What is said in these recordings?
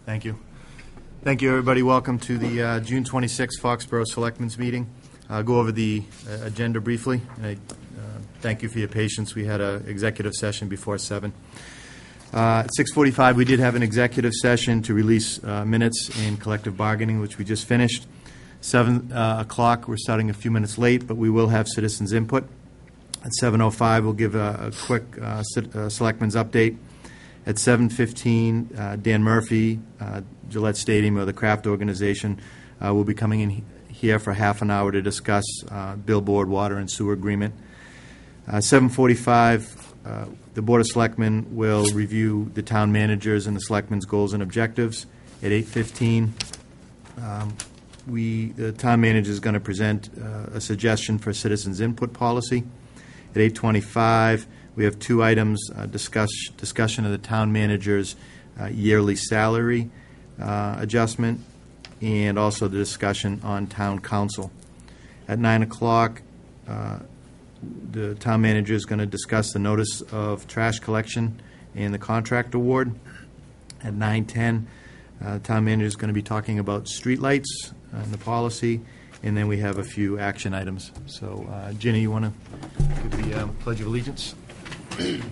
Thank you. Thank you, everybody. Welcome to the June 26th Foxborough Selectmen's meeting. I'll go over the agenda briefly. And I thank you for your patience. We had an executive session before 7. At 6:45, we did have an executive session to release minutes in collective bargaining, which we just finished. 7 o'clock, we're starting a few minutes late, but we will have citizens' input. At 7:05, we'll give a quick Selectmen's update. At 7:15, Dan Murphy, Gillette Stadium, or the Craft Organization, will be coming in here for half an hour to discuss billboard, water, and sewer agreement. 7:45, the Board of Selectmen will review the town managers and the Selectmen's goals and objectives. At 8:15, the town manager is going to present a suggestion for citizens' input policy. At 8:25, we have 2 items, discussion of the town manager's yearly salary adjustment, and also the discussion on town council. At 9 o'clock, the town manager is going to discuss the notice of trash collection and the contract award. At 9:10, the town manager is going to be talking about streetlights and the policy, and then we have a few action items. So, Ginny, you want to give the Pledge of Allegiance? I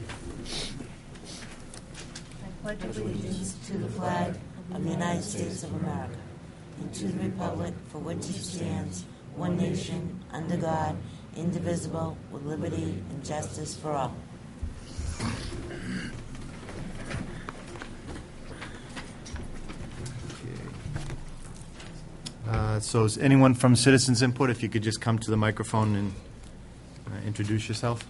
pledge allegiance to the flag of the United States of America and to the republic for which it stands, one nation, under God, indivisible, with liberty and justice for all. So is anyone from Citizens Input, if you could just come to the microphone and introduce yourself?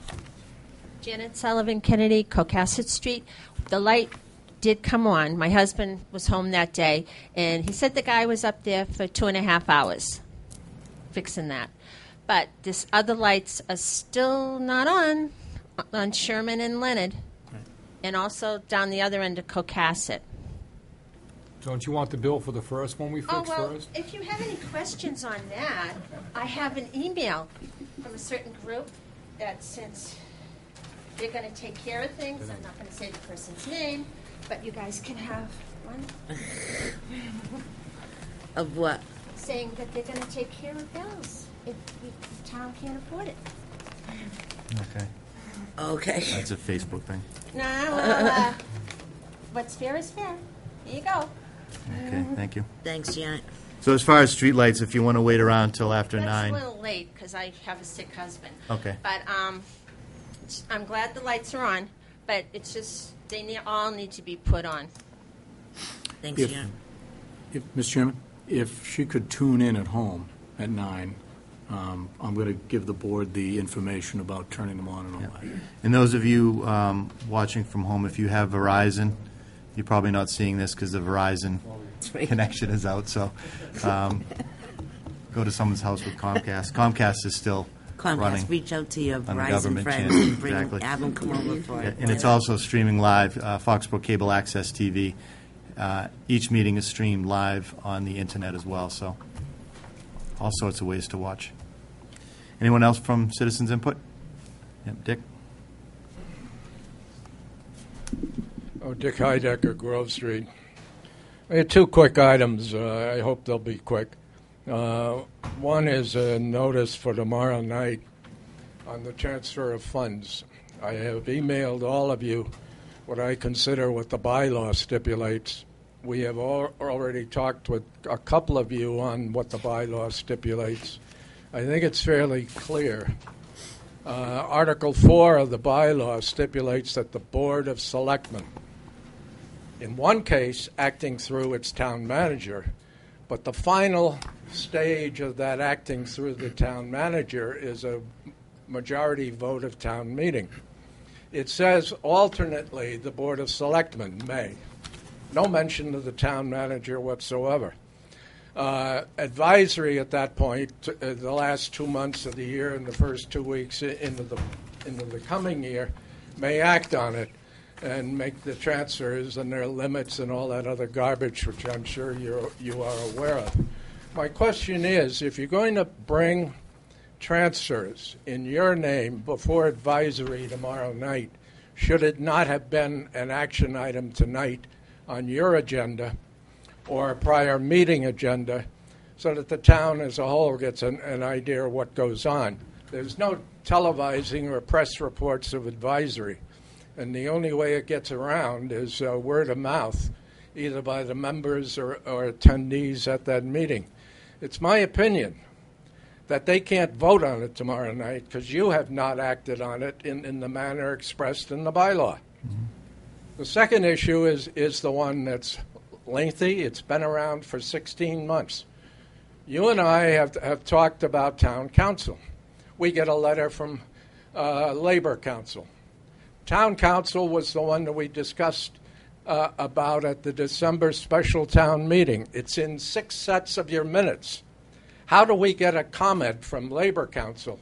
Janet Sullivan Kennedy, Cocasset Street. The light did come on. My husband was home that day, and he said the guy was up there for 2.5 hours fixing that. But this other lights are still not on Sherman and Leonard, and also down the other end of Cocasset. Don't you want the bill for the first one we fixed first? If you have any questions on that, I have an email from a certain group that since they're going to take care of things, I'm not going to say the person's name, but you guys can have one. Of what? Saying that they're going to take care of bills if the town can't afford it. Okay. Okay. That's a Facebook thing. No, well, what's fair is fair. Here you go. Okay, thank you. Thanks, Janet. So as far as streetlights, if you want to wait around until after That's 9. a little late because I have a sick husband. Okay. But I'm glad the lights are on, but it's just they all need to be put on. Thanks, Janet. Mr. Chairman, if she could tune in at home at 9, I'm going to give the board the information about turning them on and all that. And those of you watching from home, if you have Verizon, you're probably not seeing this because the Verizon connection is out. So go to someone's house with Comcast. Comcast is still running. Reach out to your on the Verizon government friends channel. and Exactly. have them come over for it. And it's also streaming live, Foxborough Cable Access TV. Each meeting is streamed live on the internet as well. So all sorts of ways to watch. Anyone else from Citizens Input? Yep, Dick? Dick Heidecker, Grove Street. I had 2 quick items. I hope they'll be quick. One is a notice for tomorrow night on the transfer of funds. I have emailed all of you what I consider what the bylaw stipulates. We have already talked with a couple of you on what the bylaw stipulates. I think it's fairly clear. Article 4 of the bylaw stipulates that the Board of Selectmen, in one case, acting through its town manager, but the final stage of that acting through the town manager is a majority vote of town meeting. It says alternately the Board of Selectmen may. No mention of the town manager whatsoever. Advisory at that point, the last 2 months of the year and the first 2 weeks into the coming year, may act on it and make the transfers and their limits and all that other garbage, which I'm sure you are aware of. My question is, if you're going to bring transfers in your name before advisory tomorrow night, should it not have been an action item tonight on your agenda or a prior meeting agenda so that the town as a whole gets an idea of what goes on. There's no televising or press reports of advisory, and the only way it gets around is word of mouth, either by the members or attendees at that meeting. It's my opinion that they can't vote on it tomorrow night because you have not acted on it in the manner expressed in the bylaw. Mm-hmm. The second issue is the one that's lengthy. It's been around for 16 months. You and I have talked about town council. We get a letter from Labor Council. Town council was the one that we discussed about at the December special town meeting. It's in 6 sets of your minutes. How do we get a comment from Labor Council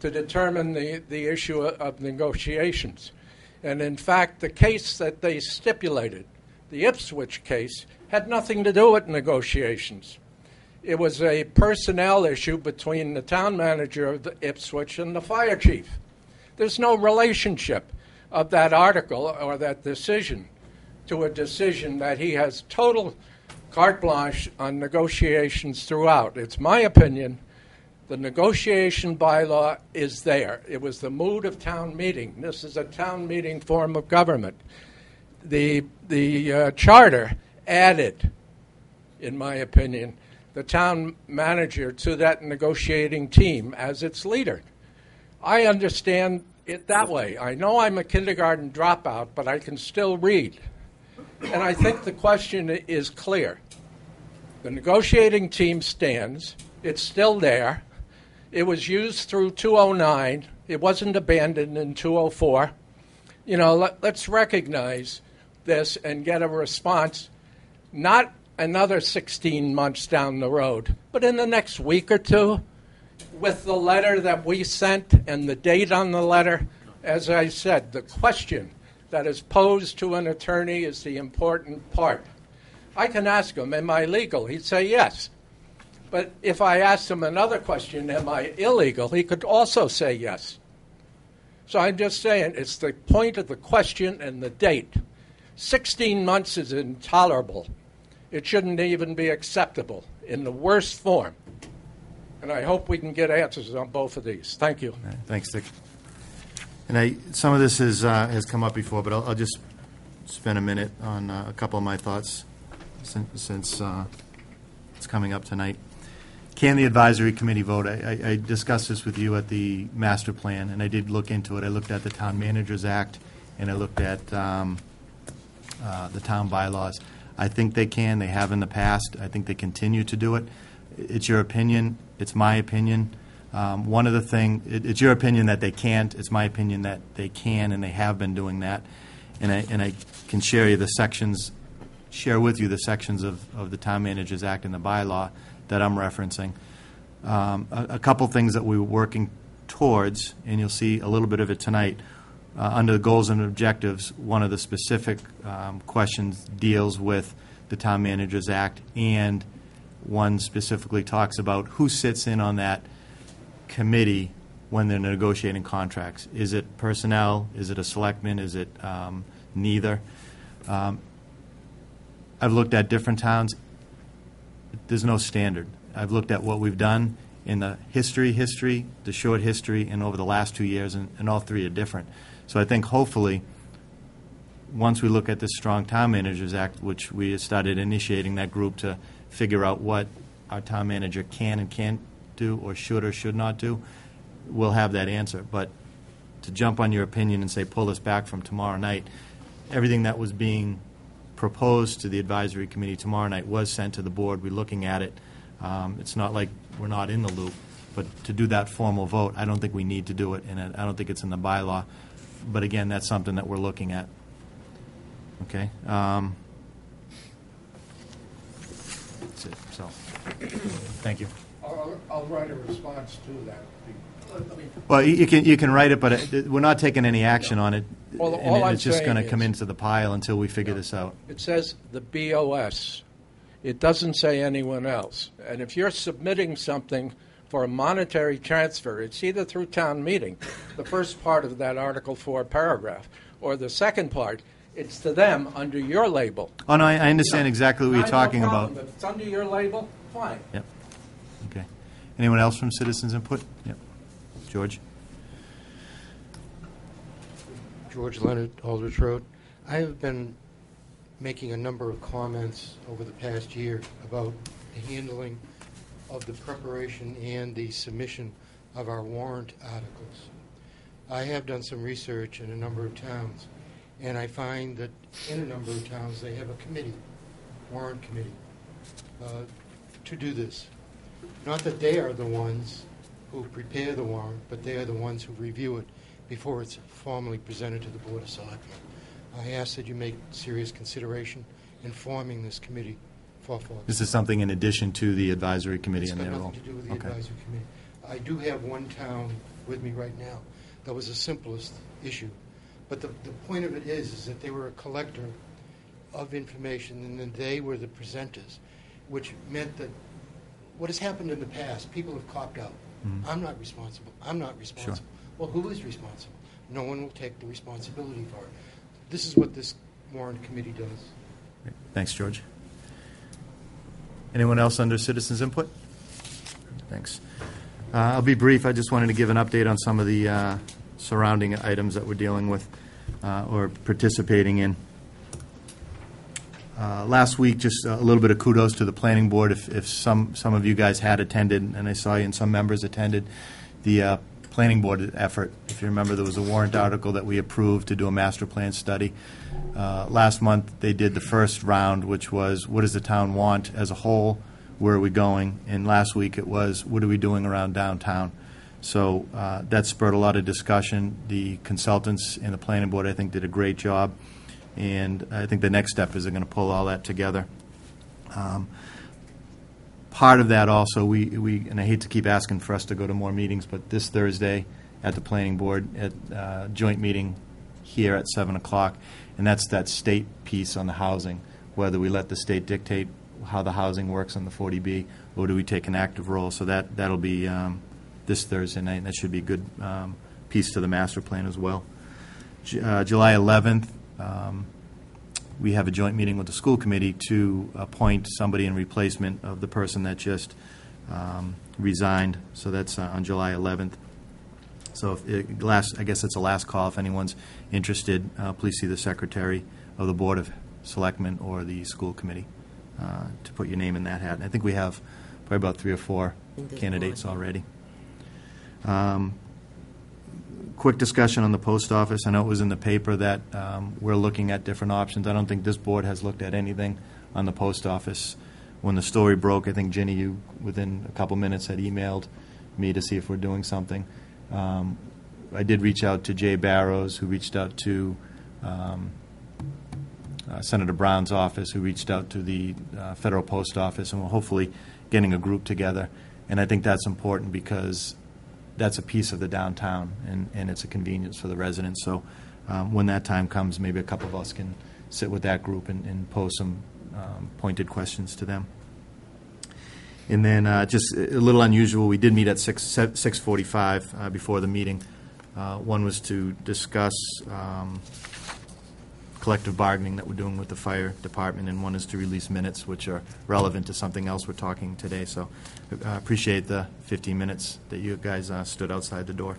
to determine the issue of negotiations? And in fact, the case that they stipulated, the Ipswich case, had nothing to do with negotiations. It was a personnel issue between the town manager of the Ipswich and the fire chief. There's no relationship of that article or that decision to a decision that he has total carte blanche on negotiations throughout. It's my opinion the negotiation bylaw is there. It was the mood of town meeting. This is a town meeting form of government. The charter added, in my opinion, the town manager to that negotiating team as its leader. I understand it that way. I know I'm a kindergarten dropout, but I can still read. And I think the question is clear. The negotiating team stands. It's still there. It was used through 2009. It wasn't abandoned in 2004. Let's recognize this and get a response, not another 16 months down the road, but in the next week or two, with the letter that we sent and the date on the letter. As I said, the question that is posed to an attorney is the important part. I can ask him, am I legal? He'd say yes. But if I asked him another question, am I illegal? He could also say yes. So I'm just saying, it's the point of the question and the date. 16 months is intolerable. It shouldn't even be acceptable in the worst form. And I hope we can get answers on both of these. Thank you. Right, thanks, Dick. And some of this has come up before, but I'll just spend a minute on a couple of my thoughts since it's coming up tonight. Can the advisory committee vote? I discussed this with you at the master plan, and I did look into it. I looked at the Town Managers Act, and I looked at the town bylaws. I think they can. They have in the past. I think they continue to do it. It's your opinion. It's my opinion. It's your opinion that they can't. It's my opinion that they can, and they have been doing that. And I can share with you the sections of the Town Managers Act and the bylaw that I'm referencing. A couple things that we were working towards, and you'll see a little bit of it tonight. Under the goals and objectives, one of the specific questions deals with the Town Managers Act, and one specifically talks about who sits in on that committee when they're negotiating contracts. Is it personnel? Is it a selectman? Is it neither? I've looked at different towns. There's no standard. I've looked at what we've done in the history, the short history, and over the last 2 years, and all three are different. So I think hopefully once we look at this Strong Town Managers Act, which we have started initiating that group to figure out what our town manager can and can't do or should not do, we'll have that answer. But to jump on your opinion and say pull this back from tomorrow night, everything that was being proposed to the advisory committee tomorrow night was sent to the board. We're looking at it. It's not like we're not in the loop. But to do that formal vote, I don't think we need to do it, and I don't think it's in the bylaw. But again, that's something that we're looking at. Okay? That's it. So, thank you. I'll write a response to that. Well, you can write it, but we're not taking any action on it. Well, and all it's just going to I'm come saying into the pile until we figure this out. It says the BOS. It doesn't say anyone else. And if you're submitting something for a monetary transfer, it's either through town meeting, the first part of that Article 4 paragraph, or the second part, It's to them under your label. Oh, no, I understand exactly what I you're have no talking about. problem. If it's under your label, fine. Yep. Okay. Anyone else from citizens input? Yep. George? George Leonard, Aldrich Road. I have been making a number of comments over the past year about the handling of the preparation and the submission of our warrant articles. I have done some research in a number of towns, and I find that in a number of towns they have a committee, warrant committee, to do this. Not that they are the ones who prepare the warrant, but they are the ones who review it before it's formally presented to the Board of Selectmen. I ask that you make serious consideration in forming this committee for Foxborough. This is something in addition to the advisory committee It's and got their role? nothing to do with the Okay. advisory committee. I do have one town with me right now that was the simplest issue. But the point of it is that they were a collector of information, and then they were the presenters, which meant that what has happened in the past, people have copped out. Mhm. I'm not responsible. I'm not responsible. Sure. Well, who is responsible? No one will take the responsibility for it. This is what this warrant committee does. Great. Thanks, George. Anyone else under citizens input? Thanks. I'll be brief. I just wanted to give an update on some of the surrounding items that we're dealing with or participating in. Last week, just a little bit of kudos to the planning board. If some of you guys had attended, and I saw you and some members attended, the planning board effort. If you remember, there was a warrant article that we approved to do a master plan study. Last month, they did the first round, which was, what does the town want as a whole? Where are we going? And last week, it was, what are we doing around downtown? So that spurred a lot of discussion. The consultants in the planning board, I think, did a great job. And I think the next step is they're going to pull all that together. Part of that also, we and I hate to keep asking for us to go to more meetings, but this Thursday at the planning board, at joint meeting here at 7 o'clock, and that's that state piece on the housing, whether we let the state dictate how the housing works on the 40B, or do we take an active role. So that'll be this Thursday night, and that should be a good piece to the master plan as well. July 11th, we have a joint meeting with the school committee to appoint somebody in replacement of the person that just resigned. So that's on July 11th. So I guess it's a last call. If anyone's interested, please see the secretary of the Board of Selectmen or the school committee to put your name in that hat. And I think we have probably about 3 or 4 candidates already. Quick discussion on the post office. I know it was in the paper that we're looking at different options. I don't think this board has looked at anything on the post office. When the story broke, I think, Ginny, you within a couple minutes had emailed me to see if we're doing something. I did reach out to Jay Barrows, who reached out to Senator Brown's office, who reached out to the federal post office, and we're hopefully getting a group together. And I think that's important because that's a piece of the downtown, and it's a convenience for the residents. So when that time comes, maybe a couple of us can sit with that group and pose some pointed questions to them. And then just a little unusual, we did meet at 6:45 before the meeting. One was to discuss collective bargaining that we're doing with the fire department, and one is to release minutes, which are relevant to something else we're talking today. So I appreciate the 15 minutes that you guys stood outside the door.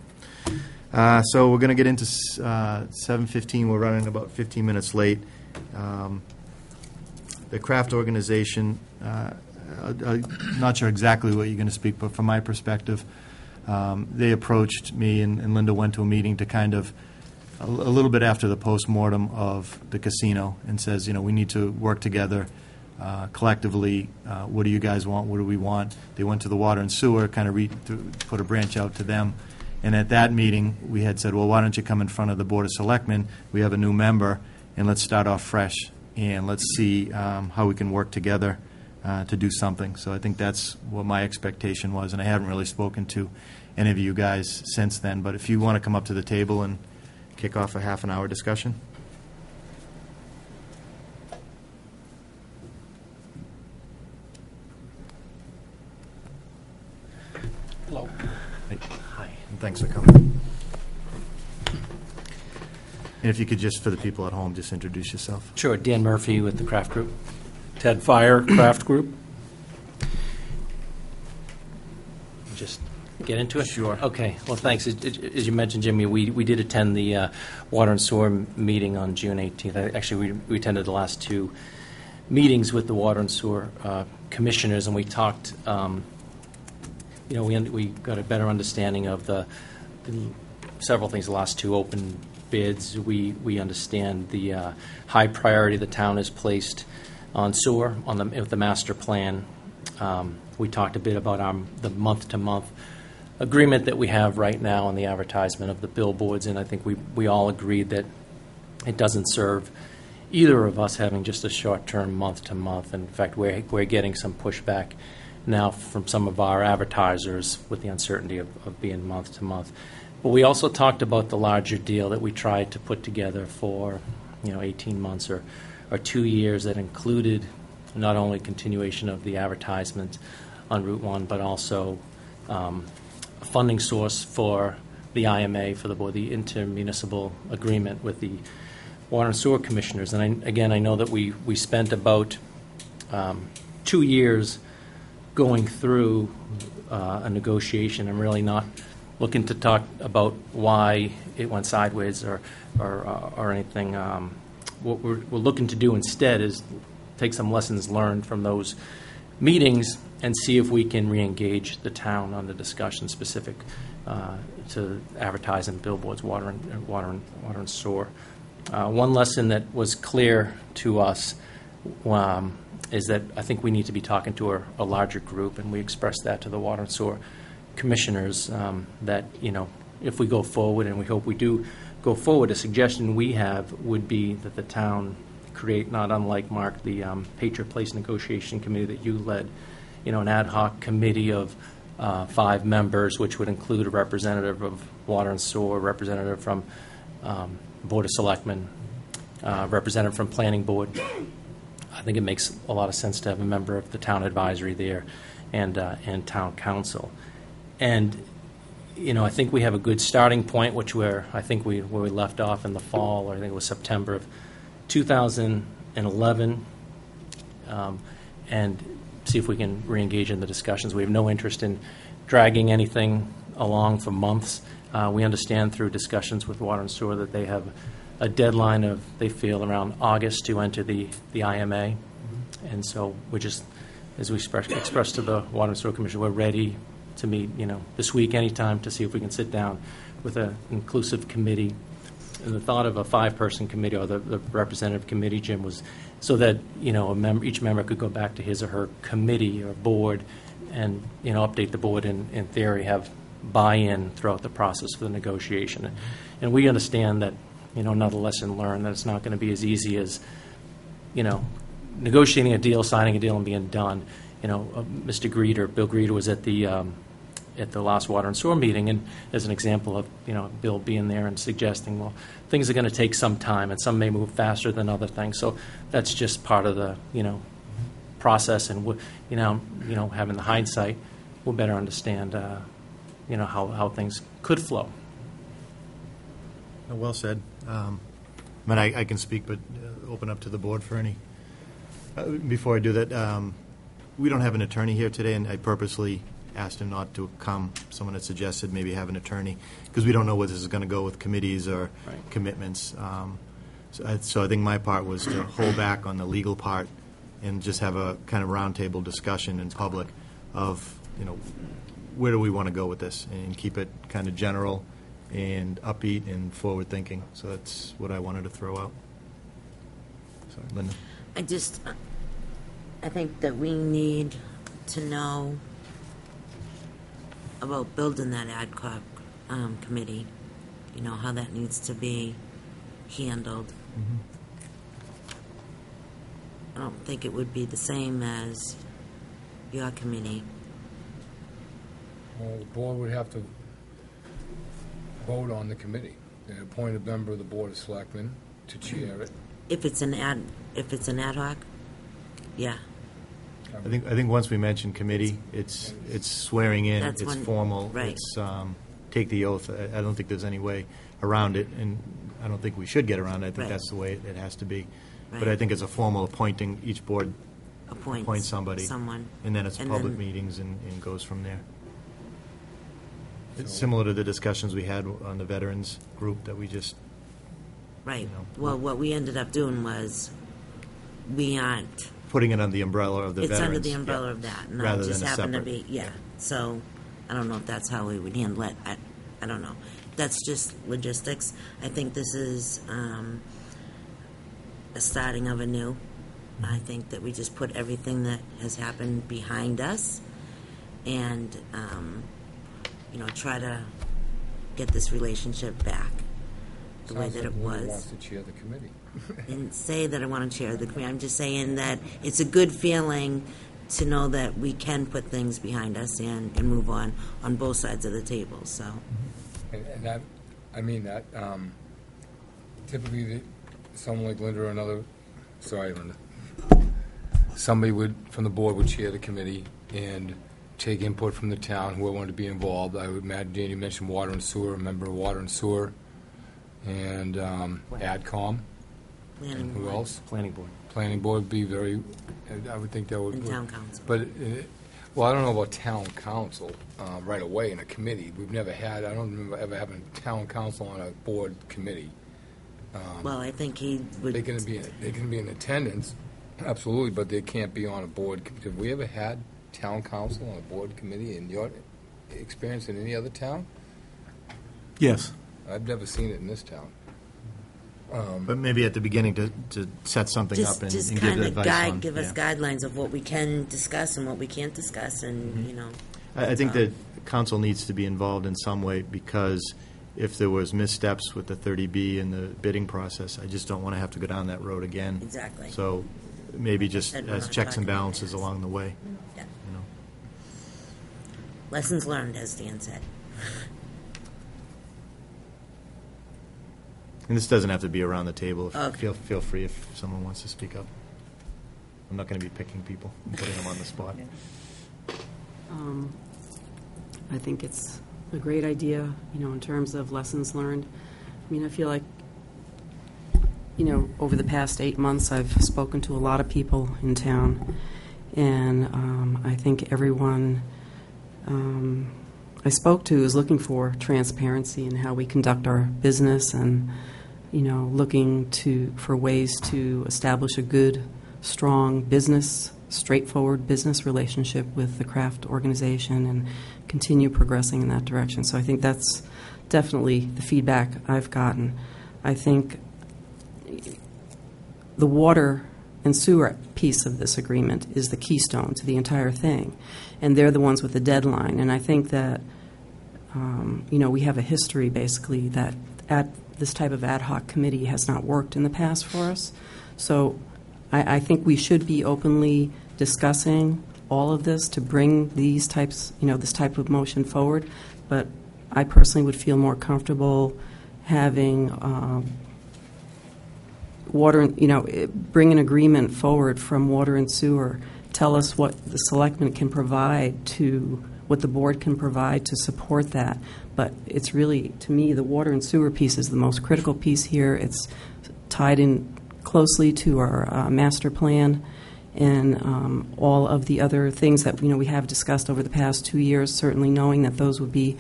So we're going to get into 7:15. We're running about 15 minutes late. The craft organization, I'm not sure exactly what you're going to speak, but from my perspective, they approached me, and Linda went to a meeting to kind of a little bit after the postmortem of the casino, and says, we need to work together collectively. What do you guys want? What do we want? They went to the water and sewer, kind of put a branch out to them. And at that meeting, we had said, well, why don't you come in front of the Board of Selectmen? We have a new member, and let's start off fresh, and let's see how we can work together to do something. So I think that's what my expectation was, and I haven't really spoken to any of you guys since then. But if you want to come up to the table and kick off a half-an-hour discussion. Hello. Hi, and thanks for coming. And if you could just, for the people at home, just introduce yourself. Sure. Dan Murphy with the Craft Group. Ted Fire, Craft Group. Just get into it? Sure. Okay. Well, thanks. As you mentioned, Jimmy, we did attend the Water and Sewer meeting on June 18th. Actually, we attended the last two meetings with the Water and Sewer commissioners, and we talked, we got a better understanding of the several things, the last two open bids. We understand the high priority the town has placed on sewer with the master plan. We talked a bit about the month-to-month agreement that we have right now on the advertisement of the billboards, and I think we all agreed that it doesn't serve either of us having just a short-term month-to-month. In fact, we're getting some pushback now from some of our advertisers with the uncertainty of being month-to-month. But we also talked about the larger deal that we tried to put together for 18 months or 2 years that included not only continuation of the advertisement on Route 1, but also a funding source for the IMA, for the intermunicipal agreement with the Water and Sewer Commissioners. And I know that we spent about 2 years going through a negotiation. I'm really not looking to talk about why it went sideways or anything. What we're looking to do instead is take some lessons learned from those meetings and see if we can re-engage the town on the discussion specific to advertising, billboards, water and sewer. One lesson that was clear to us is that I think we need to be talking to a larger group, and we expressed that to the Water and Sewer Commissioners, that if we go forward, and we hope we do go forward, a suggestion we have would be that the town create, not unlike Mark, the Patriot Place Negotiation Committee that you led, an ad hoc committee of 5 members, which would include a representative of Water and Sewer, representative from Board of Selectmen, representative from Planning Board. I think it makes a lot of sense to have a member of the town advisory there and town council. And I think we have a good starting point, where we left off in the fall, or I think it was September of 2011, and see if we can re-engage in the discussions. We have no interest in dragging anything along for months. We understand through discussions with Water and Sewer that they have a deadline of, they feel, around August to enter the IMA. And so we're just, as we expressed to the Water and Sewer Commission, we're ready to meet, this week, anytime, to see if we can sit down with an inclusive committee. And the thought of a 5-person committee, or the representative committee, Jim, was so that, each member could go back to his or her committee or board and, update the board and, in theory, have buy-in throughout the process of the negotiation. And we understand that, another lesson learned, that it's not going to be as easy as, negotiating a deal, signing a deal, and being done. Mr. Greeter, Bill Greeter, was at the last Water and Sewer meeting, and as an example of, Bill being there and suggesting, well, things are going to take some time, and some may move faster than other things. So that's just part of the, process, and having the hindsight, we'll better understand, how things could flow. Well said. I can speak, but open up to the board for any. Before I do that, we don't have an attorney here today, and I purposely asked him not to come. Someone had suggested maybe have an attorney, because we don't know where this is going to go with committees or commitments. So I think my part was to hold back on the legal part and just have a kind of roundtable discussion in public of, where do we want to go with this, and keep it kind of general and upbeat and forward thinking. So that's what I wanted to throw out. Sorry, Linda. I think that we need to know about building that ad hoc committee, how that needs to be handled. Mm-hmm. I don't think it would be the same as your committee. Well, the board would have to vote on the committee and appoint a member of the Board of Selectmen to chair it. If it's an ad hoc, yeah. I think once we mention committee, it's swearing in, That's it's one- formal, right. it's take the oath. I don't think there's any way around it, and I don't think we should get around it. I think Right. that's the way it has to be. But Right. I think it's a formal appointing, each board Appoints appoints somebody. someone. And then it's And public then- meetings and goes from there. It's similar to the discussions we had on the veterans group that we just, Right. you know. Well, what we ended up doing was, we aren't, putting it under the umbrella of the it's veterans. under the umbrella yeah. of that. And Rather it just than a happened to separate. be, yeah. So, I don't know if that's how we would handle it. I don't know. That's just logistics. I think this is a starting of a new. I think that we just put everything that has happened behind us and, try to get this relationship back the way Sounds that like it Linda was. wants to chair the committee. Didn't say that I want to chair the committee. I'm just saying that it's a good feeling to know that we can put things behind us and move on both sides of the table. So, And that, I mean that, typically, someone like Linda or another, sorry, Linda, somebody from the board would chair the committee and take input from the town, whoever wanted to be involved. I would imagine, Dan, you mentioned water and sewer, a member of water and sewer, and AdCom, planning and who board else? Planning board. Planning board would be very, I would think that would. and town council. But, well, I don't know about town council right away in a committee. We've never had, I don't remember ever having town council on a board committee. Well, I think he would. They can be in attendance, absolutely, but they can't be on a board. Have we ever had town council on a board committee in your experience in any other town? Yes. I've never seen it in this town. But maybe at the beginning to set something up and Just give kind the of advice on. give us yeah. guidelines of what we can discuss and what we can't discuss, and I think that council needs to be involved in some way, because if there was missteps with the 30B and the bidding process, I just don't want to have to go down that road again. Exactly. So maybe just Said we're as not checks and talking about balances this. along the way, Yeah. you know. Lessons learned, as Dan said. And this doesn't have to be around the table. Okay. Feel free if someone wants to speak up. I'm not going to be picking people and putting them on the spot. I think it's a great idea, in terms of lessons learned. I mean, I feel like, over the past 8 months, I've spoken to a lot of people in town, and I think everyone I spoke to is looking for transparency in how we conduct our business, and looking for ways to establish a good, strong business, straightforward business relationship with the craft organization and continue progressing in that direction. So I think that's definitely the feedback I've gotten. I think the water and sewer piece of this agreement is the keystone to the entire thing, and they're the ones with the deadline. And I think that we have a history, basically, that this type of ad hoc committee has not worked in the past for us. So I think we should be openly discussing all of this to bring these types, this type of motion forward. But I personally would feel more comfortable having bring an agreement forward from water and sewer, tell us what the selectmen can provide what the board can provide to support that. But it's really, to me, the water and sewer piece is the most critical piece here. It's tied in closely to our master plan and all of the other things that we have discussed over the past 2 years, certainly knowing that those would be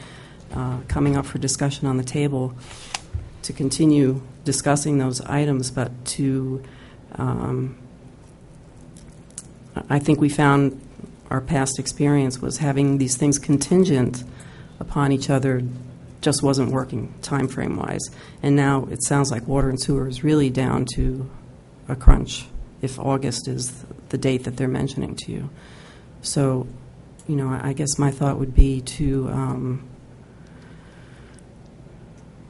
coming up for discussion on the table, to continue discussing those items. But I think we found our past experience was having these things contingent upon each other just wasn't working time frame wise. And now it sounds like water and sewer is really down to a crunch if August is the date that they're mentioning to you. So, I guess my thought would be to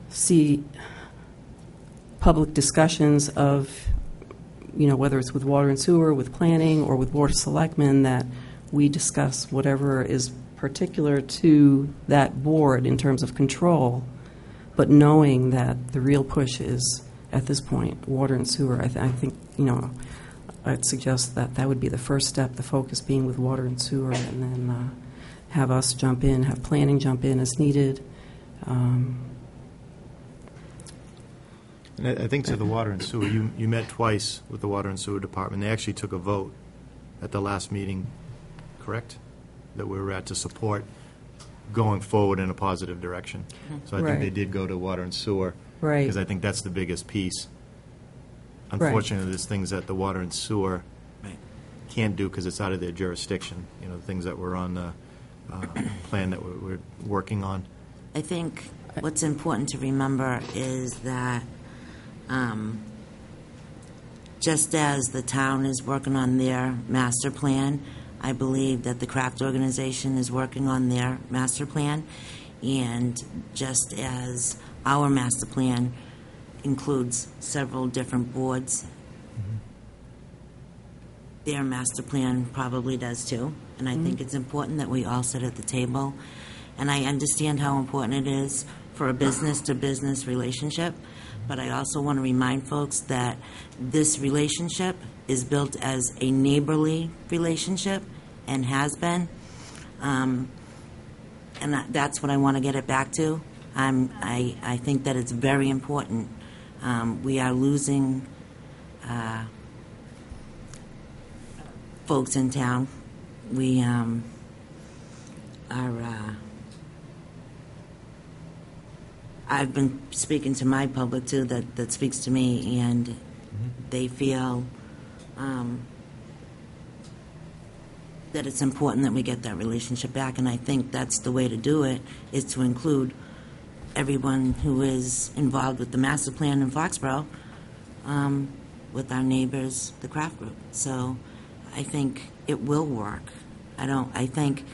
see public discussions of, whether it's with water and sewer, with planning, or with board of selectmen, that we discuss whatever is particular to that board in terms of control, but knowing that the real push is, at this point, water and sewer. I think, I'd suggest that would be the first step, the focus being with water and sewer, and then have us jump in, have planning jump in as needed. And I think to the water and sewer, you met twice with the water and sewer department. They actually took a vote at the last meeting, correct? That we were at to support going forward in a positive direction. So I think Right. they did go to water and sewer. Right. Because I think that's the biggest piece. Unfortunately, there's things that the water and sewer can't do because it's out of their jurisdiction, you know, the things that were on the plan that we're working on. I think what's important to remember is that just as the town is working on their master plan, I believe that the craft organization is working on their master plan, and just as our master plan includes several different boards, their master plan probably does too. And I think it's important that we all sit at the table. And I understand how important it is for a business-to-business relationship, but I also want to remind folks that this relationship is built as a neighborly relationship and has been. And that's what I want to get it back to. I think that it's very important. We are losing folks in town. We are I've been speaking to my public too that speaks to me, and they feel that it's important that we get that relationship back, and I think that's the way to do it, is to include everyone who is involved with the master plan in Foxborough, with our neighbors, the craft group. So I think it will work. I think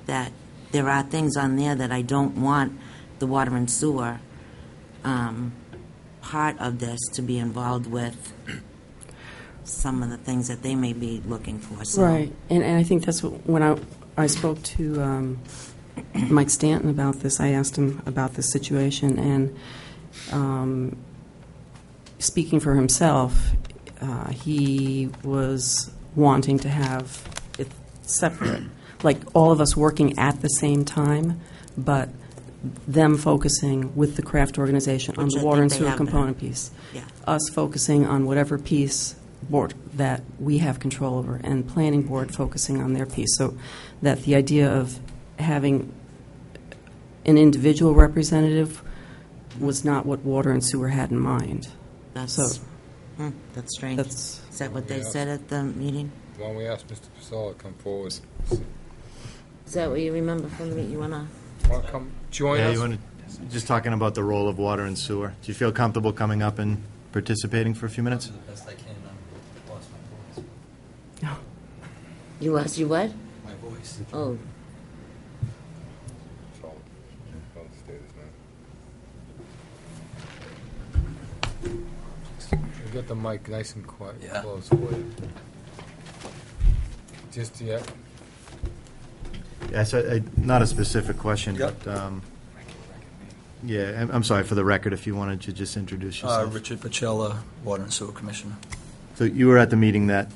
that there are things on there that I don't want the water and sewer part of this to be involved with some of the things that they may be looking for. So. Right, and I think that's what, when I spoke to Mike Stanton about this, I asked him about this situation, and speaking for himself, he was wanting to have it separate, like all of us working at the same time, but them focusing with the craft organization on Which the I water and think they sewer have been. component piece. Yeah. Us focusing on whatever piece board that we have control over, and planning board focusing on their piece. So that the idea of having an individual representative was not what water and sewer had in mind. That's So that's strange. that's Is that what they said at the meeting? Why don't we ask Mr. Pasella to come forward? Is that what you remember from the meeting? You wanna? Want to come join Yeah, us? you want to, just talking about the role of water and sewer. Do you feel comfortable coming up and participating for a few minutes? Do the best I can. I lost my voice. You lost your what? My voice. Oh, So, I'll stay this now. We'll get the mic nice and quiet, Yeah. close for you. Just yet. Yeah, so not a specific question, Yep. but, yeah, I'm sorry, for the record, if you wanted to just introduce yourself. Richard Pacella, Water and Sewer Commissioner. So you were at the meeting that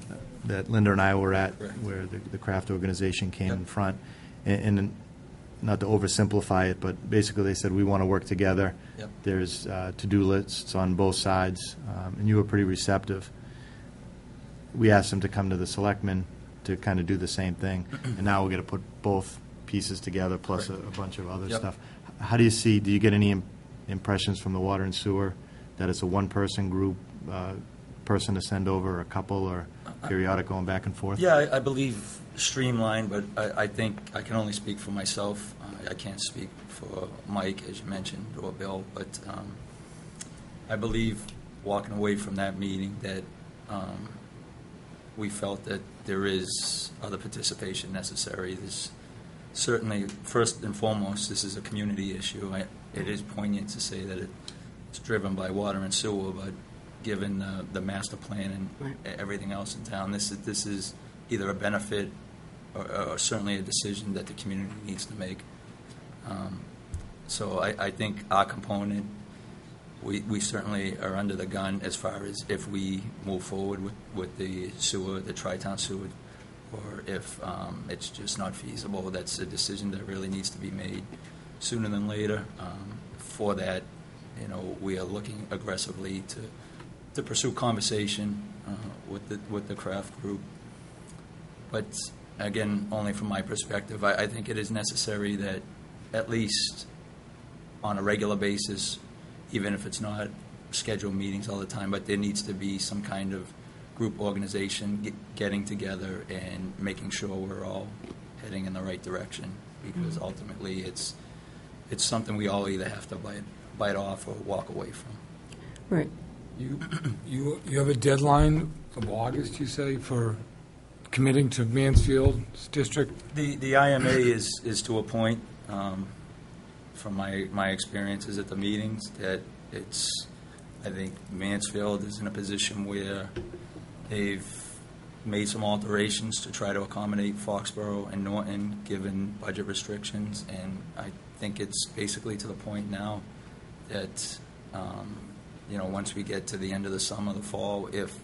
Linda and I were at, Correct. where the craft organization came Yep. in front. And not to oversimplify it, but basically they said, we want to work together. Yep. There's to-do lists on both sides, and you were pretty receptive. We asked them to come to the Selectmen to kind of do the same thing, and now we're going to put both pieces together, plus a bunch of other Yep. stuff. How do you get any impressions from the water and sewer, that it's a one-person group, person to send over, or a couple, or periodic going back and forth? Yeah, I believe streamlined, but I think I can only speak for myself. I can't speak for Mike, as you mentioned, or Bill, but I believe walking away from that meeting that we felt that there is other participation necessary. There's certainly, first and foremost, this is a community issue. It is poignant to say that it's driven by water and sewer, but given the master plan and everything else in town, this is either a benefit or certainly a decision that the community needs to make. So I think our component, we certainly are under the gun as far as if we move forward with the sewer, the tri-town sewer, or if it's just not feasible. That's a decision that really needs to be made sooner than later. For that, we are looking aggressively to pursue conversation with the craft group. But again, only from my perspective, I think it is necessary that at least on a regular basis, even if it's not scheduled meetings all the time, but there needs to be some kind of group organization getting together and making sure we're all heading in the right direction, because ultimately it's something we all either have to bite off or walk away from. Right. You have a deadline of August, you say, for committing to Mansfield's district? The IMA is to a point, from my experiences at the meetings, that I think Mansfield is in a position where they've made some alterations to try to accommodate Foxborough and Norton, given budget restrictions, and I think it's basically to the point now that, once we get to the end of the summer, the fall, if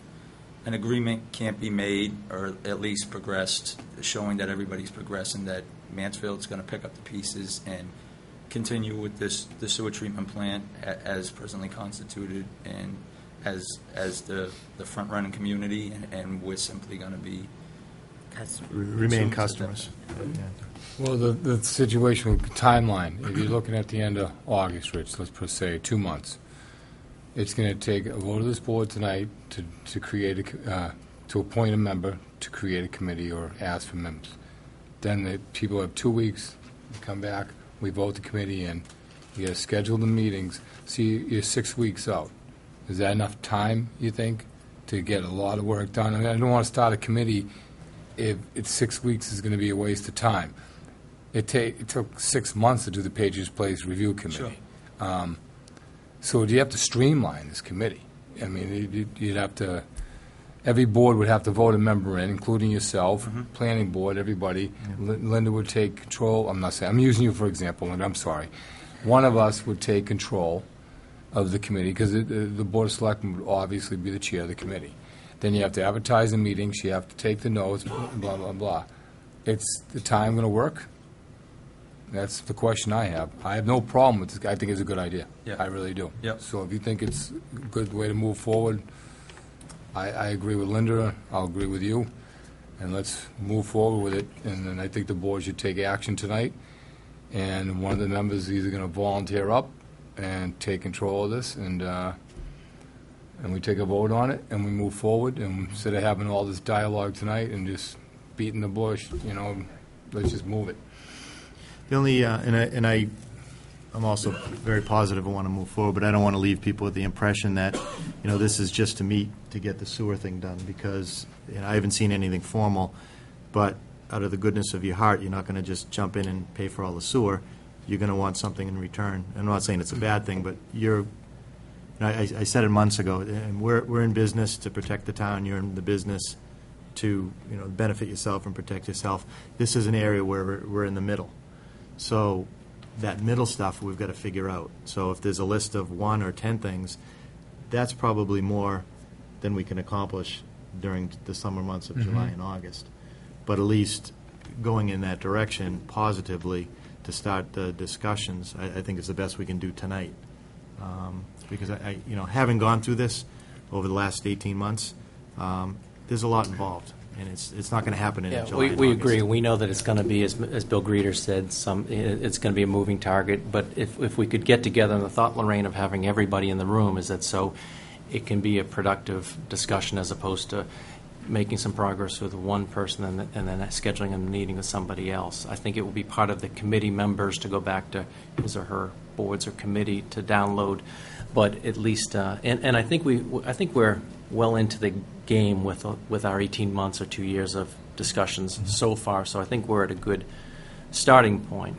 an agreement can't be made, or at least progressed, showing that everybody's progressing, that Mansfield's going to pick up the pieces and continue with the sewer treatment plant as presently constituted and as the front-running community, and we're simply going to be Remain customers. Well, the situation with timeline, if you're looking at the end of August, Rich, let's per se 2 months, it's going to take a vote of this board tonight to create to appoint a member, to create a committee or ask for members. Then the people have 2 weeks to come back. We vote the committee in. You got to schedule the meetings. See, you're 6 weeks out. Is that enough time, you think, to get a lot of work done? I mean, I don't want to start a committee if it's 6 weeks is going to be a waste of time. It took 6 months to do the Patriots Place Review Committee. Sure. So do you have to streamline this committee? I mean, you'd have to, every board would have to vote a member in, including yourself, planning board, everybody. Linda would take control. I'm using you for example, and I'm sorry. One of us would take control of the committee, because the Board of Selectmen would obviously be the chair of the committee. Then you have to advertise the meetings, you have to take the notes, blah, blah, blah. It's the time going to work? That's the question I have. I have no problem with this. I think it's a good idea. Yeah. I really do. Yep. So if you think it's a good way to move forward, I agree with Linda. I'll agree with you. And let's move forward with it. And then I think the board should take action tonight. And one of the members is either going to volunteer up and take control of this, and we take a vote on it, and we move forward. And instead of having all this dialogue tonight and just beating the bush, let's just move it. The only, I'm also very positive I want to move forward, but I don't want to leave people with the impression that, this is just to meet to get the sewer thing done, because I haven't seen anything formal, but out of the goodness of your heart, you're not going to just jump in and pay for all the sewer. You're going to want something in return. I'm not saying it's a bad thing, but I said it months ago, and we're in business to protect the town. You're in the business to benefit yourself and protect yourself. This is an area where we're in the middle. So that middle stuff we've got to figure out. So if there's a list of 1 or 10 things, that's probably more than we can accomplish during the summer months of July and August. But at least going in that direction positively to start the discussions, I think is the best we can do tonight. Because having gone through this over the last 18 months, there's a lot involved. And it's not going to happen in July and we August. agree. We know that it's going to be, as Bill Greeter said, it's going to be a moving target. But if we could get together, and the thought, Lorraine, of having everybody in the room is that so it can be a productive discussion as opposed to making some progress with one person and then scheduling a meeting with somebody else. I think it will be part of the committee members to go back to his or her boards or committee to download. But at least, and I think we're well into the game with our 18 months or 2 years of discussions so far. So I think we're at a good starting point.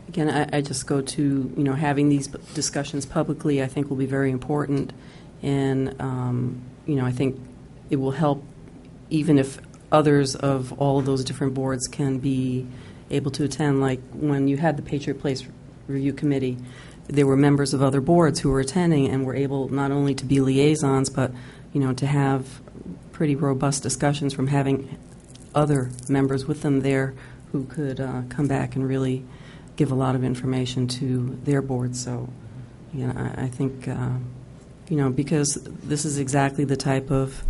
Again, I just go to, having these discussions publicly, I think will be very important. And, I think it will help even if others of all of those different boards can be able to attend. Like when you had the Patriot Place Review Committee, there were members of other boards who were attending and were able not only to be liaisons, but, to have pretty robust discussions from having other members with them there who could come back and really give a lot of information to their board. So, I think, because this is exactly the type of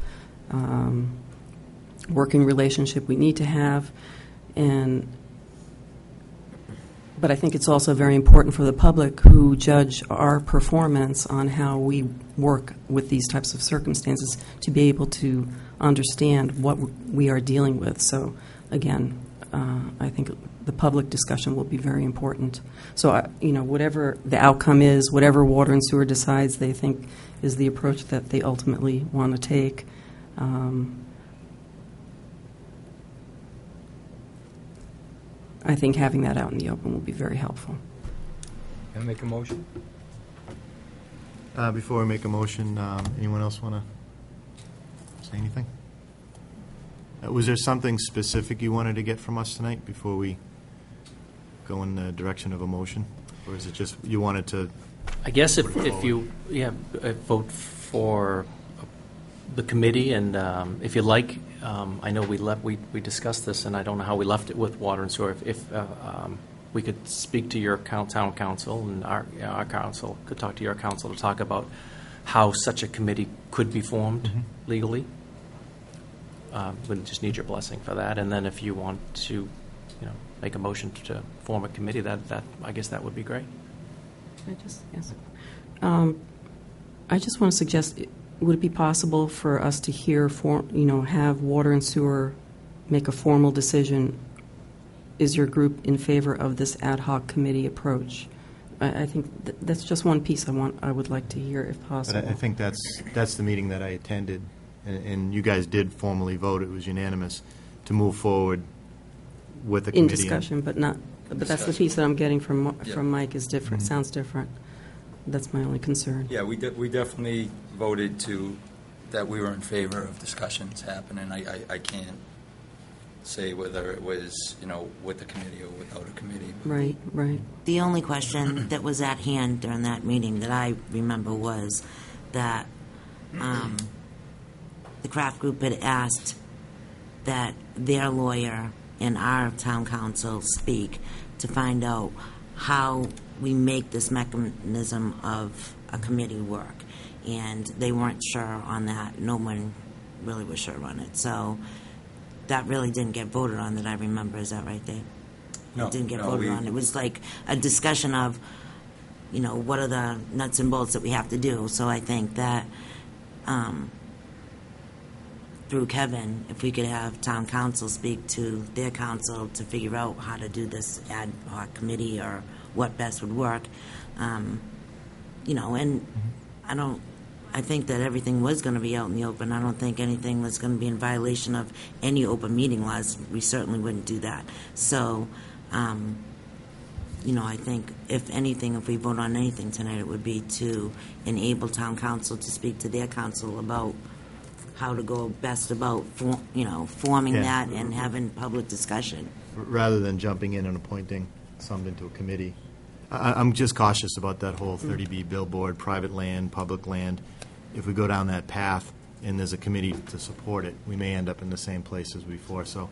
working relationship we need to have, but I think it's also very important for the public who judge our performance on how we work with these types of circumstances to be able to understand what we are dealing with. So, again, I think the public discussion will be very important. So, whatever the outcome is, whatever Water and Sewer decides they think is the approach that they ultimately want to take, I think having that out in the open will be very helpful. Can I make a motion? Before we make a motion, anyone else want to say anything? Was there something specific you wanted to get from us tonight before we go in the direction of a motion? Or is it just you wanted to? I guess if you vote for the committee, and if you like, I know we discussed this, and I don't know how we left it with water and sewer. If we could speak to your town council, and our council could talk to your council to talk about how such a committee could be formed legally. We just need your blessing for that, and then if you want to, make a motion to form a committee, that I guess that would be great. I just want to suggest, would it be possible for us to hear, have Water and Sewer make a formal decision? Is your group in favor of this ad hoc committee approach? I think that's just one piece I would like to hear, if possible. But I think that's the meeting that I attended, and you guys did formally vote. It was unanimous to move forward with the committee. In discussion, but that's the piece that I'm getting from Mike is different. Sounds different. That's my only concern. Yeah, we definitely voted that we were in favor of discussions happening. I can't say whether it was, with the committee or without a committee. Right. The only question that was at hand during that meeting that I remember was that the Kraft Group had asked that their lawyer and our town council speak to find out how we make this mechanism of a committee work. And they weren't sure on that. No one really was sure on it. So that really didn't get voted on that I remember. Is that right, Dave? No. It didn't get voted on. It was like a discussion of, what are the nuts and bolts that we have to do. So I think that through Kevin, if we could have town council speak to their council to figure out how to do this ad hoc committee or what best would work, and I think that everything was going to be out in the open. I don't think anything was going to be in violation of any open meeting laws. We certainly wouldn't do that. So, I think if anything, if we vote on anything tonight, it would be to enable town council to speak to their council about how to go best about, forming that and having public discussion. Rather than jumping in and appointing something to a committee. I'm just cautious about that whole 30B billboard, private land, public land. If we go down that path and there's a committee to support it, we may end up in the same place as before. So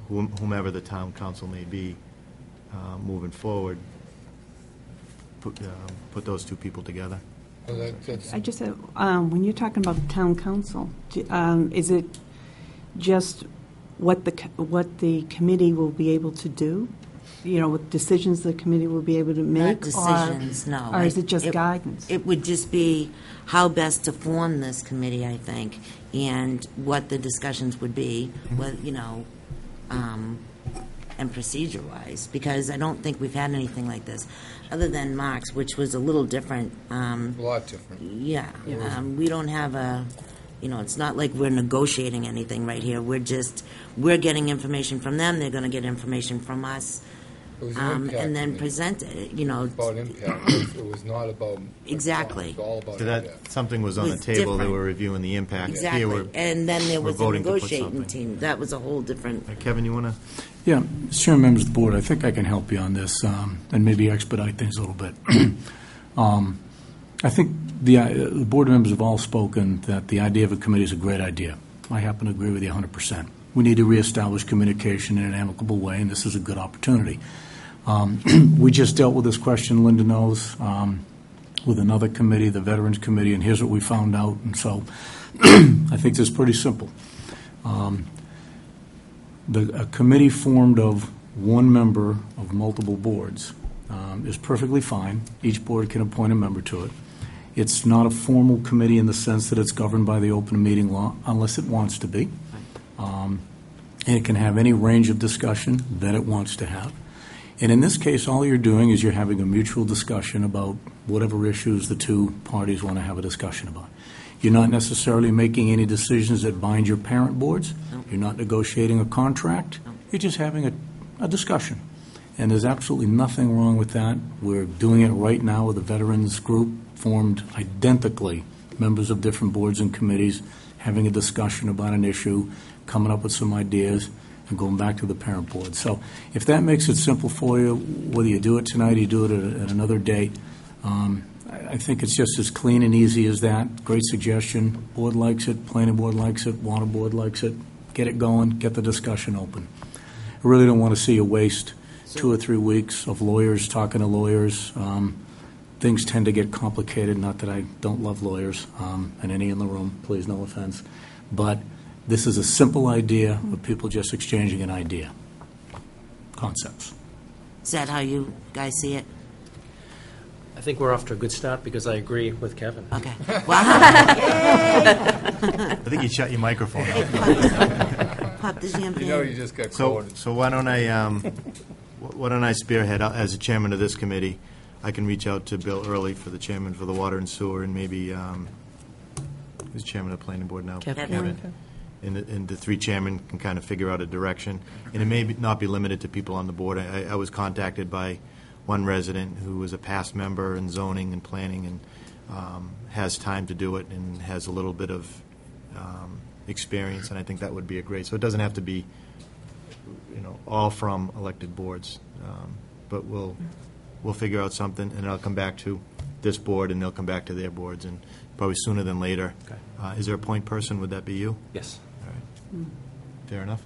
whomever the town council may be moving forward, put those two people together. Well, that's I just said, when you're talking about the town council, is it just what the committee will be able to do? What decisions the committee will be able to make? Not decisions, no. Or is it just guidance? It would just be how best to form this committee, I think, and what the discussions would be, and procedure-wise, because I don't think we've had anything like this, other than Mark's, which was a little different. a lot different. Yeah. We don't have it's not like we're negotiating anything right here. We're getting information from them. They're going to get information from us. It was an impact and then committee. present it, It was about impact. It was not about Exactly. It was all about So that impact. something was on Was the table. They different. were reviewing the impact. exactly. Here we're, And then there we're was a voting to put negotiating something. team. That was a whole different. Kevin, you want to? Yeah, Mr. Chairman, members of the board, I think I can help you on this and maybe expedite things a little bit. I think the board members have all spoken that the idea of a committee is a great idea. I happen to agree with you 100%. We need to reestablish communication in an amicable way, and this is a good opportunity. We just dealt with this question, Linda knows, with another committee, the Veterans Committee, and here's what we found out. And so I think this is pretty simple. A committee formed of one member of multiple boards is perfectly fine. Each board can appoint a member to it. It's not a formal committee in the sense that it's governed by the open meeting law unless it wants to be. And it can have any range of discussion that it wants to have. And in this case, all you're doing is you're having a mutual discussion about whatever issues the two parties want to have a discussion about. You're not necessarily making any decisions that bind your parent boards. You're not negotiating a contract. You're just having a discussion. And there's absolutely nothing wrong with that. We're doing it right now with a veterans group formed identically, members of different boards and committees, having a discussion about an issue, coming up with some ideas, and going back to the parent board. So if that makes it simple for you, whether you do it tonight or you do it at another date, I think it's just as clean and easy as that. Great suggestion. Board likes it, planning board likes it, water board likes it. Get it going, get the discussion open. I really don't want to see you waste 2 or 3 weeks of lawyers talking to lawyers. Things tend to get complicated, not that I don't love lawyers, and any in the room, please, no offense. But this is a simple idea of people just exchanging an idea. Concepts. Is that how you guys see it? I think we're off to a good start because I agree with Kevin. Okay. Wow. I think you shut your microphone off. Pop the champagne. You know you just got So caught. why don't I spearhead as the chairman of this committee? I can reach out to Bill Early for the chairman for the water and sewer, and maybe who's chairman of the planning board now? Kevin. And the 3 chairmen can kind of figure out a direction. And it may not be limited to people on the board. I was contacted by one resident who was a past member in zoning and planning and has time to do it and has a little bit of experience, and I think that would be a great. So it doesn't have to be, all from elected boards, but we'll figure out something, and I'll come back to this board, and they'll come back to their boards, and probably sooner than later. Okay. Is there a point person? Would that be you? Yes. All right. Fair enough.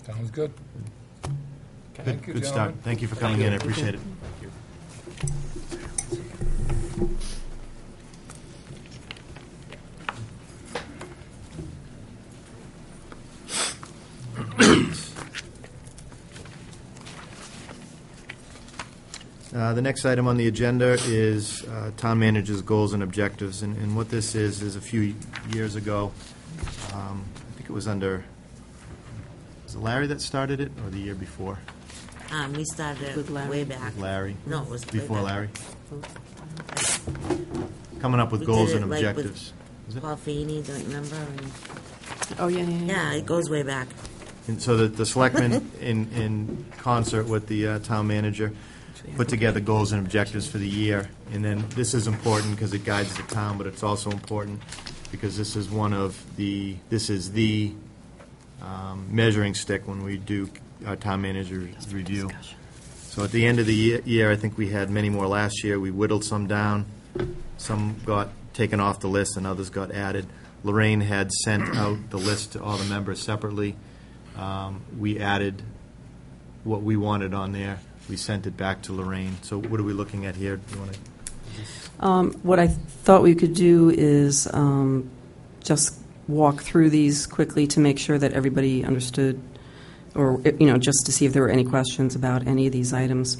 Sounds good. Thank you, Good start. gentlemen. Thank you for coming in. I appreciate it. The next item on the agenda is town manager's goals and objectives. And what this is a few years ago, I think it was under, was it Larry that started it, or the year before? We started With Larry. way back. With Larry? No, it was way Before back. Larry? Coming up with We goals did and it, like, with objectives. Is it? Paul Feeney, don't you remember? And, Oh, yeah. yeah, it goes way back. And so the selectmen, in concert with the town manager, put together goals and objectives for the year. And then this is important because it guides the town, but it's also important because this is the measuring stick when we do our town manager's review. So at the end of the year, I think we had many more last year. We whittled some down. Some got taken off the list and others got added. Lorraine had sent out the list to all the members separately. We added what we wanted on there. We sent it back to Lorraine. So what are we looking at here? Do you want to? What I thought we could do is just walk through these quickly to make sure that everybody understood, or just to see if there were any questions about any of these items.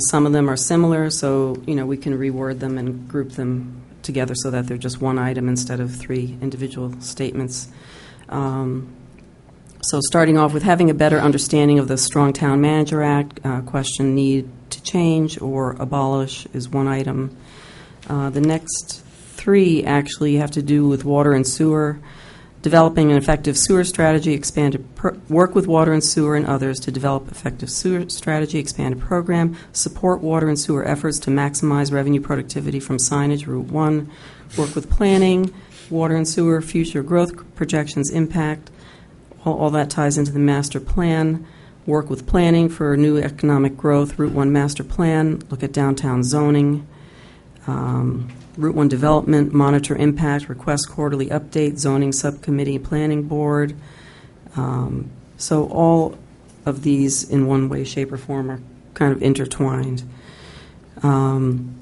Some of them are similar, so we can reword them and group them together so that they're just one item instead of 3 individual statements. So starting off with having a better understanding of the Strong Town Manager Act, question need to change or abolish is one item. The next 3 actually have to do with water and sewer. Developing an effective sewer strategy, expanded work with water and sewer and others to develop effective sewer strategy, expanded program, support water and sewer efforts to maximize revenue productivity from signage, Route 1, work with planning, water and sewer, future growth projections, impact. All that ties into the master plan. Work with planning for new economic growth, Route 1 master plan, look at downtown zoning. Route 1 development, monitor impact, request quarterly update, zoning subcommittee, planning board. So all of these in one way, shape, or form are kind of intertwined. In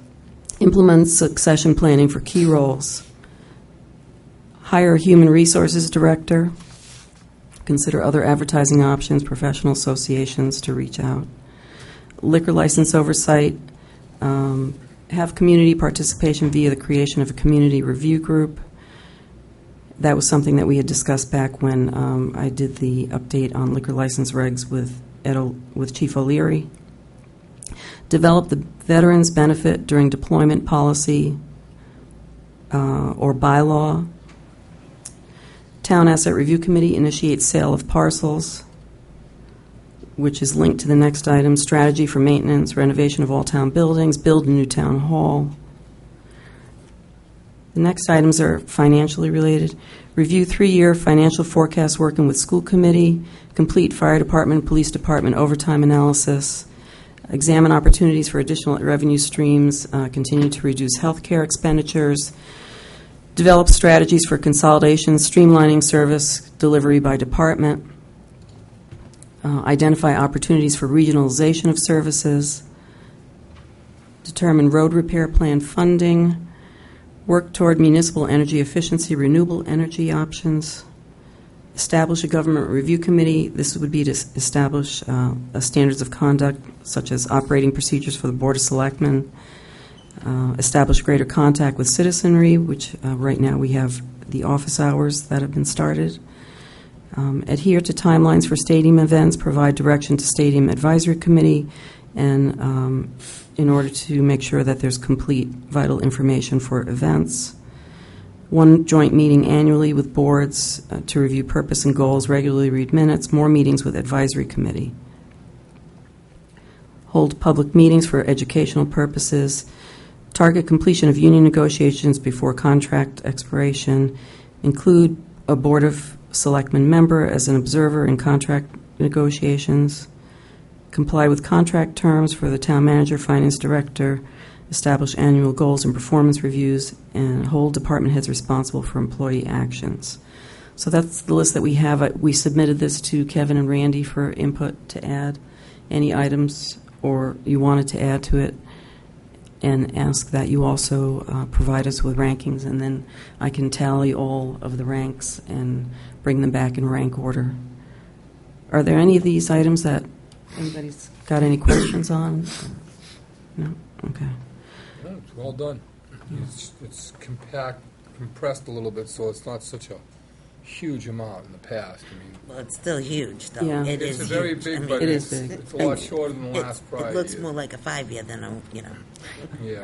Implement succession planning for key roles. Hire a human resources director. Consider other advertising options, professional associations to reach out. Liquor license oversight. Have community participation via the creation of a community review group. That was something that we had discussed back when I did the update on liquor license regs with Chief O'Leary. Develop the veterans benefit during deployment policy or bylaw. Town Asset Review Committee initiates sale of parcels, which is linked to the next item. Strategy for maintenance, renovation of all town buildings, build a new town hall. The next items are financially related. Review 3-year financial forecast working with school committee, complete fire department, police department overtime analysis, examine opportunities for additional revenue streams, continue to reduce healthcare expenditures, develop strategies for consolidation, streamlining service delivery by department, identify opportunities for regionalization of services, determine road repair plan funding, work toward municipal energy efficiency, renewable energy options, establish a government review committee. This would be to establish standards of conduct, such as operating procedures for the Board of Selectmen, establish greater contact with citizenry, which right now we have the office hours that have been started, adhere to timelines for stadium events, provide direction to Stadium Advisory Committee, and in order to make sure that there's complete vital information for events. One joint meeting annually with boards to review purpose and goals, regularly read minutes, more meetings with Advisory Committee. Hold public meetings for educational purposes. Target completion of union negotiations before contract expiration. Include a Board of Selectmen member as an observer in contract negotiations. Comply with contract terms for the town manager, finance director, establish annual goals and performance reviews, and hold department heads responsible for employee actions. So that's the list that we have. We submitted this to Kevin and Randy for input to add any items or you wanted to add to it, and ask that you also provide us with rankings, and then I can tally all of the ranks and bring them back in rank order. Are there any of these items that anybody's got any questions on? No? Okay. No, it's well done. It's compressed a little bit, so it's not such a huge amount in the past. I mean, Well, it's still huge, though. Yeah. It it's is a very huge. big, I mean, but It it's, is big. it's a lot shorter than the last prior It looks year. more like a 5-year than a, Yeah,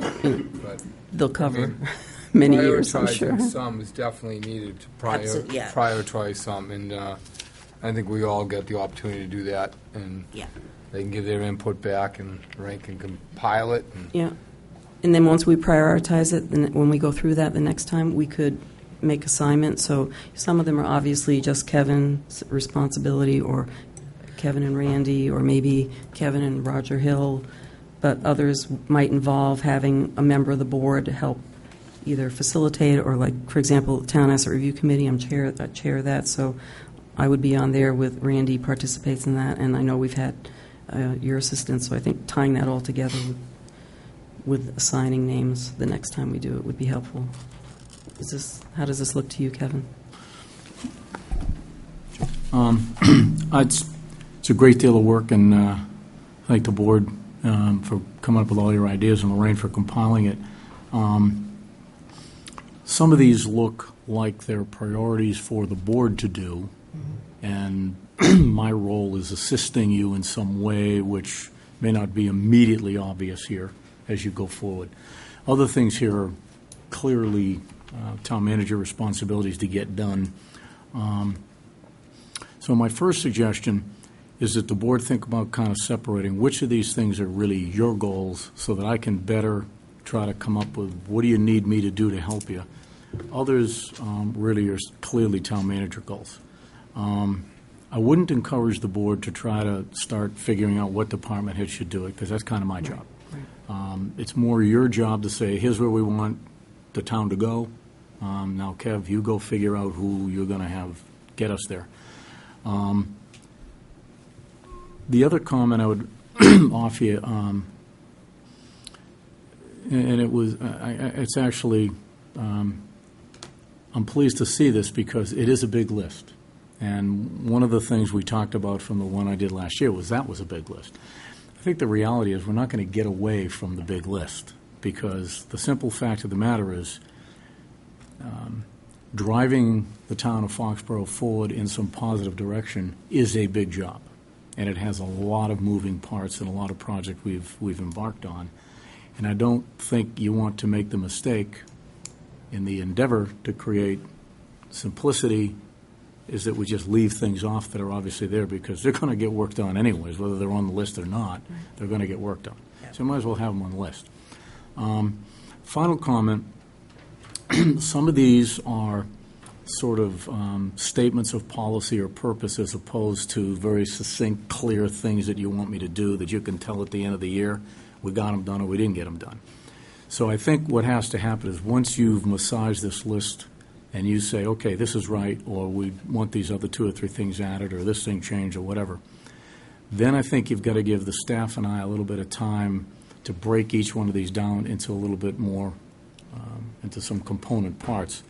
but They'll cover I mean, many years, I'm sure. prioritizing some is definitely needed to Yeah. prioritize some, and I think we all get the opportunity to do that, and Yeah. they can give their input back, and Rank can compile it. And Yeah. And then once we prioritize it, then when we go through that the next time, we could make assignments. So some of them are obviously just Kevin's responsibility, or Kevin and Randy, or maybe Kevin and Roger Hill, but others might involve having a member of the board to help either facilitate or, like, for example, Town Asset Review Committee, I'm chair of that, so I would be on there with Randy participates in that, and I know we've had your assistance, so I think tying that all together with assigning names the next time we do it would be helpful. How does this look to you, Kevin? It's a great deal of work, and thank the board for coming up with all your ideas, and Lorraine for compiling it. Some of these look like they're priorities for the board to do, and my role is assisting you in some way which may not be immediately obvious here as you go forward. Other things here are clearly town manager responsibilities to get done. So my first suggestion is that the board think about kind of separating which of these things are really your goals, so that I can better try to come up with what do you need me to do to help you. Others really are clearly town manager goals. I wouldn't encourage the board to try to start figuring out what department head should do it, because that's kind of my job. It's more your job to say, here's where we want the town to go. Now, Kev, you go figure out who you're going to have get us there. The other comment I would offer you, And it was, it's actually, I'm pleased to see this because it is a big list. And one of the things we talked about from the one I did last year was that was a big list. I think the reality is we're not going to get away from the big list because the simple fact of the matter is driving the town of Foxborough forward in some positive direction is a big job. And it has a lot of moving parts and a lot of projects we've embarked on. And I don't think you want to make the mistake in the endeavor to create simplicity is that we just leave things off that are obviously there because they're going to get worked on anyways, whether they're on the list or not, they're going to get worked on. So you might as well have them on the list. Final comment, some of these are sort of statements of policy or purpose as opposed to very succinct, clear things that you want me to do that you can tell at the end of the year, we got them done or we didn't get them done. So I think what has to happen is once you've massaged this list and you say, okay, this is right, or we want these other 2 or 3 things added, or this thing changed, or whatever, then I think you've got to give the staff and I a little bit of time to break each one of these down into a little bit more, into some component parts,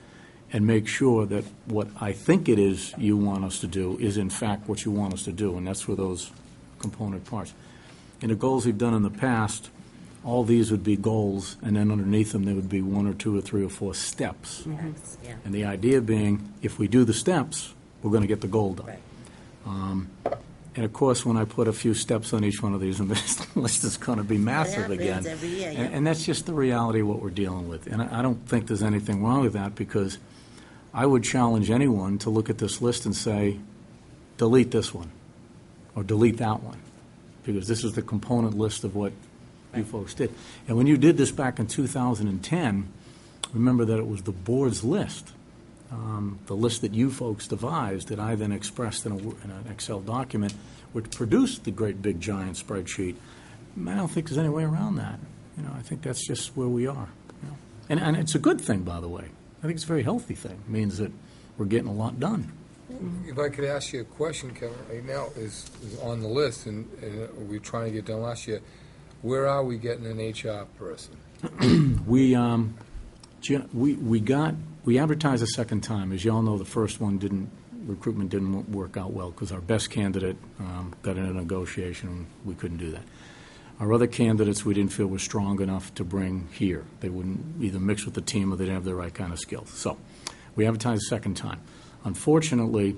and make sure that what I think it is you want us to do is in fact what you want us to do, and that's for those component parts. In the goals we've done in the past, all these would be goals, and then underneath them there would be 1 or 2 or 3 or 4 steps. Yes, yeah. And the idea being, if we do the steps, we're going to get the goal done. Right. And of course, when I put a few steps on each one of these, and this list is going to be massive happens again. every year, yeah. And that's just the reality of what we're dealing with. And I don't think there's anything wrong with that because I would challenge anyone to look at this list and say, delete this one or delete that one, because this is the component list of what you folks did. And when you did this back in 2010, remember that it was the board's list, the list that you folks devised that I then expressed in an Excel document, which produced the great big giant spreadsheet. I don't think there's any way around that. I think that's just where we are. And it's a good thing, by the way. I think it's a very healthy thing. It means that we're getting a lot done. If I could ask you a question, Kevin, right now is on the list, and we're trying to get done last year. Where are we getting an HR person? We advertised a second time. As you all know, the first one recruitment didn't work out well because our best candidate got in a negotiation and we couldn't do that. Our other candidates we didn't feel were strong enough to bring here. They wouldn't either mix with the team or they didn't have the right kind of skills. So we advertised a second time. Unfortunately,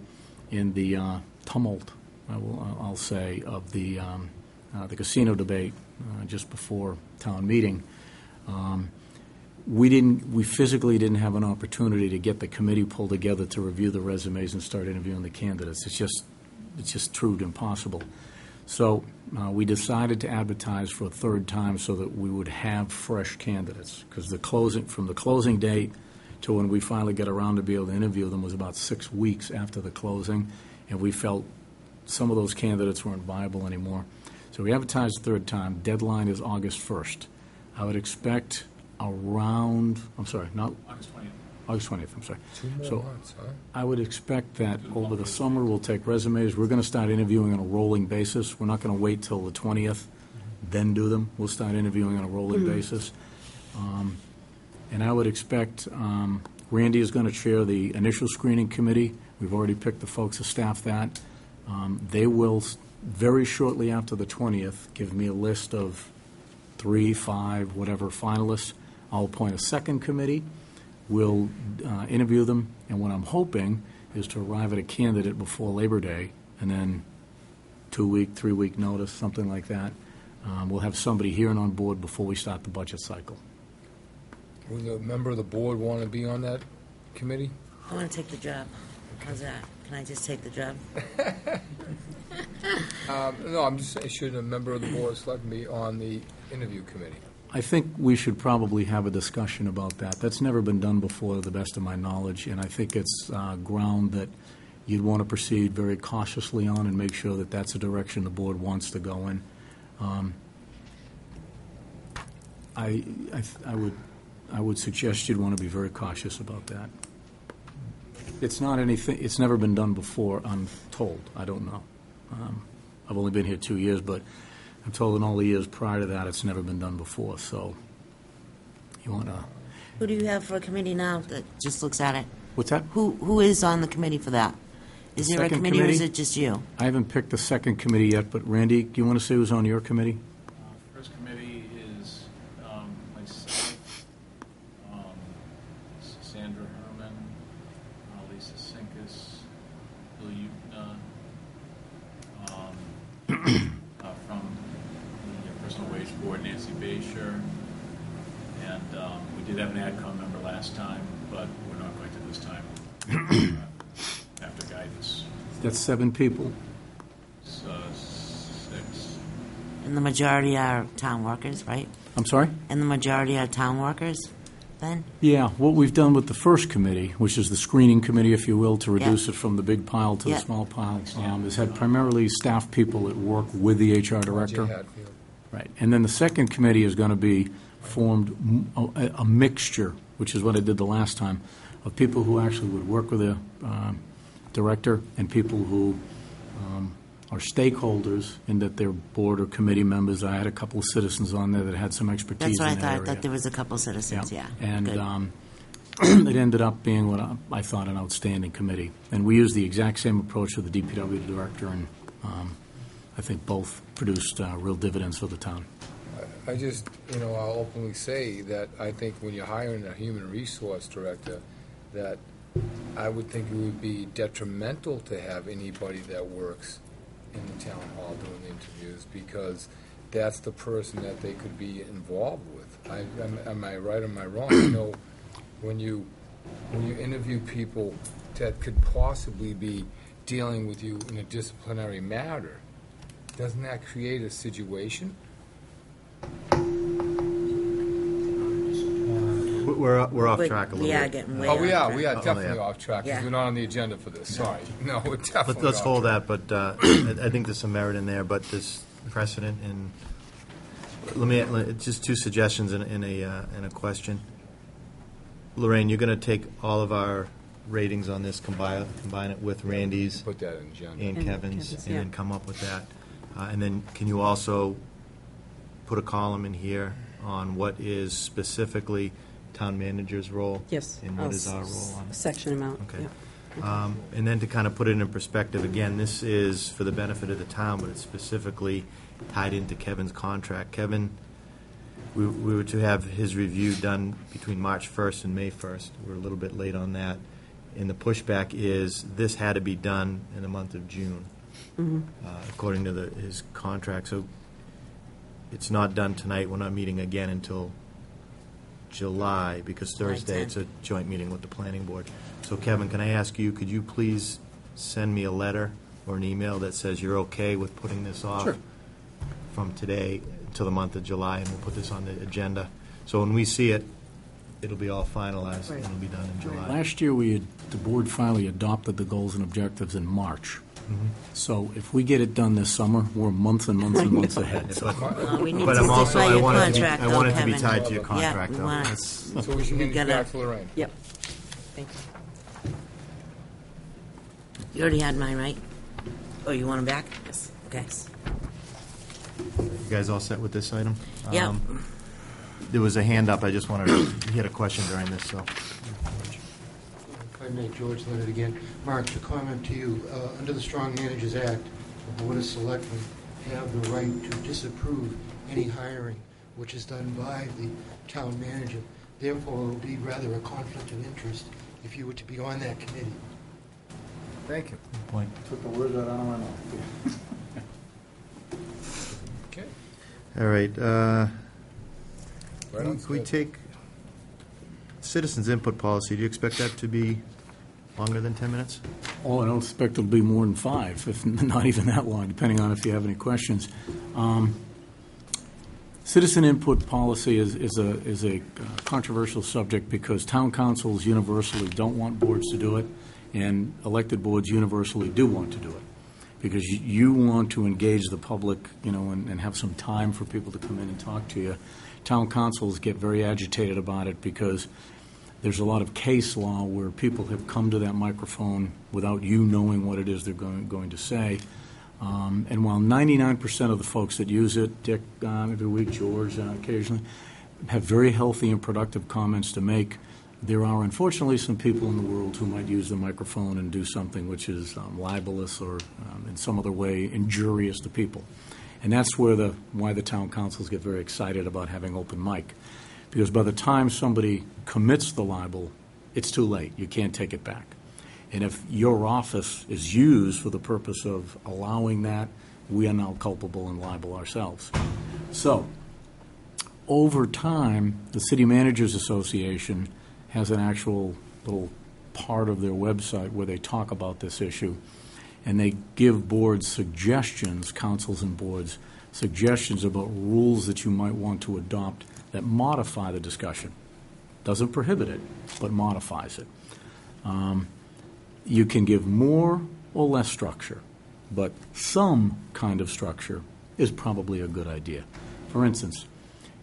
in the tumult, I'll say, of the casino debate just before town meeting, we physically didn't have an opportunity to get the committee pulled together to review the resumes and start interviewing the candidates. It's just proved impossible. So we decided to advertise for a third time so that we would have fresh candidates, because from the closing date to when we finally get around to be able to interview them was about 6 weeks after the closing, and we felt some of those candidates weren't viable anymore. So we advertised a third time. Deadline is August 1st. I would expect August 20th, I'm sorry. 2 more months, huh? I would expect that over the summer we'll take resumes. We're going to start interviewing on a rolling basis. We're not going to wait till the 20th, then do them. We'll start interviewing on a rolling basis. And I would expect Randy is going to chair the initial screening committee. We've already picked the folks to staff that. They will, very shortly after the 20th, give me a list of 3, 5, whatever finalists. I'll appoint a second committee. We'll interview them, and what I'm hoping is to arrive at a candidate before Labor Day, and then 2-week, 3-week notice, something like that. We'll have somebody here and on board before we start the budget cycle. Would a member of the board want to be on that committee? I want to take the job. How's that? Can I just take the job? No, I'm just saying, should a member of the board select me on the interview committee? I think we should probably have a discussion about that. That's never been done before, to the best of my knowledge, and I think it's ground that you'd want to proceed very cautiously on and make sure that that's the direction the board wants to go in. I would suggest you'd want to be very cautious about that. It's not anything. It's never been done before, I'm told. I don't know. I've only been here 2 years, but I'm told in all the years prior to that, it's never been done before. So You want to, Who do you have for a committee now that just looks at it? what's that? Who is on the committee for that? Is there a Second committee or is committee? it just you? I haven't picked the second committee yet, but Randy, do you want to say who's on your committee? First committee is myself, Sandra Herman, Lisa Sinkus, Bill Utna, from the Personal Wage Board, Nancy Basher, and we did have an AdCom member last time, but we're not going to this time after guidance. That's 7 people. So 6. And the majority are town workers, right? I'm sorry? And the majority are town workers, then? Yeah, what we've done with the first committee, which is the screening committee, if you will, to reduce it from the big pile to Yeah. the small pile, is had primarily staff people that work with the HR director. Hatfield. Right. And then the second committee is going to be formed a mixture, which is what I did the last time, of people who actually would work with the director and people who are stakeholders in that they're board or committee members. I had a couple of citizens on there that had some expertise That's what I in that thought. I area. thought there was a couple citizens, yeah. And Good. it ended up being what I thought an outstanding committee. And we used the exact same approach with the DPW director, and I think both produced real dividends for the town. I just, I'll openly say that I think when you're hiring a human resource director, that I would think it would be detrimental to have anybody that works in the town hall doing the interviews, because that's the person that they could be involved with. Am I right or am I wrong? When you interview people that could possibly be dealing with you in a disciplinary matter, doesn't that create a situation? We're off track a little We are bit. getting way Oh, off we track. are Oh, definitely yeah. off track, because Yeah. we're not on the agenda for this, sorry. No, we're definitely Let's off hold track. that, but I think there's some merit in there, but there's precedent, and just 2 suggestions and a question. Lorraine, you're going to take all of our ratings on this, combine it with Randy's Put that in agenda. and And Kevin's, Kevin's, and yeah. then come up with that. And then can you also put a column in here on what is specifically town manager's role? Yes. And what is our role on it? Section amount. Okay. Yeah. And then to kind of put it in perspective, again, this is for the benefit of the town, but it's specifically tied into Kevin's contract. Kevin, we were to have his review done between March 1st and May 1st. We're a little bit late on that. And the pushback is this had to be done in the month of June, according to his contract. So it's not done tonight. We're not meeting again until July, because Thursday it's a joint meeting with the planning board. So Kevin, can I ask you, could you please send me a letter or an email that says you're okay with putting this off Sure. from today till the month of July, and we'll put this on the agenda. So when we see it, it'll be all finalized, and it'll be done in July. Last year, the board finally adopted the goals and objectives in March. So if we get it done this summer, we're months and months and months ahead. We need But to I'm stick also, by I your want it to be, contract, I though, want it to be Kevin. tied to your contract, we though. want it. That's- So we should We get gotta- back to Lorraine. Yep. Thank you. You already had mine, right? Oh, you want them back? Yes. Okay. You guys all set with this item? Yeah. There was a hand up, I just wanted to, he had a question during this, so. If I may, George Leonard again. Mark, to comment to you, under the Strong Managers Act, the Board of Selectmen have the right to disapprove any hiring which is done by the town manager. Therefore, it would be rather a conflict of interest if you were to be on that committee. Thank you. Point. Took the words out of my mouth. Okay. All right, Right on can we schedule. take citizens input policy? Do you expect that to be longer than 10 minutes? Oh, I don't expect it'll be more than 5, if not even that long, depending on if you have any questions. Citizen input policy is a controversial subject because town councils universally don't want boards to do it, and elected boards universally do want to do it. Because you want to engage the public, and have some time for people to come in and talk to you. Town councils get very agitated about it because there's a lot of case law where people have come to that microphone without you knowing what it is they're going to say. And while 99% of the folks that use it, Dick every week, George occasionally, have very healthy and productive comments to make. There are unfortunately some people in the world who might use the microphone and do something which is libelous or in some other way injurious to people. And that's why the town councils get very excited about having open mic. Because by the time somebody commits the libel, it's too late. You can't take it back. And if your office is used for the purpose of allowing that, we are now culpable and liable ourselves. So, over time, the City Managers Association has an actual little part of their website where they talk about this issue, and they give boards suggestions, councils and boards, suggestions about rules that you might want to adopt that modify the discussion. Doesn't prohibit it, but modifies it. You can give more or less structure, but some kind of structure is probably a good idea. For instance,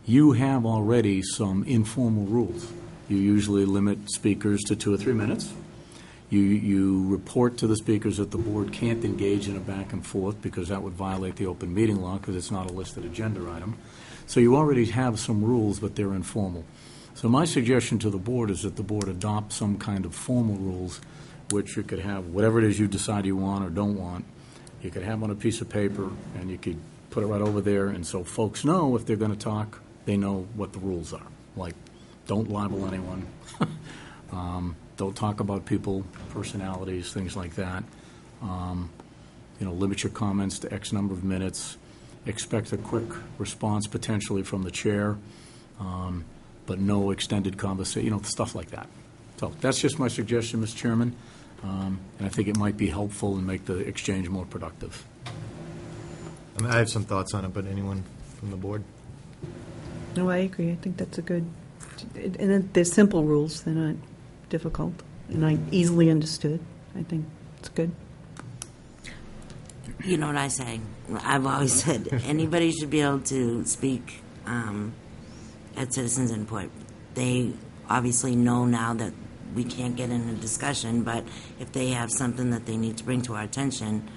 you have already some informal rules. You usually limit speakers to 2 or 3 minutes. You report to the speakers that the board can't engage in a back and forth because that would violate the open meeting law because it's not a listed agenda item. So you already have some rules, but they're informal. So my suggestion to the board is that the board adopt some kind of formal rules, which you could have whatever it is you decide you want or don't want. You could have on a piece of paper, and you could put it right over there, and so folks know if they're going to talk, they know what the rules are. Like, don't libel anyone. Don't talk about people, personalities, things like that. Limit your comments to X number of minutes. Expect a quick response potentially from the chair, but no extended conversation, stuff like that. So that's just my suggestion, Mr. Chairman, and I think it might be helpful and make the exchange more productive. I have some thoughts on it, but anyone from the board? No, I agree. I think that's a good, and then they're simple rules. They're not difficult, and easily understood. I think it's good. You know what I say? I've always said anybody should be able to speak at citizens' input. They obviously know now that we can't get in a discussion, but if they have something that they need to bring to our attention,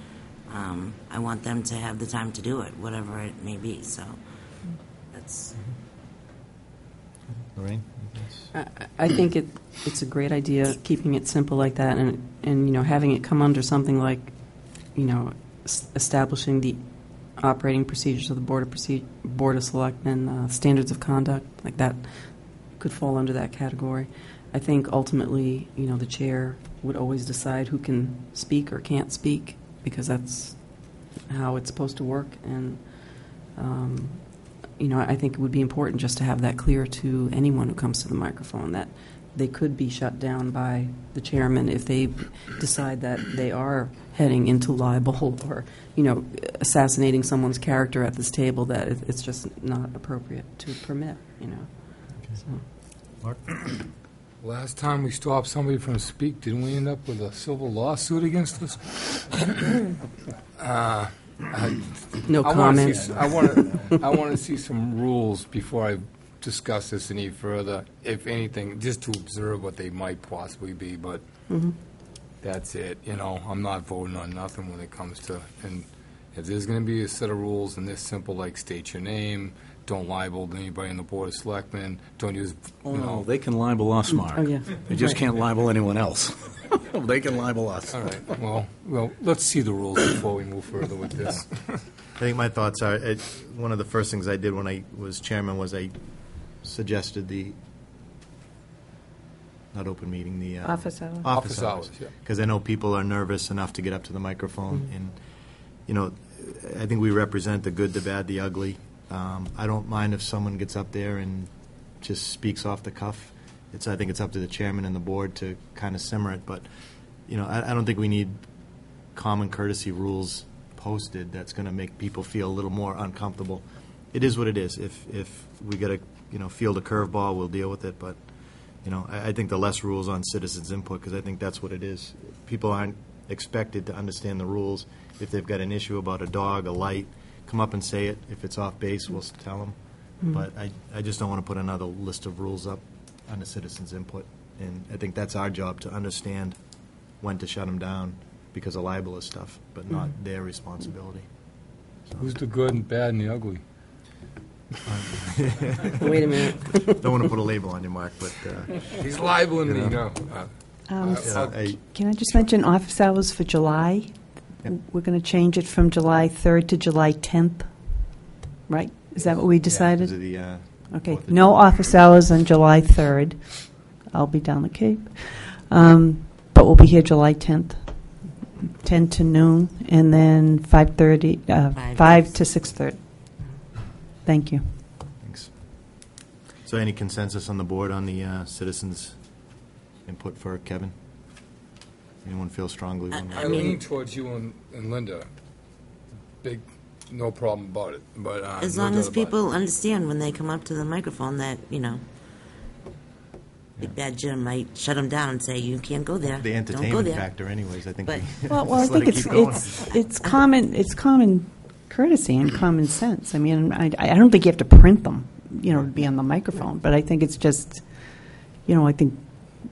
I want them to have the time to do it, whatever it may be. So that's... Lorraine? I think it's a great idea, keeping it simple like that, and having it come under something like, establishing the operating procedures of the Board of Selectmen, standards of conduct, like that could fall under that category. I think ultimately, the chair would always decide who can speak or can't speak, because that's how it's supposed to work. And, I think it would be important just to have that clear to anyone who comes to the microphone, that they could be shut down by the chairman if they decide that they are heading into libel or, assassinating someone's character at this table, that it's just not appropriate to permit, Okay. So. Mark? Last time we stopped somebody from speak, didn't we end up with a civil lawsuit against us? No comment. I want to see some rules before I discuss this any further, if anything, just to observe what they might possibly be, but that's it. I'm not voting on nothing when it comes to, and if there's going to be a set of rules and this simple, like state your name, don't libel anybody in the Board of Selectmen, don't use, No, they can libel us, Mark. Oh, yeah. They just can't libel anyone else. They can libel us. All right, well, let's see the rules before we move further with this. I think my thoughts are, one of the first things I did when I was chairman was I suggested the, not open meeting, the Office hours. Office hours, yeah. because I know people are nervous enough to get up to the microphone, and I think we represent the good, the bad, the ugly. I don't mind if someone gets up there and just speaks off the cuff. I think it's up to the chairman and the board to kind of simmer it, but I don't think we need common courtesy rules posted that's going to make people feel a little more uncomfortable. It is what it is. If we got to field a curveball, we'll deal with it. But I think the less rules on citizens' input, because I think that's what it is. People aren't expected to understand the rules. If they've got an issue about a dog, a light, come up and say it. If it's off base, we'll tell them. But I just don't want to put another list of rules up on the citizens' input. And I think that's our job, to understand when to shut them down because of libelous stuff, but not their responsibility. So. Who's the good and bad and the ugly? Wait a minute. Don't want to put a label on you, Mark, but He's libeling me, no. Can I just mention office hours for July? Yep. We're going to change it from July 3rd to July 10th, right? Is that what we decided? because of the, Okay, 4th of no July. office hours on July 3rd. I'll be down the Cape. But we'll be here July 10th, 10 to noon, and then 5:30, 5 to 6:30. Thank you. Thanks. So any consensus on the board on the citizens' input for Kevin? Anyone feel strongly one way? I lean towards you and Linda. Big, no problem about it. But As no long doubt as about people understand when they come up to the microphone that, Big Bad Jim might shut them down and say, you can't go there. The Don't go entertainment there. factor anyways, I think. But- Well, I just let think it keep going. it's common courtesy and common sense. I mean, I don't think you have to print them, to be on the microphone, but I think it's just, I think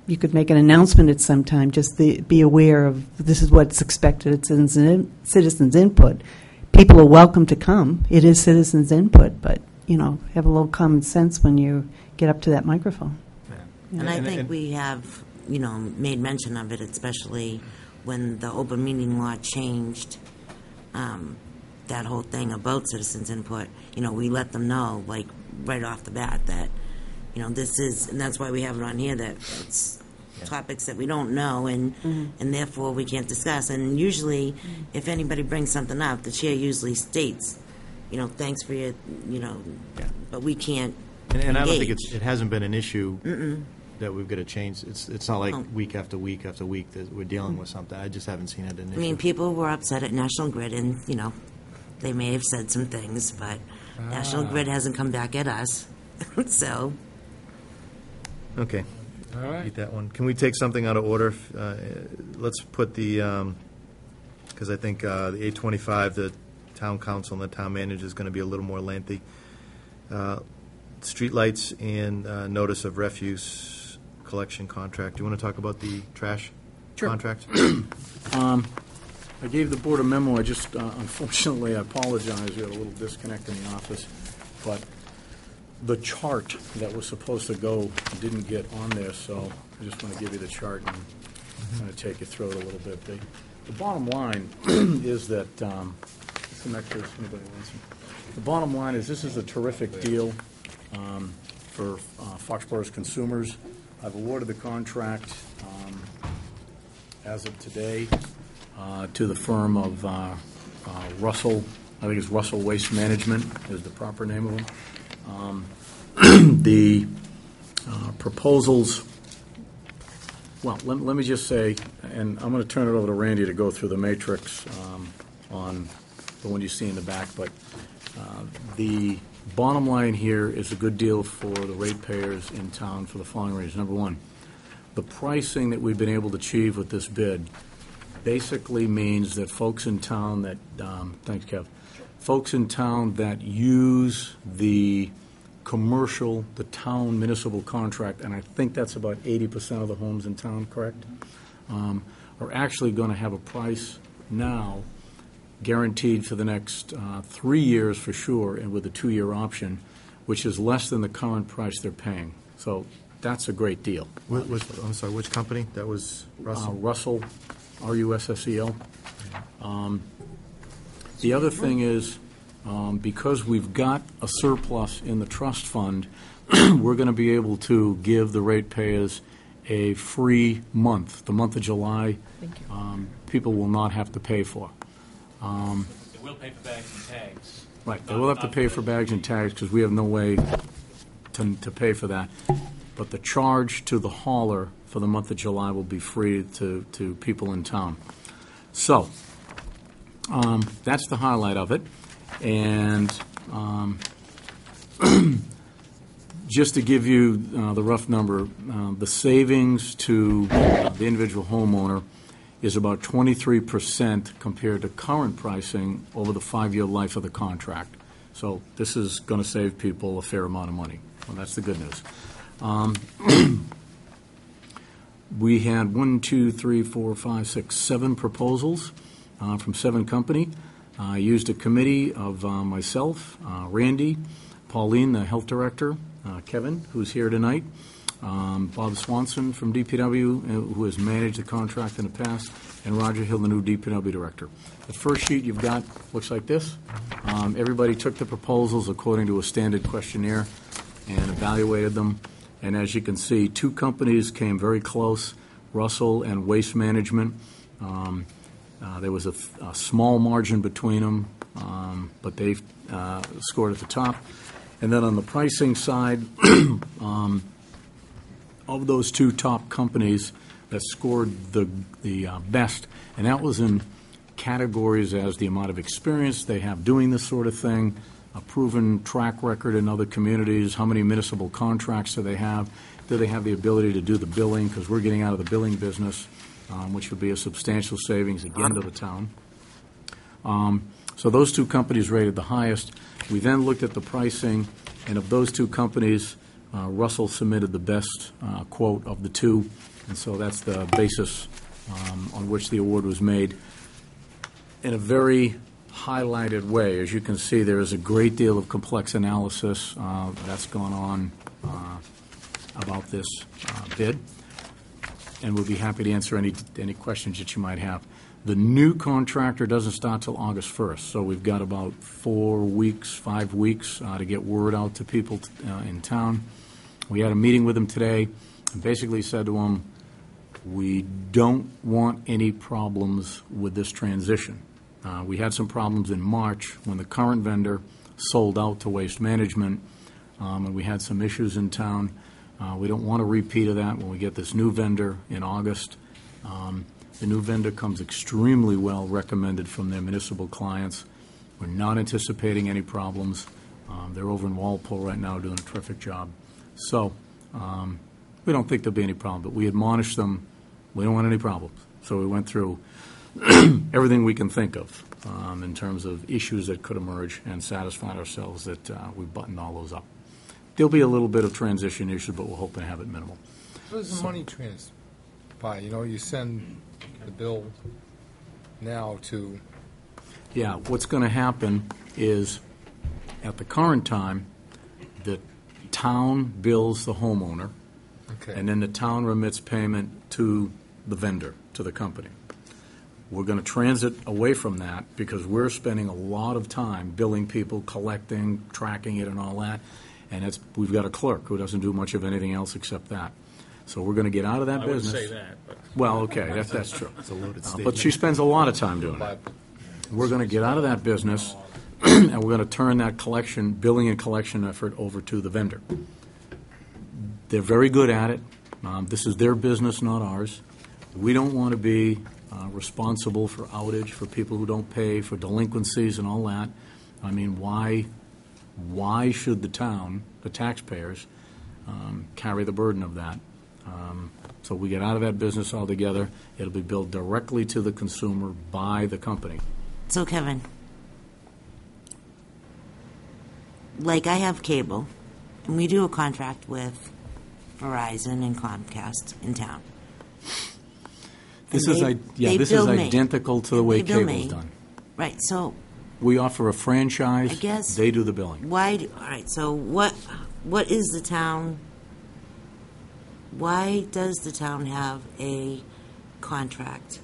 you could make an announcement at some time, just be aware of this is what's expected at citizens input. People are welcome to come. It is citizens input, but, have a little common sense when you get up to that microphone. And I think we have, made mention of it, especially when the open meeting law changed, that whole thing about citizens input. We let them know, like, right off the bat that, this is, and that's why we have it on here, that it's topics that we don't know, and therefore we can't discuss. And usually, if anybody brings something up, the chair usually states, thanks for your, but we can't And I don't think engage. it hasn't been an issue that we've got to change. It's not like Oh. week after week after week that we're dealing with something. I just haven't seen it an issue. I mean, people were upset at National Grid, and, they may have said some things, but National Grid hasn't come back at us. So, Okay. All right. Eat that one. Can we take something out of order? Let's put the, because I think the 825, the town council and the town manager is going to be a little more lengthy. Streetlights and notice of refuse collection contract. Do you want to talk about the trash contract? I gave the board a memo. I just, unfortunately, I apologize. We had a little disconnect in the office. But the chart that was supposed to go didn't get on there, so I just want to give you the chart and kind of take you through it a little bit. The bottom line is that, some extras, anybody wants them? The bottom line is this is a terrific deal for Foxborough's consumers. I've awarded the contract as of today to the firm of Russell, I think it's Russell Waste Management is the proper name of them. The proposals, well, let me just say, and I'm going to turn it over to Randy to go through the matrix on the one you see in the back, but the bottom line here is a good deal for the ratepayers in town for the following reasons. Number one, the pricing that we've been able to achieve with this bid basically means that folks in town that, thanks, Kev, folks in town that use the commercial, the town municipal contract, and I think that's about 80% of the homes in town, correct? Are actually going to have a price now guaranteed for the next 3 years for sure, and with a 2-year option, which is less than the current price they're paying. So that's a great deal. I'm sorry, which company? That was Russell? Russell, R-U-S-S-E-L. The other thing is, because we've got a surplus in the trust fund, we're going to be able to give the ratepayers a free month. The month of July, people will not have to pay for. They will pay for bags and tags. Right, they will have to pay for bags and tags because we have no way to pay for that. But the charge to the hauler for the month of July will be free to people in town. So, that's the highlight of it. And just to give you the rough number, the savings to the individual homeowner is about 23% compared to current pricing over the 5-year life of the contract. So this is going to save people a fair amount of money. Well, that's the good news. We had 7 proposals from 7 companies. I used a committee of myself, Randy, Pauline, the health director, Kevin, who's here tonight, Bob Swanson from DPW, who has managed the contract in the past, and Roger Hill, the new DPW director. The first sheet you've got looks like this. Everybody took the proposals according to a standard questionnaire and evaluated them. And as you can see, two companies came very close, Russell and Waste Management. There was a small margin between them, but they scored at the top. And then on the pricing side, of those two top companies that scored the best, and that was in categories as the amount of experience they have doing this sort of thing, a proven track record in other communities, how many municipal contracts do they have the ability to do the billing, because we're getting out of the billing business, which would be a substantial savings again to the town. So those two companies rated the highest. We then looked at the pricing, and of those two companies, Russell submitted the best quote of the two, and so that's the basis on which the award was made. In a very highlighted way, as you can see, there is a great deal of complex analysis that's gone on about this bid, and we'll be happy to answer any questions that you might have. The new contractor doesn't start till August 1st, so we've got about 5 weeks to get word out to people in town. We had a meeting with them today and basically said to them, we don't want any problems with this transition. We had some problems in March when the current vendor sold out to Waste Management, and we had some issues in town. We don't want a repeat of that when we get this new vendor in August. The new vendor comes extremely well recommended from their municipal clients. We're not anticipating any problems. They're over in Walpole right now doing a terrific job. So we don't think there'll be any problem, but we admonished them, we don't want any problems. So we went through everything we can think of in terms of issues that could emerge and satisfied ourselves that we buttoned all those up. There'll be a little bit of transition issues, but we're hoping to have it minimal. What is the money transfer? You send the bill now to... Yeah, what's going to happen is, at the current time, the town bills the homeowner, and then the town remits payment to the vendor, to the company. We're going to transit away from that because we're spending a lot of time billing people, collecting, tracking it, and all that. And we've got a clerk who doesn't do much of anything else except that. So we're going to get out of that business. I wouldn't say that. But. Well, okay, that's true. It's a loaded statement. But she spends a lot of time doing it. We're going to get out of that business, and we're going to turn that billing and collection effort over to the vendor. They're very good at it. This is their business, not ours. We don't want to be responsible for outage, for people who don't pay, for delinquencies and all that. I mean, why should the town, the taxpayers, carry the burden of that? So we get out of that business altogether. It'll be billed directly to the consumer by the company. So, Kevin, like I have cable, and we do a contract with Verizon and Comcast in town. This is identical to the way cable's done. Right, so... We offer a franchise. I guess... They do the billing. All right, so what is the town... Why does the town have a contract?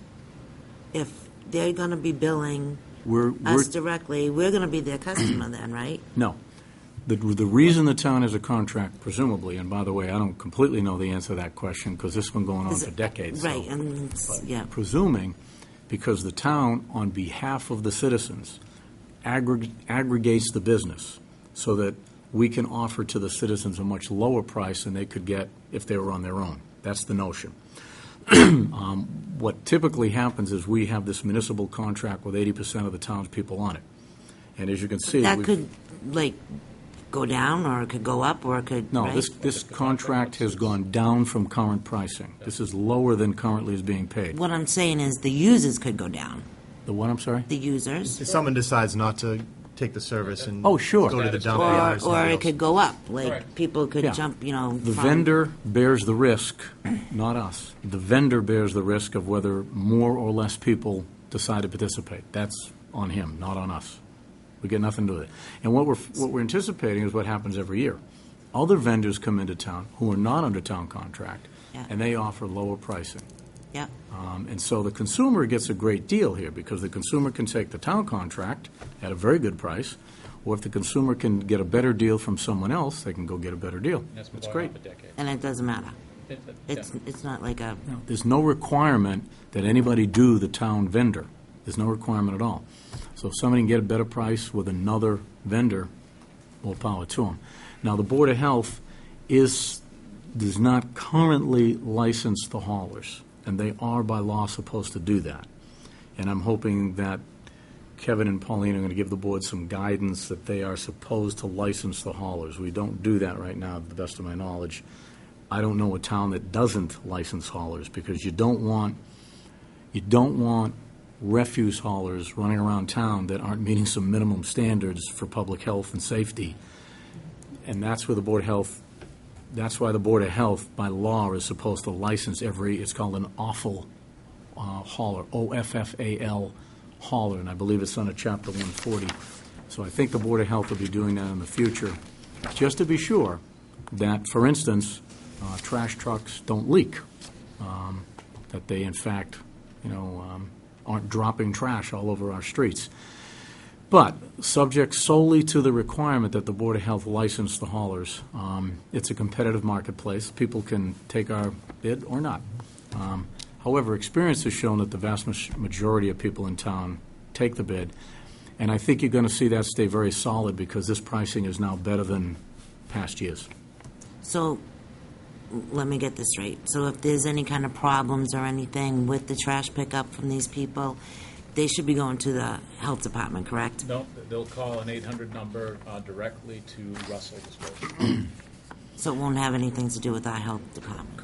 If they're going to be billing us directly, we're going to be their customer then, right? No. The reason the town has a contract, presumably, and by the way, I don't completely know the answer to that question because this has been going on for decades. Right, presuming, because the town, on behalf of the citizens, aggregates the business so that we can offer to the citizens a much lower price than they could get if they were on their own. That's the notion. What typically happens is we have this municipal contract with 80% of the townspeople on it. And as you can see... That could, go down, or it could go up, or it could... No, right? this contract has gone down from current pricing. This is lower than currently is being paid. What I'm saying is the users could go down. The what, I'm sorry? The users. If someone decides not to take the service and go to the dump yard or it could go up. People could jump, The vendor bears the risk, not us. The vendor bears the risk of whether more or less people decide to participate. That's on him, not on us. We get nothing to do with it. And what we're anticipating is what happens every year. Other vendors come into town who are not under town contract, Yeah. and they offer lower pricing. Yep. And so the consumer gets a great deal here, because the consumer can take the town contract at a very good price, or if the consumer can get a better deal from someone else, they can go get a better deal. That's been It's going great. on for decades. And it doesn't matter. Yeah. It's not like a, No, there's no requirement that anybody do the town vendor. There's no requirement at all. So if somebody can get a better price with another vendor, more power to them. Now, the Board of Health does not currently license the haulers, and they are by law supposed to do that. And I'm hoping that Kevin and Pauline are going to give the board some guidance that they are supposed to license the haulers. We don't do that right now, to the best of my knowledge. I don't know a town that doesn't license haulers, because you don't want refuse haulers running around town that aren't meeting some minimum standards for public health and safety. And that's where the Board of Health, that's why the Board of Health, by law, is supposed to license it's called an offal hauler, OFFAL hauler, and I believe it's under Chapter 140. So I think the Board of Health will be doing that in the future, just to be sure that, for instance, trash trucks don't leak, that they, in fact, aren't dropping trash all over our streets. But subject solely to the requirement that the Board of Health license the haulers. It's a competitive marketplace. People can take our bid or not. However, experience has shown that the vast majority of people in town take the bid, and I think you're going to see that stay very solid, because this pricing is now better than past years. so, let me get this straight. So if there's any kind of problems or anything with the trash pickup from these people, they should be going to the health department, correct? No, they'll call an 800 number directly to Russell Disposal. So it won't have anything to do with our health department?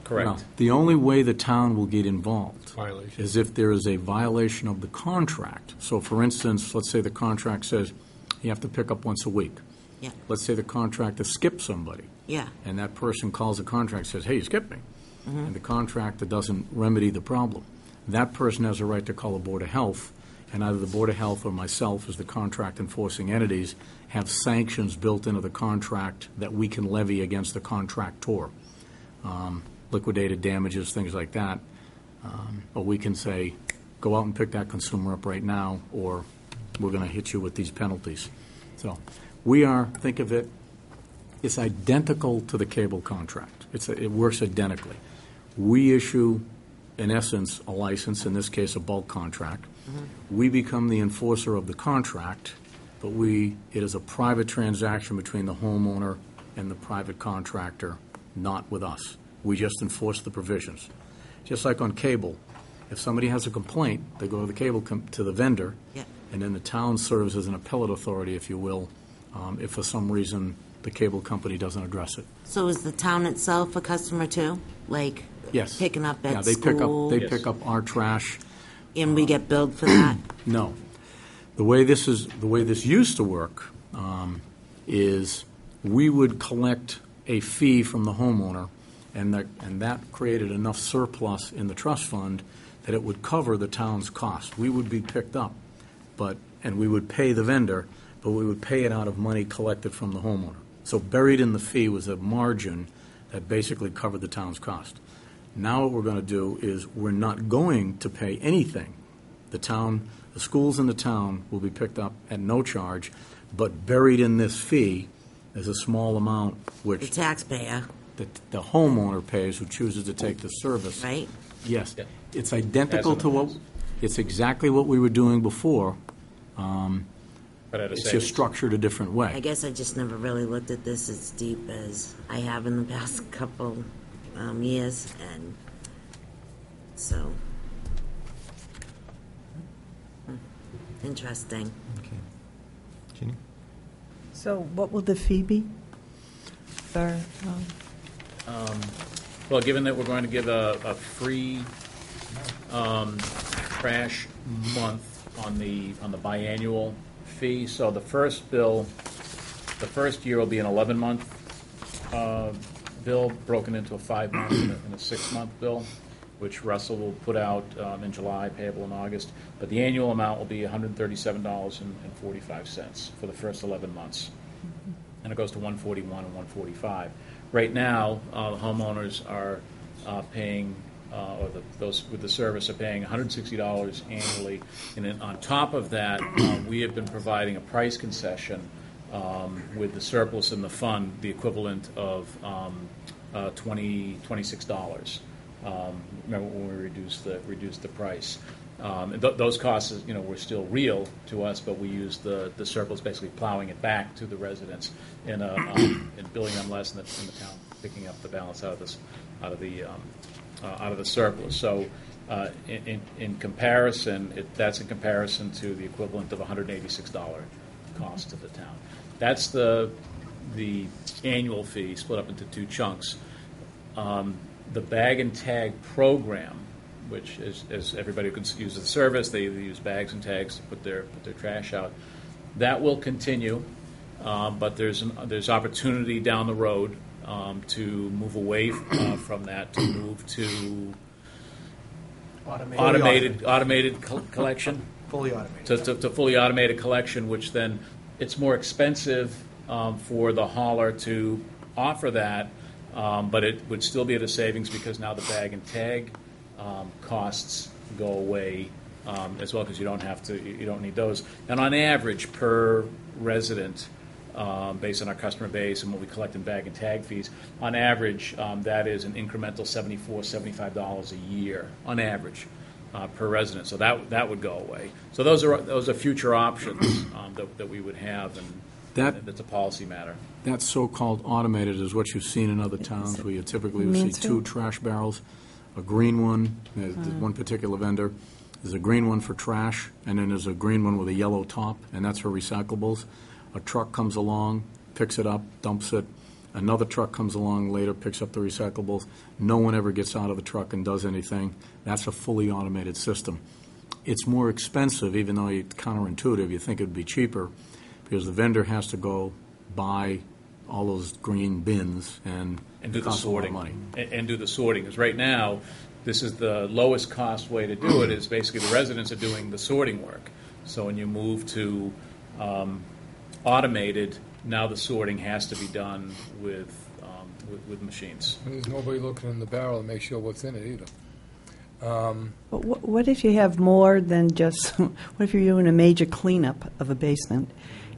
Correct. No. The only way the town will get involved Violation. is if there is a violation of the contract. So, for instance, let's say the contract says you have to pick up once a week. Yeah. Let's say the contractor skips somebody, Yeah. and that person calls the contract and says, hey, you skipped me. And the contractor doesn't remedy the problem. That person has a right to call the Board of Health, and either the Board of Health or myself, as the contract enforcing entities, have sanctions built into the contract that we can levy against the contractor. Liquidated damages, things like that. Or we can say, go out and pick that consumer up right now, or we're going to hit you with these penalties. So think of it, it's identical to the cable contract. It works identically. We issue, in essence, a license, in this case, a bulk contract. We become the enforcer of the contract, but it is a private transaction between the homeowner and the private contractor, not with us. We just enforce the provisions. Just like on cable, if somebody has a complaint, they go to the to the vendor, Yeah. and then the town serves as an appellate authority, if you will, if for some reason the cable company doesn't address it. So is the town itself a customer too? Like Yes. picking up at Yeah, they school? pick up our trash. And we get billed for that? No. The way this used to work is we would collect a fee from the homeowner, and that created enough surplus in the trust fund that it would cover the town's cost. We would be picked up, and we would pay the vendor, but we would pay it out of money collected from the homeowner. So buried in the fee was a margin that basically covered the town's cost. Now what we're going to do is we're not going to pay anything. The schools in the town will be picked up at no charge, but buried in this fee is a small amount The which taxpayer, the homeowner pays who chooses to take the service. right? Yes. Yeah. It's identical As in to the what, past. it's exactly what we were doing before. But at a It's savings. just structured a different way. I guess I just never really looked at this as deep as I have in the past couple years, and so interesting. Okay. Ginny? So what will the fee be? For, Well, given that we're going to give a free trash month on the biannual fee, so the first year will be an 11-month bill broken into a 5-month and a 6-month bill. which Russell will put out in July, payable in August. But the annual amount will be $137.45 for the first 11 months. And it goes to $141 and $145. Right now, homeowners are paying, those with the service are paying $160 annually. And then on top of that, we have been providing a price concession with the surplus in the fund, the equivalent of $26. Remember when we reduced the price? Those costs, were still real to us, but we used the surplus, basically plowing it back to the residents and billing them less, and the town picking up the balance out of the surplus. So, in comparison, that's in comparison to the equivalent of $186 cost to the town. That's the annual fee split up into two chunks. The bag and tag program, which is, as everybody who can use the service, they use bags and tags to put their trash out. That will continue, but there's opportunity down the road to move away from that, to move to automated collection. Fully automated. To fully automated collection, which then it's more expensive for the hauler to offer that, but it would still be at a savings because now the bag and tag costs go away as well, because you don't need those. And on average, per resident, based on our customer base and what we collect in bag and tag fees, on average, that is an incremental $75 a year on average per resident. So that would go away. So those are future options that we would have, and that's a policy matter. That so-called automated is what you've seen in other towns, where you typically would see two trash barrels, a green one, there's one particular vendor, there's a green one for trash, and then there's a green one with a yellow top, and that's for recyclables. A truck comes along, picks it up, dumps it. Another truck comes along later, picks up the recyclables. No one ever gets out of the truck and does anything. That's a fully automated system. It's more expensive, even though it's counterintuitive. You think it would be cheaper, because the vendor has to go buy all those green bins and do the sorting. And do the sorting. Because right now, this is the lowest cost way to do it, is basically the residents are doing the sorting work. So when you move to automated, now the sorting has to be done with machines. And there's nobody looking in the barrel to make sure what's in it either. But what if you have more than just, what if you're doing a major cleanup of a basement,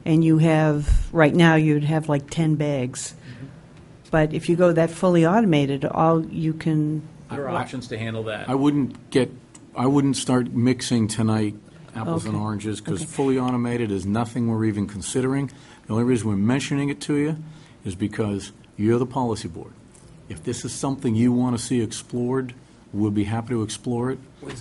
and you have, right now you'd have like 10 bags, but if you go that fully automated, all you can... There are options to handle that. I wouldn't start mixing tonight apples and oranges, because fully automated is nothing we're even considering. The only reason we're mentioning it to you is because you're the policy board. If this is something you want to see explored, we'll be happy to explore it.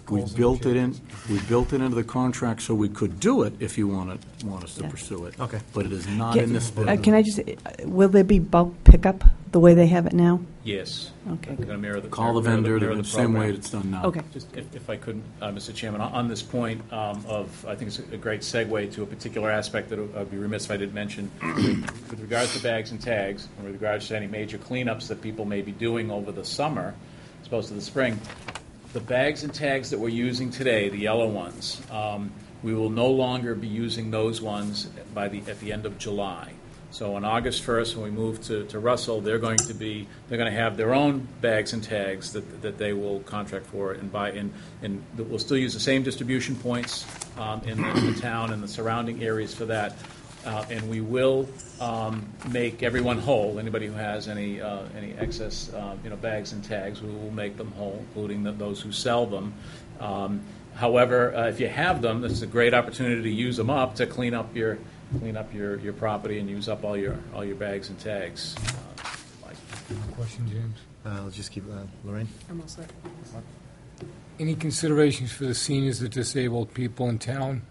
We built it into the contract so we could do it if you want us to pursue it. Okay. But it is not in this bill. Can I just, will there be bulk pickup the way they have it now? Yes. Okay. We're going to mirror Call the vendor mirror the same way it's done now. Okay. Just if I could, Mr. Chairman, on this point of, I think it's a great segue to a particular aspect that I'd be remiss if I didn't mention. With regards to bags and tags, and with regards to any major cleanups that people may be doing over the summer, as opposed to the spring, the bags and tags that we're using today, the yellow ones, we will no longer be using those ones at the end of July. So on August 1st, when we move to Russell, they're going to have their own bags and tags that they will contract for and buy in, and we'll still use the same distribution points in the town and the surrounding areas for that. And we will make everyone whole. Anybody who has any excess, bags and tags, we will make them whole, including those who sell them. However, if you have them, this is a great opportunity to use them up to clean up your property and use up all your bags and tags. Question, James? Let's just keep Lorraine. I'm all set. Any considerations for the seniors or disabled people in town?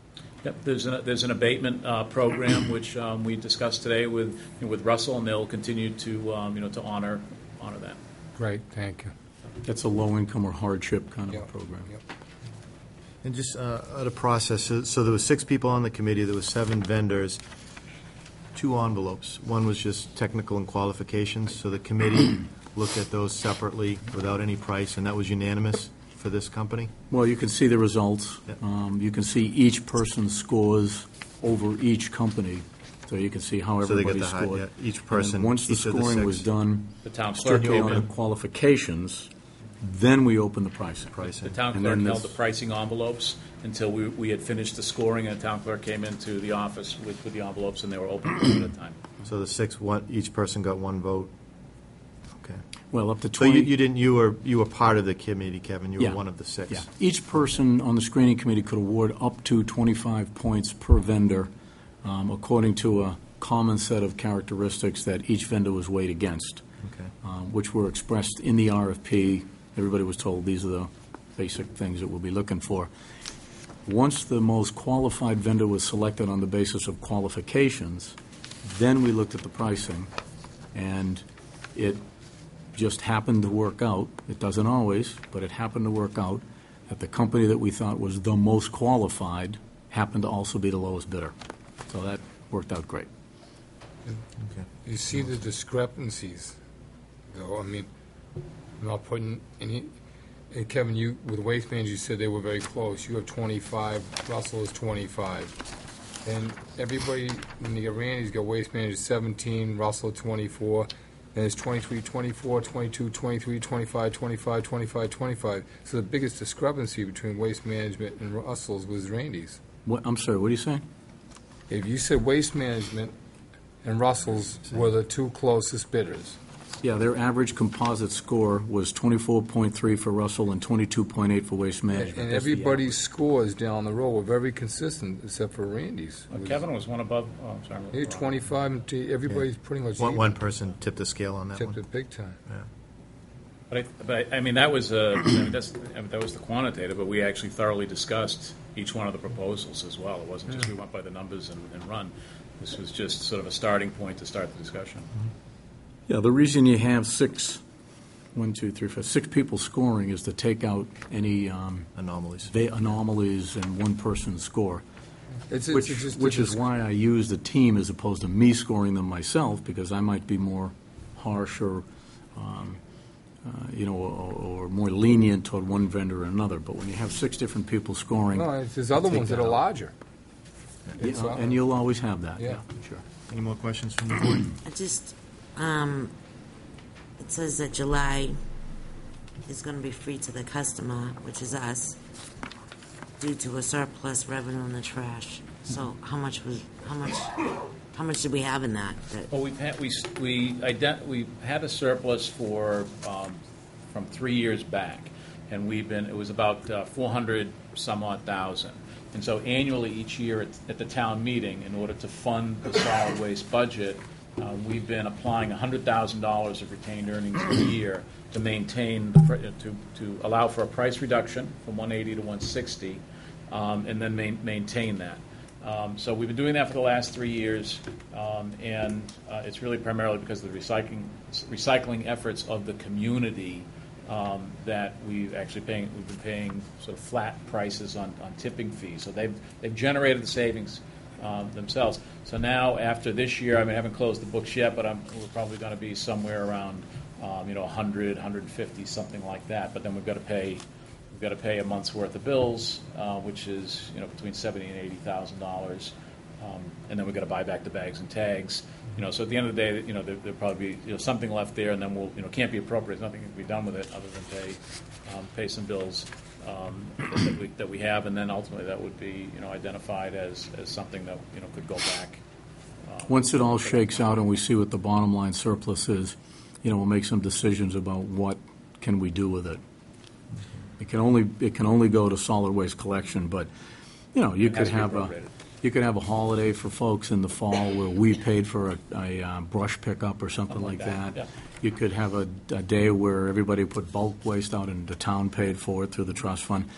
Yep, there's an abatement program which we discussed today with Russell, and they'll continue to honor that. Great, thank you. That's a low-income or hardship kind of a program. Yep. And just the process, so there was 6 people on the committee, there was 7 vendors, 2 envelopes. One was just technical and qualifications, so the committee looked at those separately without any price, and that was unanimous. for this company? Well, you can see the results. Yep. You can see each person's scores over each company, so you can see how So they get everybody the high- scored. yeah, each And person, then once the each of the scoring was six. done The town clerk strictly came on the in. qualifications, then we opened the pricing. The town And clerk then held this- the pricing envelopes until we had finished the scoring, and the town clerk came into the office with the envelopes, and they were open one at a time. So the six, each person got one vote? Okay. Well, up to So 20. you didn't, you were part of the committee, Kevin, you were Yeah. one of the six? Yeah. Each person on the screening committee could award up to 25 points per vendor, according to a common set of characteristics that each vendor was weighed against, Okay. which were expressed in the RFP. Everybody was told these are the basic things that we'll be looking for. Once the most qualified vendor was selected on the basis of qualifications, then we looked at the pricing, and it just happened to work out. It doesn't always, but it happened to work out that the company that we thought was the most qualified happened to also be the lowest bidder. So that worked out great. Okay. You see the discrepancies, though. I mean, I'm not putting any. And Kevin, you with Waste Management, you said they were very close. You have 25. Russell is 25. And everybody, when you get Randy's got Waste Management 17, Russell 24. Then it's 23, 24, 22, 23, 25, 25, 25, 25. So the biggest discrepancy between Waste Management and Russell's was Randy's. What, I'm sorry, what are you saying? If you said Waste Management and Russell's were the two closest bidders. Yeah, their average composite score was 24.3 for Russell and 22.8 for Waste Management. And That's the everybody's scores down the road were very consistent, except for Randy's. Kevin was one above, oh, I'm sorry. He had 25, and everybody's pretty much even. One person tipped the scale on that Tipped one? it big time. Yeah. But I mean, that was that was the quantitative, but we actually thoroughly discussed each one of the proposals as well. It wasn't just we went by the numbers and run. This was just sort of a starting point to start the discussion. Yeah, the reason you have six people scoring is to take out any Anomalies. anomalies in one person's score. It's Which just is why I use the team as opposed to me scoring them myself, because I might be more harsh or, or more lenient toward one vendor or another. But when you have six different people scoring, No, there's other take ones that that are out. larger. It's, and you'll always have that. Yeah. Sure. Any more questions from the board? I just, it says that July is going to be free to the customer, which is us, due to a surplus revenue in the trash. So how much did we have in that? Well, we've had a surplus for from 3 years back, and it was about 400 some odd thousand. And so annually, each year at the town meeting, in order to fund the solid waste budget, we've been applying $100,000 of retained earnings a year to maintain to allow for a price reduction from 180 to 160, and then maintain that. So we've been doing that for the last 3 years, and it's really primarily because of the recycling efforts of the community that we've been paying sort of flat prices on tipping fees. So they've generated the savings themselves. So now after this year, I haven't closed the books yet, but we're probably going to be somewhere around 100, 150, something like that. But then we've got to pay a month's worth of bills, which is between $70,000 and $80,000, and then we've got to buy back the bags and tags. So at the end of the day, there'll probably be something left there, and then we'll can't be appropriate. Nothing can be done with it other than pay some bills that we have, and then ultimately that would be identified as something that could go back. Once it all shakes out and we see what the bottom line surplus is, we'll make some decisions about what can we do with it. It can only go to solid waste collection, but you could have a holiday for folks in the fall where we paid for a brush pickup or something like that. Yeah. You could have a day where everybody put bulk waste out and the town paid for it through the trust fund.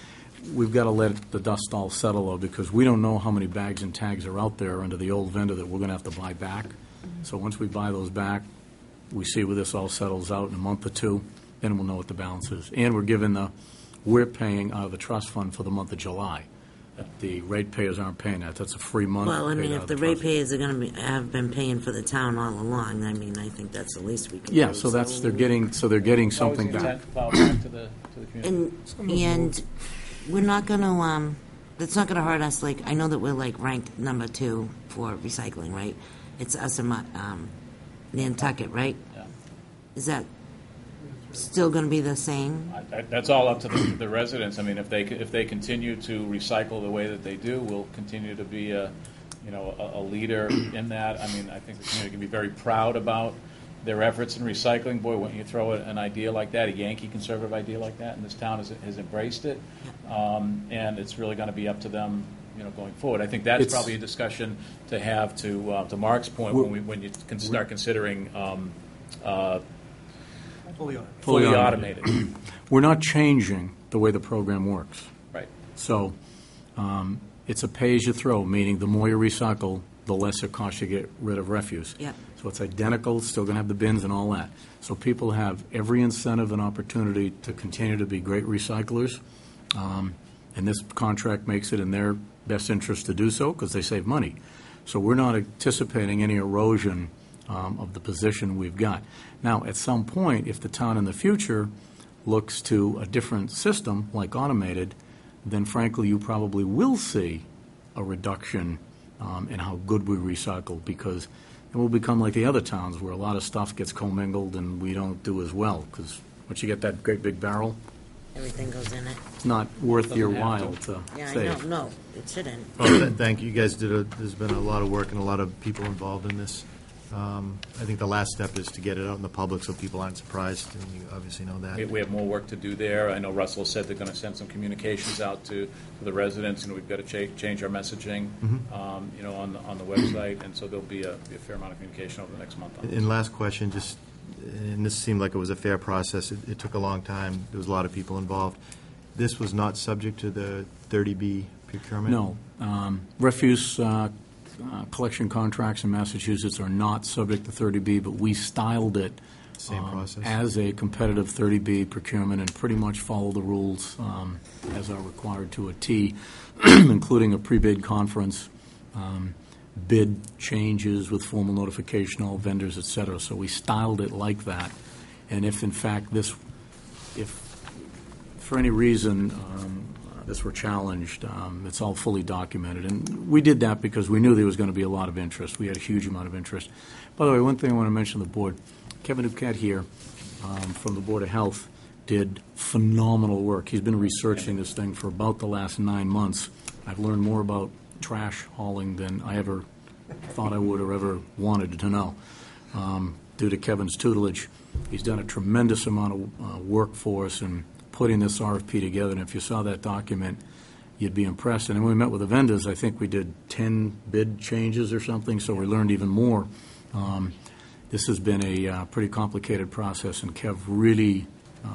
We've got to let the dust all settle, though, because we don't know how many bags and tags are out there under the old vendor that we're going to have to buy back. So once we buy those back, we see where this all settles out in a month or two, then we'll know what the balance is. And we're paying out of the trust fund for the month of July. The ratepayers aren't paying that. That's a free month. Well, I paid mean, out if of the trust. ratepayers are going to have been paying for the town all along, I mean, I think that's the least we can do. Yeah, so they're getting something back. Plow back to the community. And we're not going to, that's not going to hurt us, like, I know that we're like ranked number 2 for recycling, right? It's us and Nantucket, right? Yeah. Is that still going to be the same? That's all up to the residents. I mean, if they continue to recycle the way that they do, we'll continue to be a leader in that. I mean, I think the community can be very proud about their efforts in recycling. Boy, when you throw an idea like that, a Yankee conservative idea like that, and this town has embraced it, and it's really going to be up to them, going forward. I think that's probably a discussion to have to Mark's point when you can start considering fully automated. We're not changing the way the program works. Right. So it's a pay-as-you-throw, meaning the more you recycle, the less it costs you to get rid of refuse. Yep. So it's identical, it's still going to have the bins and all that. So people have every incentive and opportunity to continue to be great recyclers. And this contract makes it in their best interest to do so because they save money. So we're not anticipating any erosion of the position we've got. Now, at some point, if the town in the future looks to a different system, like automated, then frankly, you probably will see a reduction in how good we recycle, because it will become like the other towns where a lot of stuff gets commingled and we don't do as well, because once you get that great big barrel, Everything goes in it? it's not worth your while to Yeah, I save. know. No, it shouldn't. Well, thank you. You guys there's been a lot of work and a lot of people involved in this. I think the last step is to get it out in the public so people aren't surprised, and you obviously know that. We have more work to do there. I know Russell said they're going to send some communications out to the residents, and we've got to change our messaging, on the website, and so there'll be a fair amount of communication over the next month on this. And last question, and this seemed like it was a fair process. It took a long time. There was a lot of people involved. This was not subject to the 30B procurement? No. Refuse collection contracts in Massachusetts are not subject to 30B, but we styled it Same process. as a competitive 30B procurement and pretty much follow the rules as are required to a T, including a pre-bid conference, bid changes with formal notification, all vendors, et cetera. So we styled it like that. And if, in fact, if for any reason this were challenged, it's all fully documented. And we did that because we knew there was going to be a lot of interest. We had a huge amount of interest. By the way, one thing I want to mention to the board, Kevin Duquette here from the Board of Health did phenomenal work. He's been researching this thing for about the last 9 months. I've learned more about trash hauling than I ever thought I would or ever wanted to know. Due to Kevin's tutelage, he's done a tremendous amount of work for us in putting this RFP together, and if you saw that document, you'd be impressed. And when we met with the vendors, I think we did 10 bid changes or something, so we learned even more. This has been a pretty complicated process, and Kev really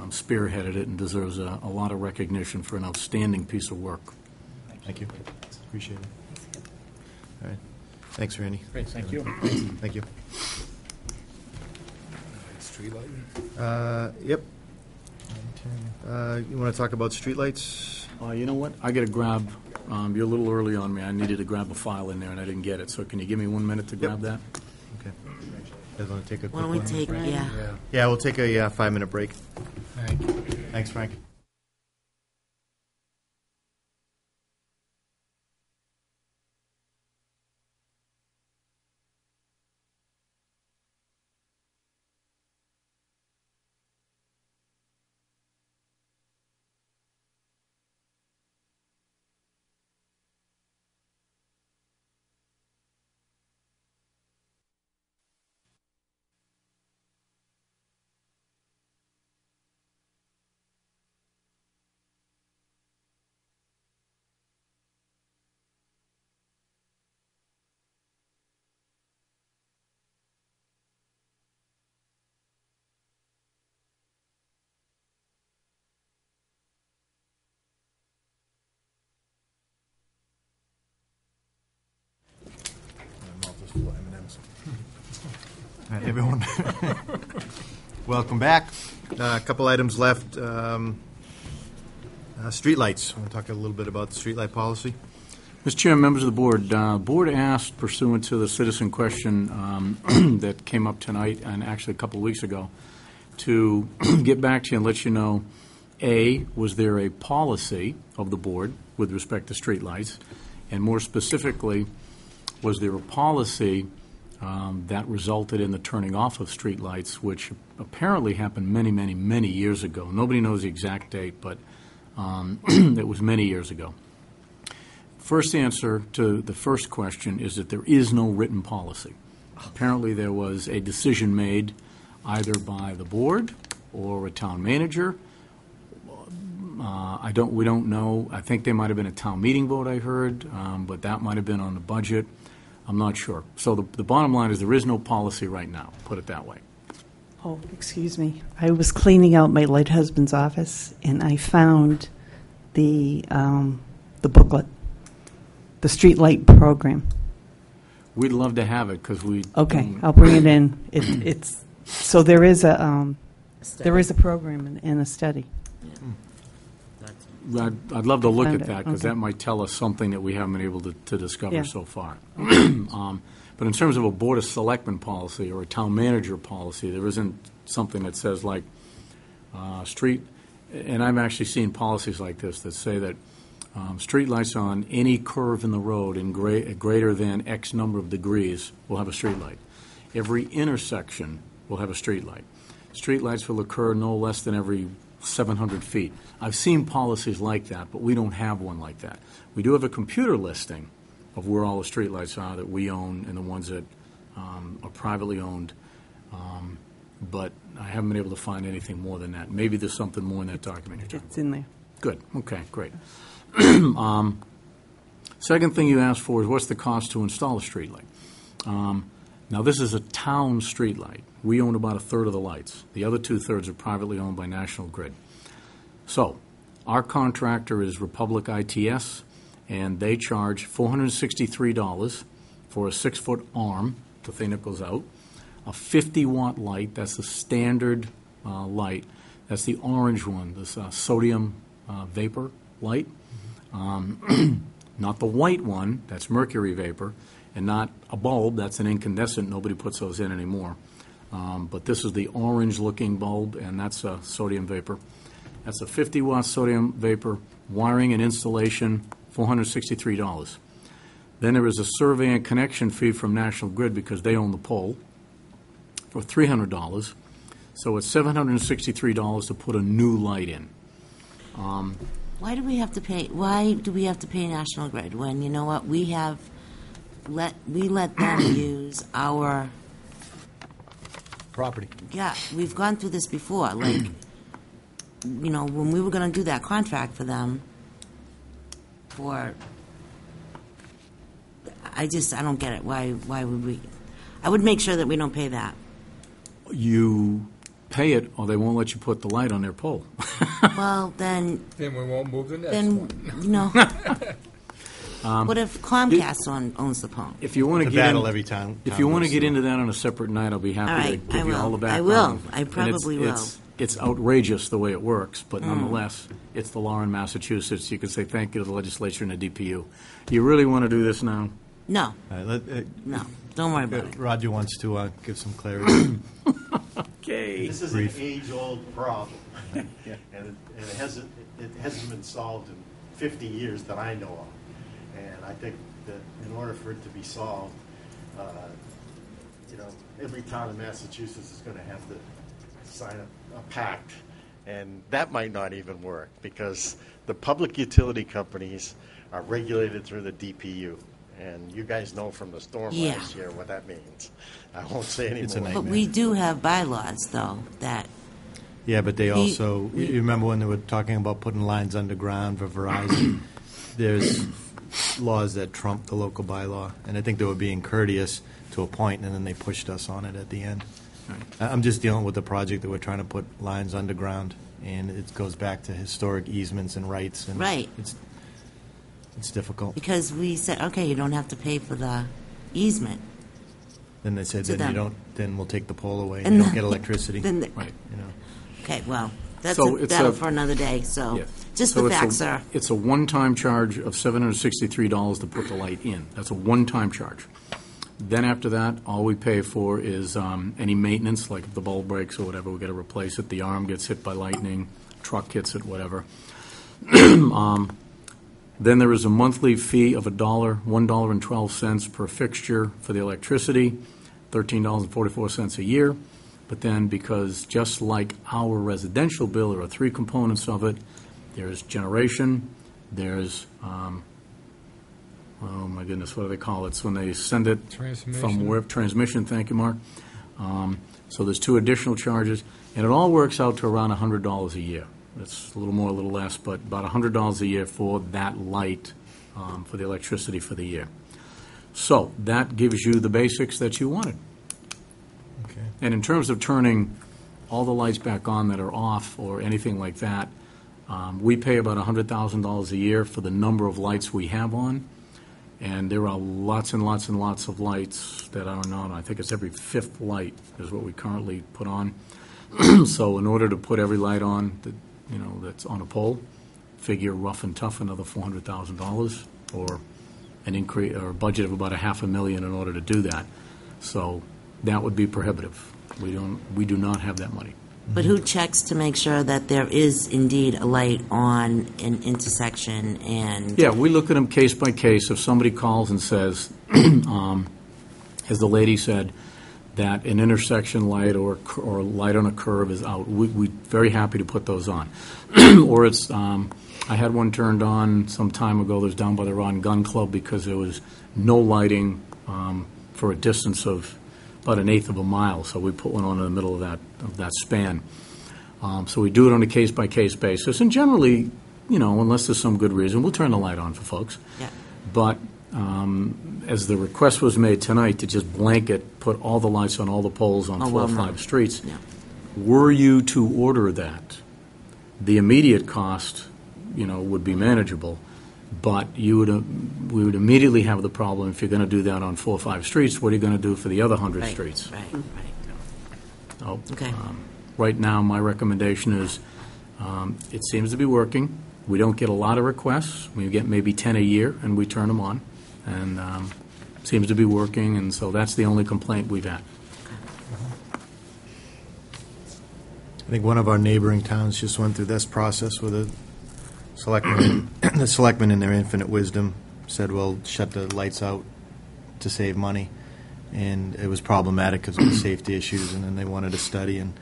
spearheaded it and deserves a lot of recognition for an outstanding piece of work. Thank you. Appreciate it. All right. Thanks, Randy. Great, thank you. Thank you. Street lighting? Yep. You want to talk about streetlights? You know what? I got to grab, you're a little early on me. I needed to grab a file in there, and I didn't get it. So can you give me 1 minute to grab that? Okay. You guys want to take a Why quick don't we one? take, yeah. Yeah, we'll take a 5-minute break. Thank you. Thanks, Frank. All right, everyone. Welcome back. A couple items left. Streetlights. I want to talk a little bit about the streetlight policy. Mr. Chairman, members of the board, board asked pursuant to the citizen question that came up tonight and actually a couple of weeks ago to get back to you and let you know, A, was there a policy of the board with respect to streetlights? And more specifically, was there a policy that resulted in the turning off of streetlights, which apparently happened many, many, many years ago? Nobody knows the exact date, but it was many years ago. First answer to the first question is that there is no written policy. Apparently there was a decision made either by the board or a town manager. We don't know. I think there might have been a town meeting vote, I heard, but that might have been on the budget. I'm not sure. So the bottom line is there is no policy right now, put it that way. Oh, excuse me. I was cleaning out my late husband's office, and I found the booklet, the streetlight program. We'd love to have it because we. Okay, I'll bring it in. It's so there is a program and a study. I'd love to look Found at it. that because Okay. that might tell us something that we haven't been able to discover Yeah. so far. But in terms of a board of selectmen policy or a town manager policy, there isn't something that says like street. And I've actually seen policies like this that say that street lights on any curve in the road in greater than X number of degrees will have a street light. Every intersection will have a street light. Street lights will occur no less than every 700 feet. I've seen policies like that, but we don't have one like that. We do have a computer listing of where all the streetlights are that we own and the ones that are privately owned, but I haven't been able to find anything more than that. Maybe there's something more in that document you're talking It's in there. Good. Okay, great. Second thing you asked for is what's the cost to install a streetlight? Now, this is a town streetlight. We own about a third of the lights. The other two-thirds are privately owned by National Grid. So, our contractor is Republic ITS, and they charge $463 for a 6-foot arm, the thing that goes out, a 50-watt light. That's the standard light. That's the orange one, this sodium vapor light. Not the white one, that's mercury vapor, and not a bulb, that's an incandescent. Nobody puts those in anymore. But this is the orange-looking bulb, and that's sodium vapor. That's a 50-watt sodium vapor, wiring and installation, $463. Then there is a survey and connection fee from National Grid because they own the pole for $300. So it's $763 to put a new light in. Why do we have to pay? Why do we have to pay National Grid when you know what we have? We let them use our Property. Yeah, we've gone through this before. Like, you know, when we were going to do that contract for them, I don't get it. Why would we? I would make sure that we don't pay that. You pay it, or they won't let you put the light on their pole. Well, then Then we won't move the next one. you know. What if Comcast owns the pole? If you want to It's a get battle every time. If you want to get into that on a separate night, I'll be happy All right, to give I you all will. the I background. will. I And probably will. It's outrageous the way it works, but nonetheless, it's the law in Massachusetts. You can say thank you to the legislature and the DPU. Do you really want to do this now? No, All right, no, don't worry about it. Roger wants to give some clarity. Okay. This is Brief. an age-old problem, and it hasn't been solved in 50 years that I know of. And I think that in order for it to be solved, every town in Massachusetts is going to have to sign a pact, and that might not even work because the public utility companies are regulated through the DPU. And you guys know from the storm Yeah. last year what that means. I won't say anymore. It's a But nightmare. we do have bylaws, though, that Yeah, but they also, we- you remember when they were talking about putting lines underground for Verizon? There's laws that trump the local bylaw, and I think they were being courteous to a point, and then they pushed us on it at the end. I'm just dealing with the project that we're trying to put lines underground, and it goes back to historic easements and rights. And Right. It's difficult. because we said, okay, you don't have to pay for the easement. Then they said, To then them. then we'll take the pole away, and And you don't then- get electricity. then the- Right. You know. Okay, well, that's So a it's battle a- for another day. So Yes. Just So the it's facts, a- sir. It's a one-time charge of $763 to put the light in. That's a one-time charge. Then after that, all we pay for is any maintenance, like if the bulb breaks or whatever, we got to replace it. The arm gets hit by lightning, truck hits it, whatever. Then there is a monthly fee of $1.12 per fixture for the electricity, $13.44 a year. But then, because just like our residential bill, there are three components of it. There's generation, there's, oh my goodness, what do they call it? It's when they send it from where, transmission, thank you, Mark. So there's two additional charges, and it all works out to around $100 a year. It's a little more, a little less, but about $100 a year for that light, for the electricity for the year. So that gives you the basics that you wanted. Okay. And in terms of turning all the lights back on that are off or anything like that, we pay about $100,000 a year for the number of lights we have on. And there are lots and lots and lots of lights that are not on. I think it's every fifth light is what we currently put on. So in order to put every light on that, that's on a pole, figure rough and tough another $400,000 or an increase or a budget of about $500,000 in order to do that. So that would be prohibitive. We do not have that money. But who checks to make sure that there is indeed a light on an intersection and... Yeah, we look at them case by case. If somebody calls and says, as the lady said, that an intersection light or light on a curve is out, we're very happy to put those on. Or it's, I had one turned on some time ago that was down by the Rod and Gun Club because there was no lighting for a distance of about 1/8 of a mile, so we put one on in the middle of that span. So we do it on a case-by-case basis, and generally, unless there's some good reason, we'll turn the light on for folks. Yeah. But as the request was made tonight to just blanket, put all the lights on all the poles on 4 or 5 streets, Yeah. were you to order that, the immediate cost, would be manageable, but we would immediately have the problem if you're going to do that on 4 or 5 streets, what are you going to do for the other 100 Right, streets? right. So, Okay. right now, my recommendation is, it seems to be working. We don't get a lot of requests. We get maybe 10 a year, and we turn them on. And seems to be working, and so that's the only complaint we've had. I think one of our neighboring towns just went through this process with a selectman. The selectmen, in their infinite wisdom, said, well, shut the lights out to save money. And it was problematic because of the safety issues, and then they wanted a study, and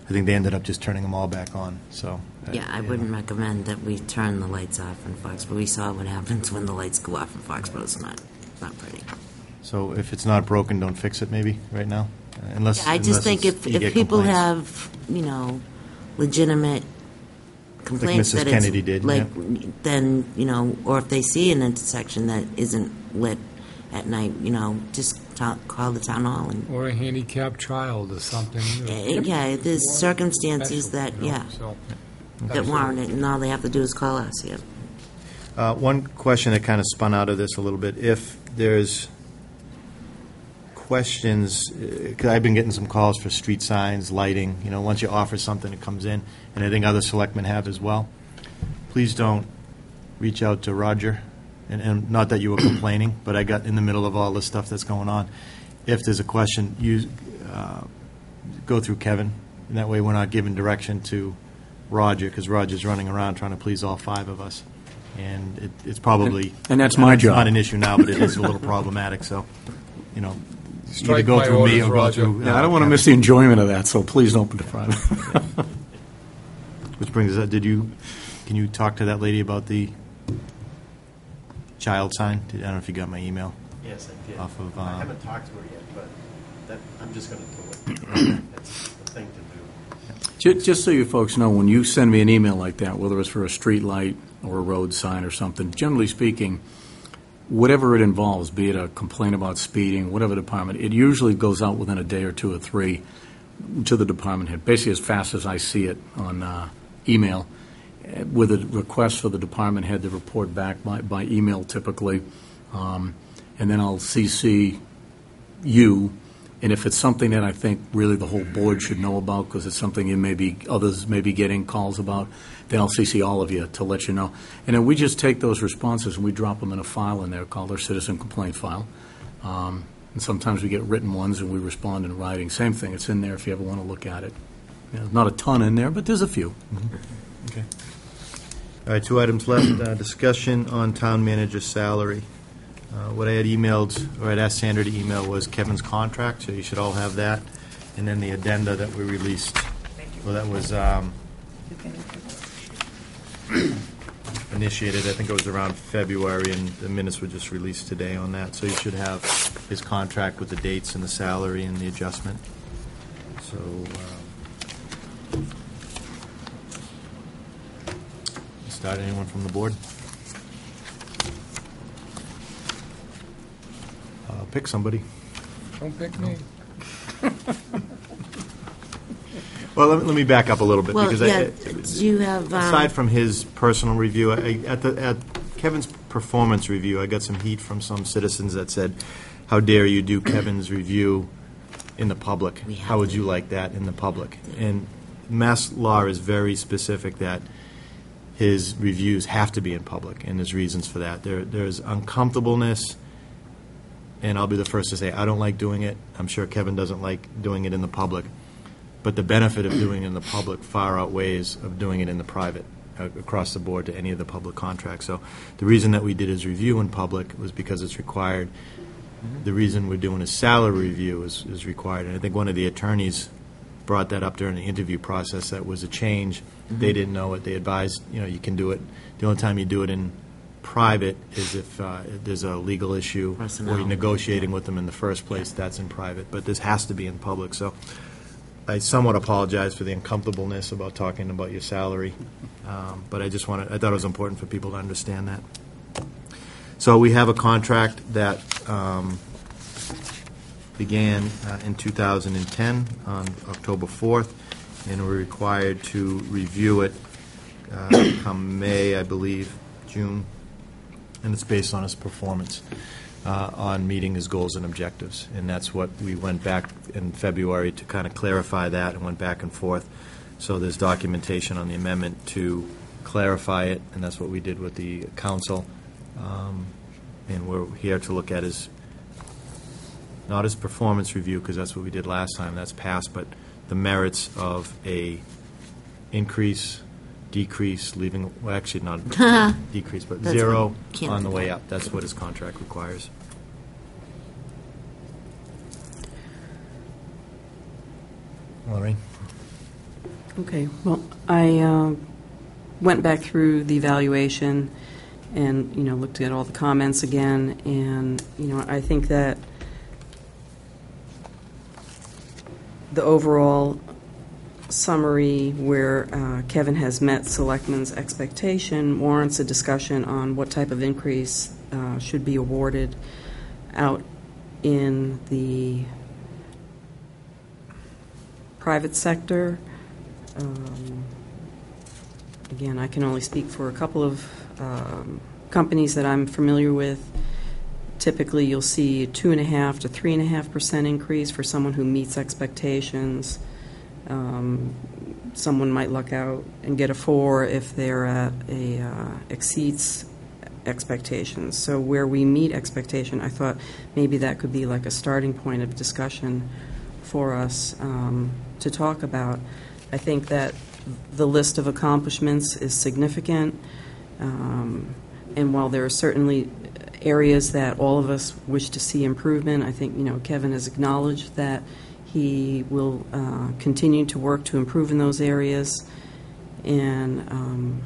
I think they ended up just turning them all back on. So Yeah, I wouldn't recommend that we turn the lights off in Foxborough. We saw what happens when the lights go off in Foxborough. It's not pretty. So if it's not broken, don't fix it, maybe, right now? Unless I just think unless you if get people complaints. have, legitimate complaints Mrs. that Kennedy it's did, like, then, or if they see an intersection that isn't lit at night, just call the town hall and, Or a handicapped child or something. yeah, there's circumstances that, So, that warrant it, and all they have to do is call us, yeah. One question that kind of spun out of this a little bit, if there's questions, because I've been getting some calls for street signs, lighting, once you offer something, it comes in, and I think other selectmen have as well. Please don't reach out to Roger, and not that you were complaining, but I got in the middle of all this stuff that's going on. If there's a question, go through Kevin, and that way we're not giving direction to Roger, because Roger's running around trying to please all 5 of us. And it's probably... And that's my job. It's not an issue now, but it is a little problematic, so, either Strike go my through me orders, or go Roger. through... Yeah, I don't want to Kevin. miss the enjoyment of that, so please don't deprive. Which brings us up, can you talk to that lady about the child sign? I don't know if you got my email. Yes, I did. Off of, I haven't talked to her yet, but I'm just going to do it. It's the thing to do. Just so you folks know, when you send me an email like that, whether it's for a street light or a road sign or something, generally speaking, whatever it involves, be it a complaint about speeding, whatever department, it usually goes out within a day or 2 or 3 to the department head, basically as fast as I see it on email, with a request for the department head to report back by email typically, and then I'll CC you And if it's something that I think really the whole board should know about, because it's something others may be getting calls about, then I'll CC all of you to let you know. And then we just take those responses and we drop them in a file in there called our citizen complaint file. And sometimes we get written ones and we respond in writing. Same thing, it's in there if you ever want to look at it. Not a ton in there, but there's a few. Okay. All right, 2 items left. Discussion on town manager's salary. What I had emailed, or I'd asked Sandra to email, was Kevin's contract, so you should all have that. And then the addenda that we released. Well, that was initiated, I think it was around February, and the minutes were just released today on that. So you should have his contract with the dates and the salary and the adjustment. So, start, anyone from the board? Pick somebody. Don't pick me. Well, let me back up a little bit. Well, because you have... aside from his personal review, at Kevin's performance review, I got some heat from some citizens that said, how dare you do Kevin's review in the public? How would you like that in the public? And Mass law is very specific that his reviews have to be in public, and there's reasons for that. There's uncomfortableness, and I'll be the first to say I don't like doing it. I'm sure Kevin doesn't like doing it in the public. But the benefit of doing it in the public far outweighs of doing it in the private, across the board to any of the public contracts. So the reason that we did his review in public was because it's required. The reason we're doing his salary review is required. And I think one of the attorneys brought that up during the interview process. That was a change. They didn't know it. They advised, you can do it. The only time you do it in private is if there's a legal issue or you're negotiating with them in the first place. That's in private. But this has to be in public. So I somewhat apologize for the uncomfortableness about talking about your salary, but I thought it was important for people to understand that. So we have a contract that began in 2010 on October 4th, and we're required to review it come May, I believe, June, and it's based on his performance on meeting his goals and objectives. And that's what we went back in February to kind of clarify that and went back and forth. So there's documentation on the amendment to clarify it, and that's what we did with the council. And we're here to look at not his performance review, because that's what we did last time, that's passed, but the merits of a increase, decrease, leaving, well, actually not decrease, but That's zero what- on the way up. That's what his contract requires. Lorraine? Okay, well, I went back through the evaluation and, looked at all the comments again, and, I think that the overall summary where Kevin has met Selectmen's expectation warrants a discussion on what type of increase should be awarded out in the private sector. Again, I can only speak for a couple of companies that I'm familiar with. Typically, you'll see a 2.5% to 3.5% increase for someone who meets expectations. Someone might luck out and get a 4 if they're at exceeds expectations. So where we meet expectation, I thought maybe that could be like a starting point of discussion for us to talk about. I think that the list of accomplishments is significant, and while there are certainly areas that all of us wish to see improvement, I think Kevin has acknowledged that he will continue to work to improve in those areas, and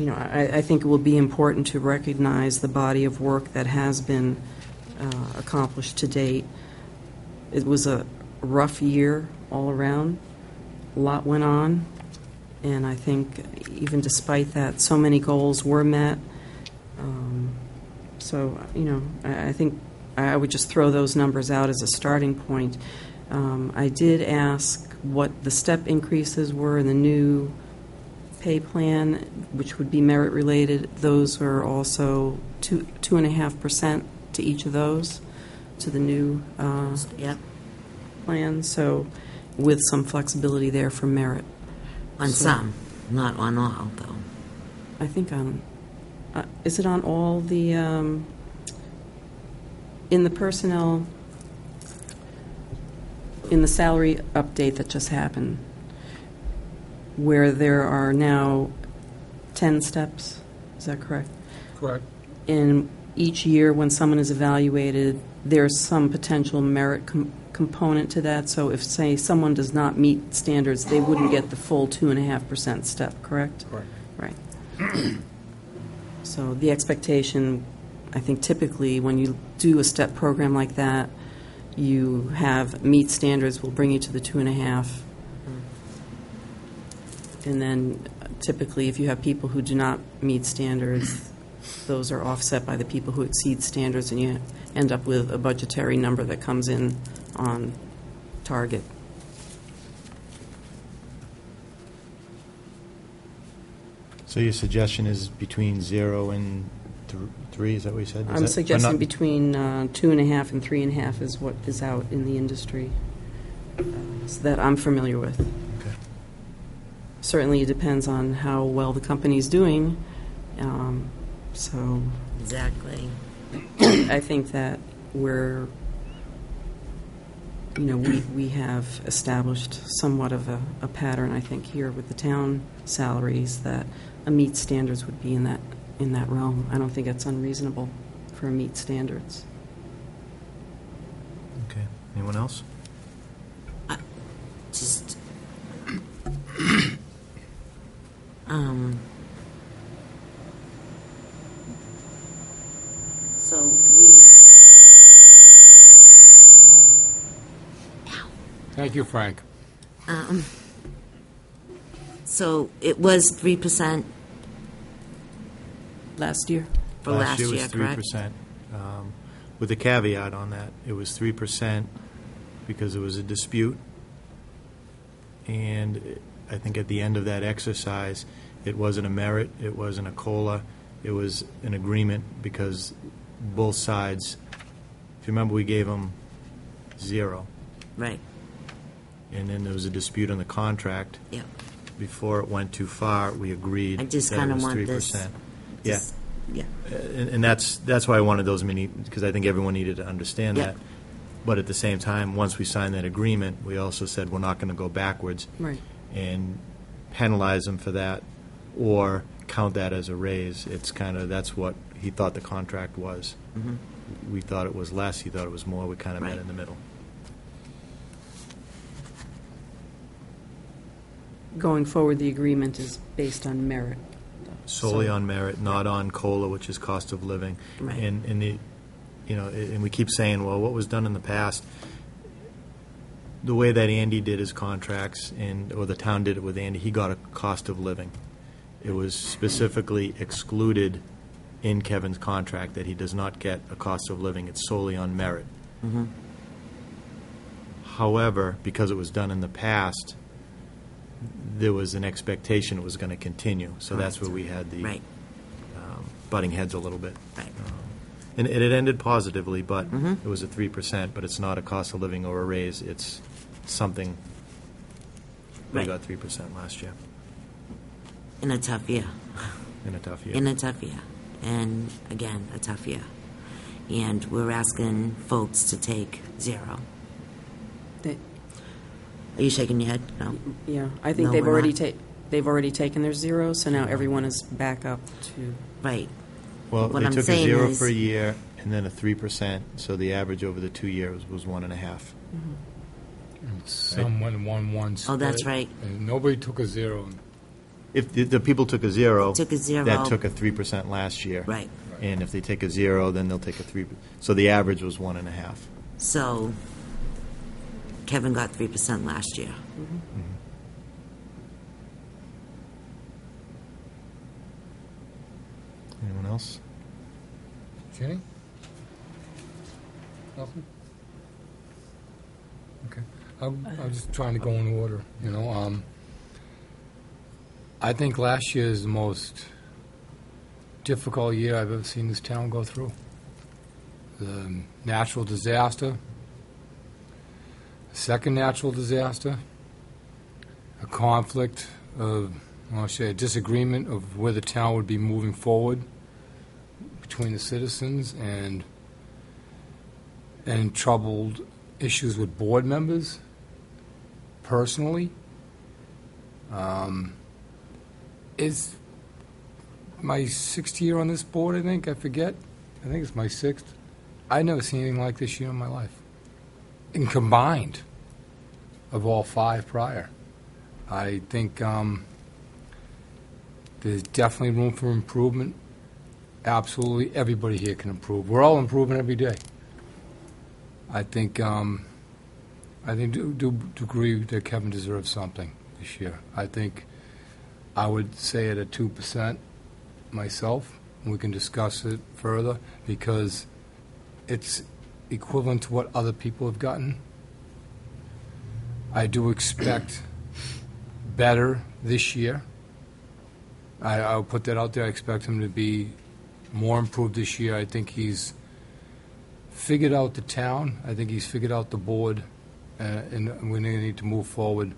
I think it will be important to recognize the body of work that has been accomplished to date. It was a rough year all around. A lot went on, and I think even despite that, so many goals were met. I think I would just throw those numbers out as a starting point. I did ask what the step increases were in the new pay plan, which would be merit related. Those are also 2.5% to each of those, to the new Yep. plan, so with some flexibility there for merit. On So- some, not on all, though. I think is it on all the, in the personnel, in the salary update that just happened, where there are now 10 steps, is that correct? Correct. In each year, when someone is evaluated, there's some potential merit component to that. So if, say, someone does not meet standards, they wouldn't get the full 2.5% step, correct? Correct. Right. So the expectation, I think typically when you do a step program like that, you have meet standards will bring you to the 2.5. And then typically if you have people who do not meet standards, those are offset by the people who exceed standards, and you end up with a budgetary number that comes in on target. So your suggestion is between 0 and 3, is that what you said? Is I'm that- or suggesting not- between 2.5 and 3.5 is what is out in the industry that I'm familiar with. Okay. Certainly it depends on how well the company's doing. So Exactly. I think that we have established somewhat of a pattern, I think, here with the town salaries that a meet standards would be in that realm. I don't think it's unreasonable for a meet standards. Okay. Anyone else? Just, so we. Thank you, Frank. So it was 3% Last year? for last year, was correct? 3%. With a caveat on that, it was 3% because it was a dispute. And I think at the end of that exercise, it wasn't a merit, it wasn't a COLA, it was an agreement because both sides, if you remember, we gave them 0. Right. And then there was a dispute on the contract. Yep. Before it went too far, we agreed I just that it kinda was want 3%. this- Yeah. Yeah. And that's why I wanted those many, because I think everyone needed to understand Yeah. that. But at the same time, once we signed that agreement, we also said we're not going to go backwards Right. and penalize them for that or count that as a raise. It's kind of, that's what he thought the contract was. Mhm. We thought it was less, he thought it was more, we kind of met Right. in the middle. Going forward, the agreement is based on merit. Solely So- on merit, not on COLA, which is cost of living. Right. And the, and we keep saying, well, what was done in the past, the way that Andy did his contracts, or the town did it with Andy, he got a cost of living. It was specifically excluded in Kevin's contract that he does not get a cost of living. It's solely on merit. Mhm. However, because it was done in the past, there was an expectation it was going to continue. So that's where we had the Right. butting heads a little bit. Right. And it ended positively, but Mhm. it was a 3%, but it's not a cost of living or a raise. It's something. We Right. got 3% last year In a tough year. in a tough year. In a tough year. And again, a tough year. And we're asking folks to take 0. They- Are you shaking your head? No. Yeah, I think No, they've we're already not. they've already taken their 0, so now everyone is back up to. Right. Well, What they I'm took a saying 0 is- for a year and then a 3%, so the average over the 2 years was 1.5. Someone won one split. Oh, that's right. And nobody took a 0. If the people took a 0, Took a 0. that took a 3% last year. Right. And if they take a 0, then they'll take a 3. So the average was 1.5. So Kevin got 3% last year. Anyone else? Jenny? Nothing? Okay. I'm just trying to go in order, I think last year is the most difficult year I've ever seen this town go through. the natural disaster, a second natural disaster, a conflict of, well, I'll say a disagreement of where the town would be moving forward between the citizens, and troubled issues with board members personally. Is my 6th year on this board, I think. I forget. I think it's my 6th. I've never seen anything like this year in my life. And combined of all 5 prior. I think there's definitely room for improvement. Absolutely everybody here can improve. We're all improving every day. I think do agree that Kevin deserves something this year. I think I would say it at 2% myself. We can discuss it further because it's equivalent to what other people have gotten. I do expect better this year. I'll put that out there. I expect him to be more improved this year. I think he's figured out the town. I think he's figured out the board, and we need to move forward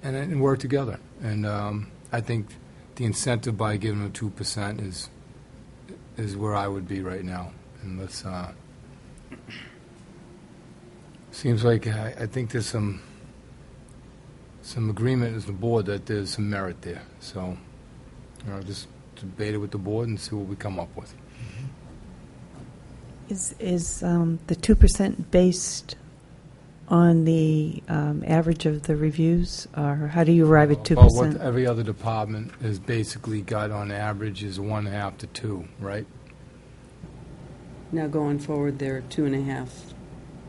and work together. And I think the incentive by giving him 2% is where I would be right now. And let's seems like I think there's some agreement as the board that there's some merit there. So just debate it with the board and see what we come up with. Is the 2% based on the average of the reviews, or how do you arrive at 2%? About what every other department has basically got on average is 1.5 to 2, right? Now going forward, there are 2.5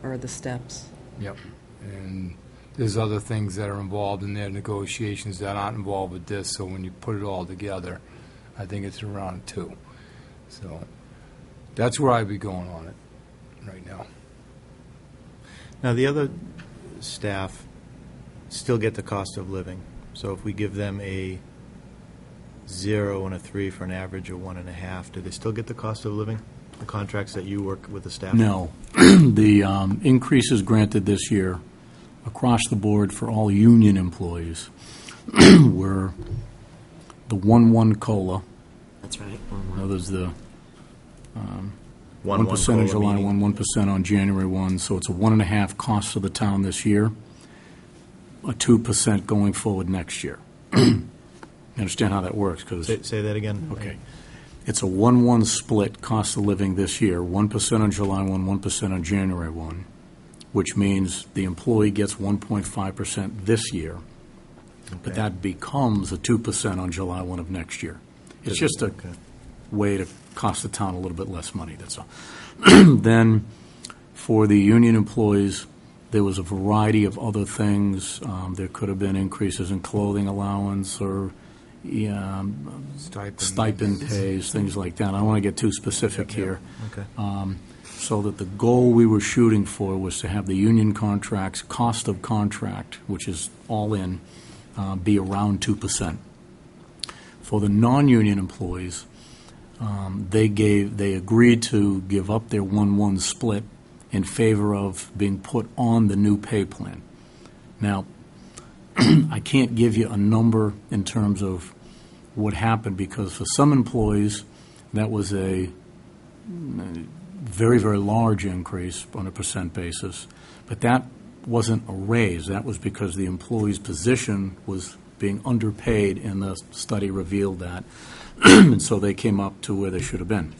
are the steps. Yep. And there's other things that are involved in their negotiations that aren't involved with this, so when you put it all together, I think it's around 2. So that's where I'd be going on it right now. Now, the other staff still get the cost of living. So if we give them a 0 and a 3 for an average of 1.5, do they still get the cost of living? The contracts that you work with the staff? No. The increases granted this year across the board for all union employees were the 1-1 COLA. That's right. Now there's the 1% 1% on July 1, 1% on January 1, so it's a 1.5 cost of the town this year, a 2% going forward next year. You understand how that works? Cause Say that again. Okay. It's a 1-1 split cost of living this year, 1% on July 1, 1% on January 1, which means the employee gets 1.5% this year, but that becomes a 2% on July 1 of next year. It's just a way to cost the town a little bit less money, that's all. Then for the union employees, there was a variety of other things. There could have been increases in clothing allowance or stipend pays, things like that. I don't want to get too specific here. Okay. So that the goal we were shooting for was to have the union contracts, cost of contract, which is all in, be around 2%. For the non-union employees, they agreed to give up their 1-1 split in favor of being put on the new pay plan. Now, I can't give you a number in terms of what happened because for some employees, that was a very, very large increase on a percent basis, but that wasn't a raise. That was because the employee's position was being underpaid, and the study revealed that, and so they came up to where they should have been.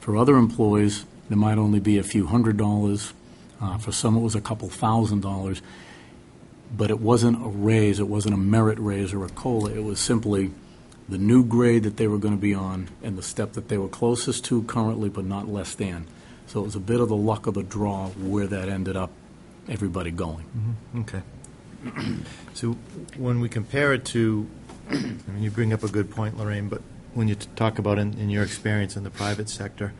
For other employees, there might only be a few $100s. For some, it was a couple $1,000s, but it wasn't a raise. It wasn't a merit raise or a COLA. It was simply the new grade that they were going to be on and the step that they were closest to currently, but not less than. So it was a bit of the luck of the draw where that ended up everybody going. Mm-hmm. Okay. So when we compare it to, I mean, you bring up a good point, Lorraine, but when you talk about in your experience in the private sector,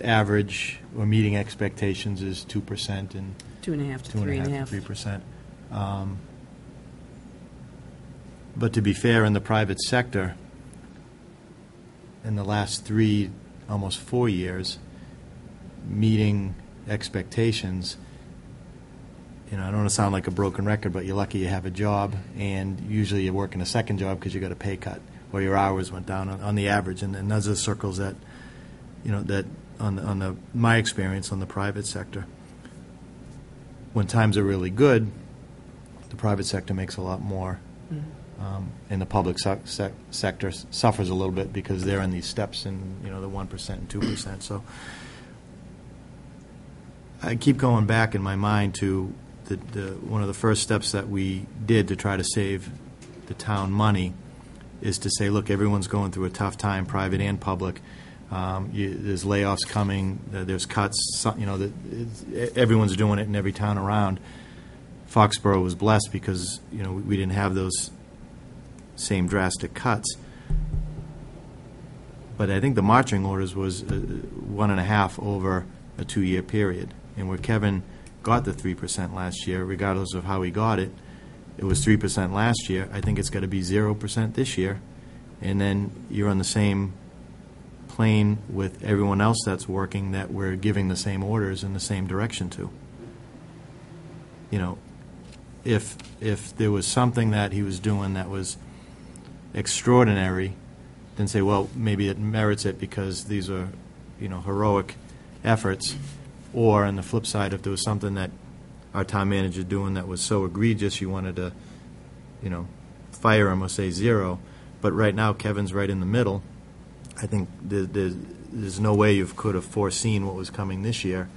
average or meeting expectations is 2% and 2.5 to 2.5 to 3.5. 3%. But to be fair, in the private sector, in the last 3, almost 4 years, meeting expectations, I don't want to sound like a broken record, but you're lucky you have a job, and usually you're working a second job because you got a pay cut, or your hours went down on the average, and those are the circles that, that on my experience on the private sector. When times are really good, the private sector makes a lot more, and the public sector suffers a little bit because they're in these steps in, the 1% and 2%. So I keep going back in my mind to one of the first steps that we did to try to save the town money is to say, look, everyone's going through a tough time, private and public. There's layoffs coming. There's cuts. Everyone's doing it in every town around. Foxborough was blessed because we didn't have those same drastic cuts. But I think the marching orders was 1.5 over a 2-year period, and where Kevin got the 3% last year, regardless of how he got it, it was 3% last year. I think it's got to be 0% this year, and then you're on the same plane with everyone else that's working that we're giving the same orders in the same direction to. If there was something that he was doing that was extraordinary, then say, well, maybe it merits it because these are, heroic efforts. Or on the flip side, if there was something that our town manager doing that was so egregious you wanted to, fire him or say 0. But right now, Kevin's right in the middle. I think there's no way you could have foreseen what was coming this year,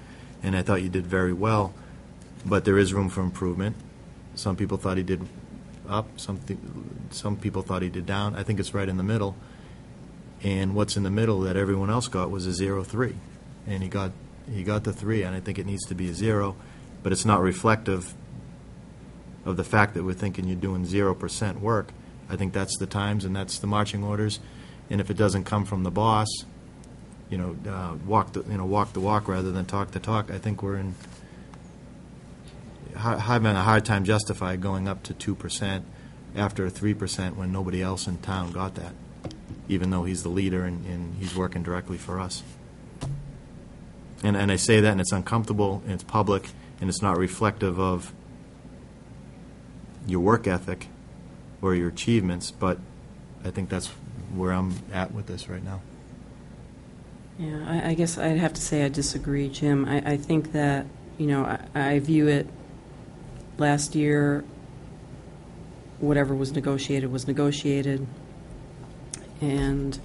and I thought you did very well. But there is room for improvement. Some people thought he did up. Some people thought he did down. I think it's right in the middle. And what's in the middle that everyone else got was a 0.3, and he got the 3, and I think it needs to be a 0, but it's not reflective of the fact that we're thinking you're doing 0% work. I think that's the times, and that's the marching orders. And if it doesn't come from the boss, walk the walk rather than talk the talk. I think we're having a hard time justifying going up to 2% after a 3% when nobody else in town got that, even though he's the leader and he's working directly for us. And I say that, and it's uncomfortable, and it's public, and it's not reflective of your work ethic or your achievements, but I think that's where I'm at with this right now. Yeah, I guess I'd have to say I disagree, Jim. I think that, I view it last year, whatever was negotiated, and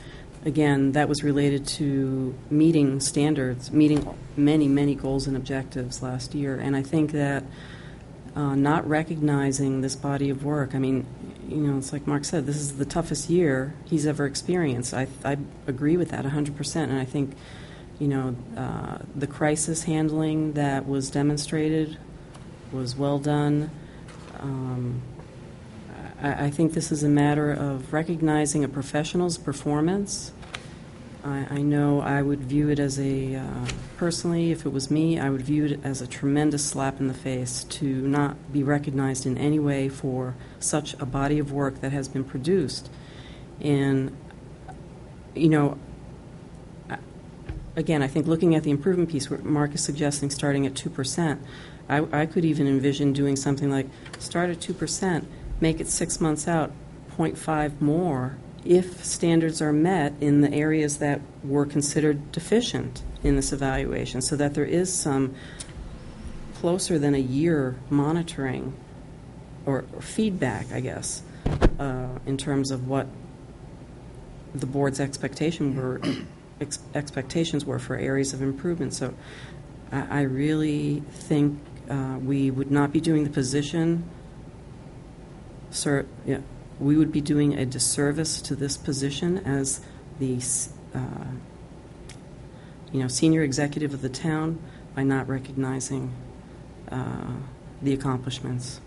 again, that was related to meeting standards, meeting many, many goals and objectives last year. And I think that not recognizing this body of work, it's like Mark said, this is the toughest year he's ever experienced. I agree with that 100%. And I think, the crisis handling that was demonstrated was well done. I think this is a matter of recognizing a professional's performance. I know I would view it as personally, if it was me, I would view it as a tremendous slap in the face to not be recognized in any way for such a body of work that has been produced. And, again, I think looking at the improvement piece, where Mark is suggesting starting at 2%, I could even envision doing something like start at 2%, make it 6 months out, 0.5 more, if standards are met in the areas that were considered deficient in this evaluation, so that there is some closer than a year monitoring or feedback, I guess, in terms of what the board's expectations were for areas of improvement. So I really think we would not be doing the position, we would be doing a disservice to this position as the senior executive of the town by not recognizing the accomplishments.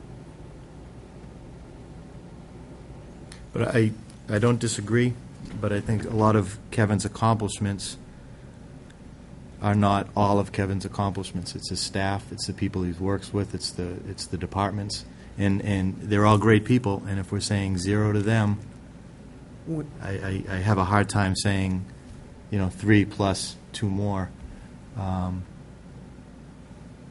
But I don't disagree, but I think a lot of Kevin's accomplishments are not all of Kevin's accomplishments. It's his staff, it's the people he works with, it's the departments. And they're all great people, and if we're saying 0 to them, I have a hard time saying, 3 plus 2 more.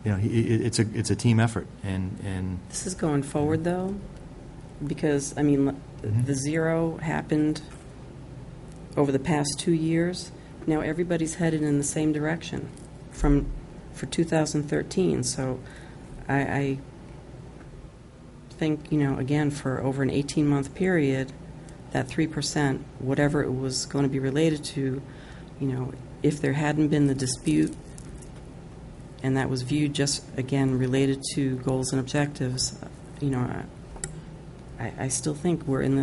It's a team effort, and This is going forward, though, because, I mean, the zero happened over the past 2 years. Now everybody's headed in the same direction for 2013. So I think, again, for over an 18-month period, that 3%, whatever it was going to be related to, if there hadn't been the dispute and that was viewed just, again, related to goals and objectives, I still think we're in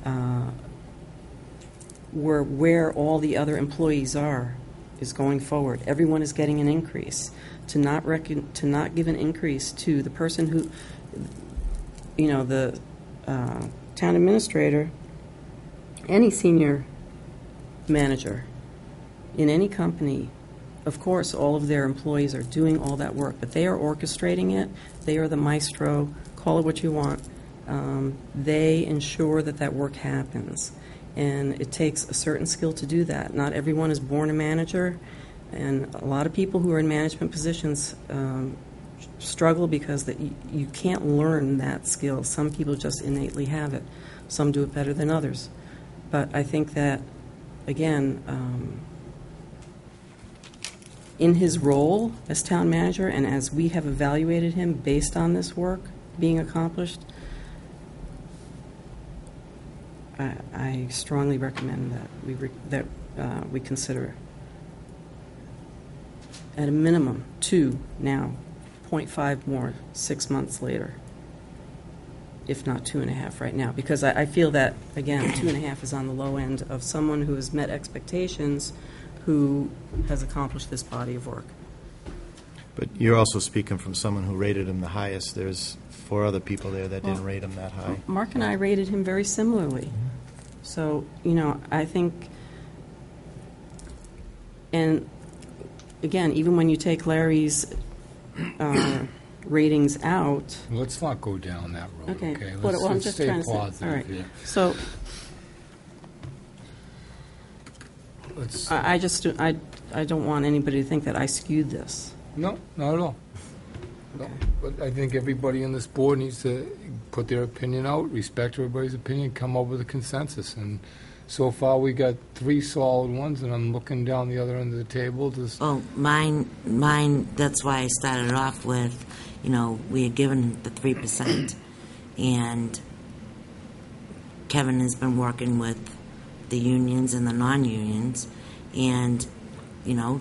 the where all the other employees is going forward. Everyone is getting an increase. To not give an increase to the person who, the town administrator, any senior manager in any company, of course, all of their employees are doing all that work, but they are orchestrating it. They are the maestro. Call it what you want. They ensure that work happens. And it takes a certain skill to do that. Not everyone is born a manager, and a lot of people who are in management positions struggle because you can't learn that skill. Some people just innately have it. Some do it better than others. But I think that, again, in his role as town manager and as we have evaluated him based on this work being accomplished, I strongly recommend that we consider, at a minimum, 2 now, 0.5 more 6 months later, if not 2.5 right now, because I feel that, again, 2.5 is on the low end of someone who has met expectations, who has accomplished this body of work. But you're also speaking from someone who rated him the highest. There's 4 other people there that didn't rate him that high. Mark and I rated him very similarly. So, I think, and again, even when you take Larry's ratings out. Let's not go down that road, okay? Well, I'm Let's just stay trying to say. positive All right. here. So, I don't want anybody to think that I skewed this. No, not at all. No. But I think everybody on this board needs to put their opinion out, respect everybody's opinion, come up with a consensus. And so far, we got 3 solid ones, and I'm looking down the other end of the table. Oh, mine, that's why I started off with, we had given the 3%, and Kevin has been working with the unions and the non-unions, and,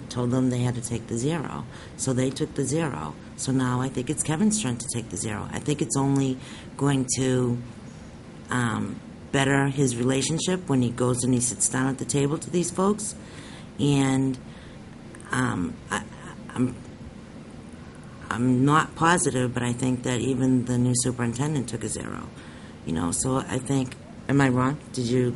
told them they had to take the 0. So they took the 0. So now I think it's Kevin's turn to take the 0. I think it's only going to better his relationship when he goes and he sits down at the table to these folks. And I'm not positive, but I think that even the new superintendent took a 0. So I think, am I wrong? Did you?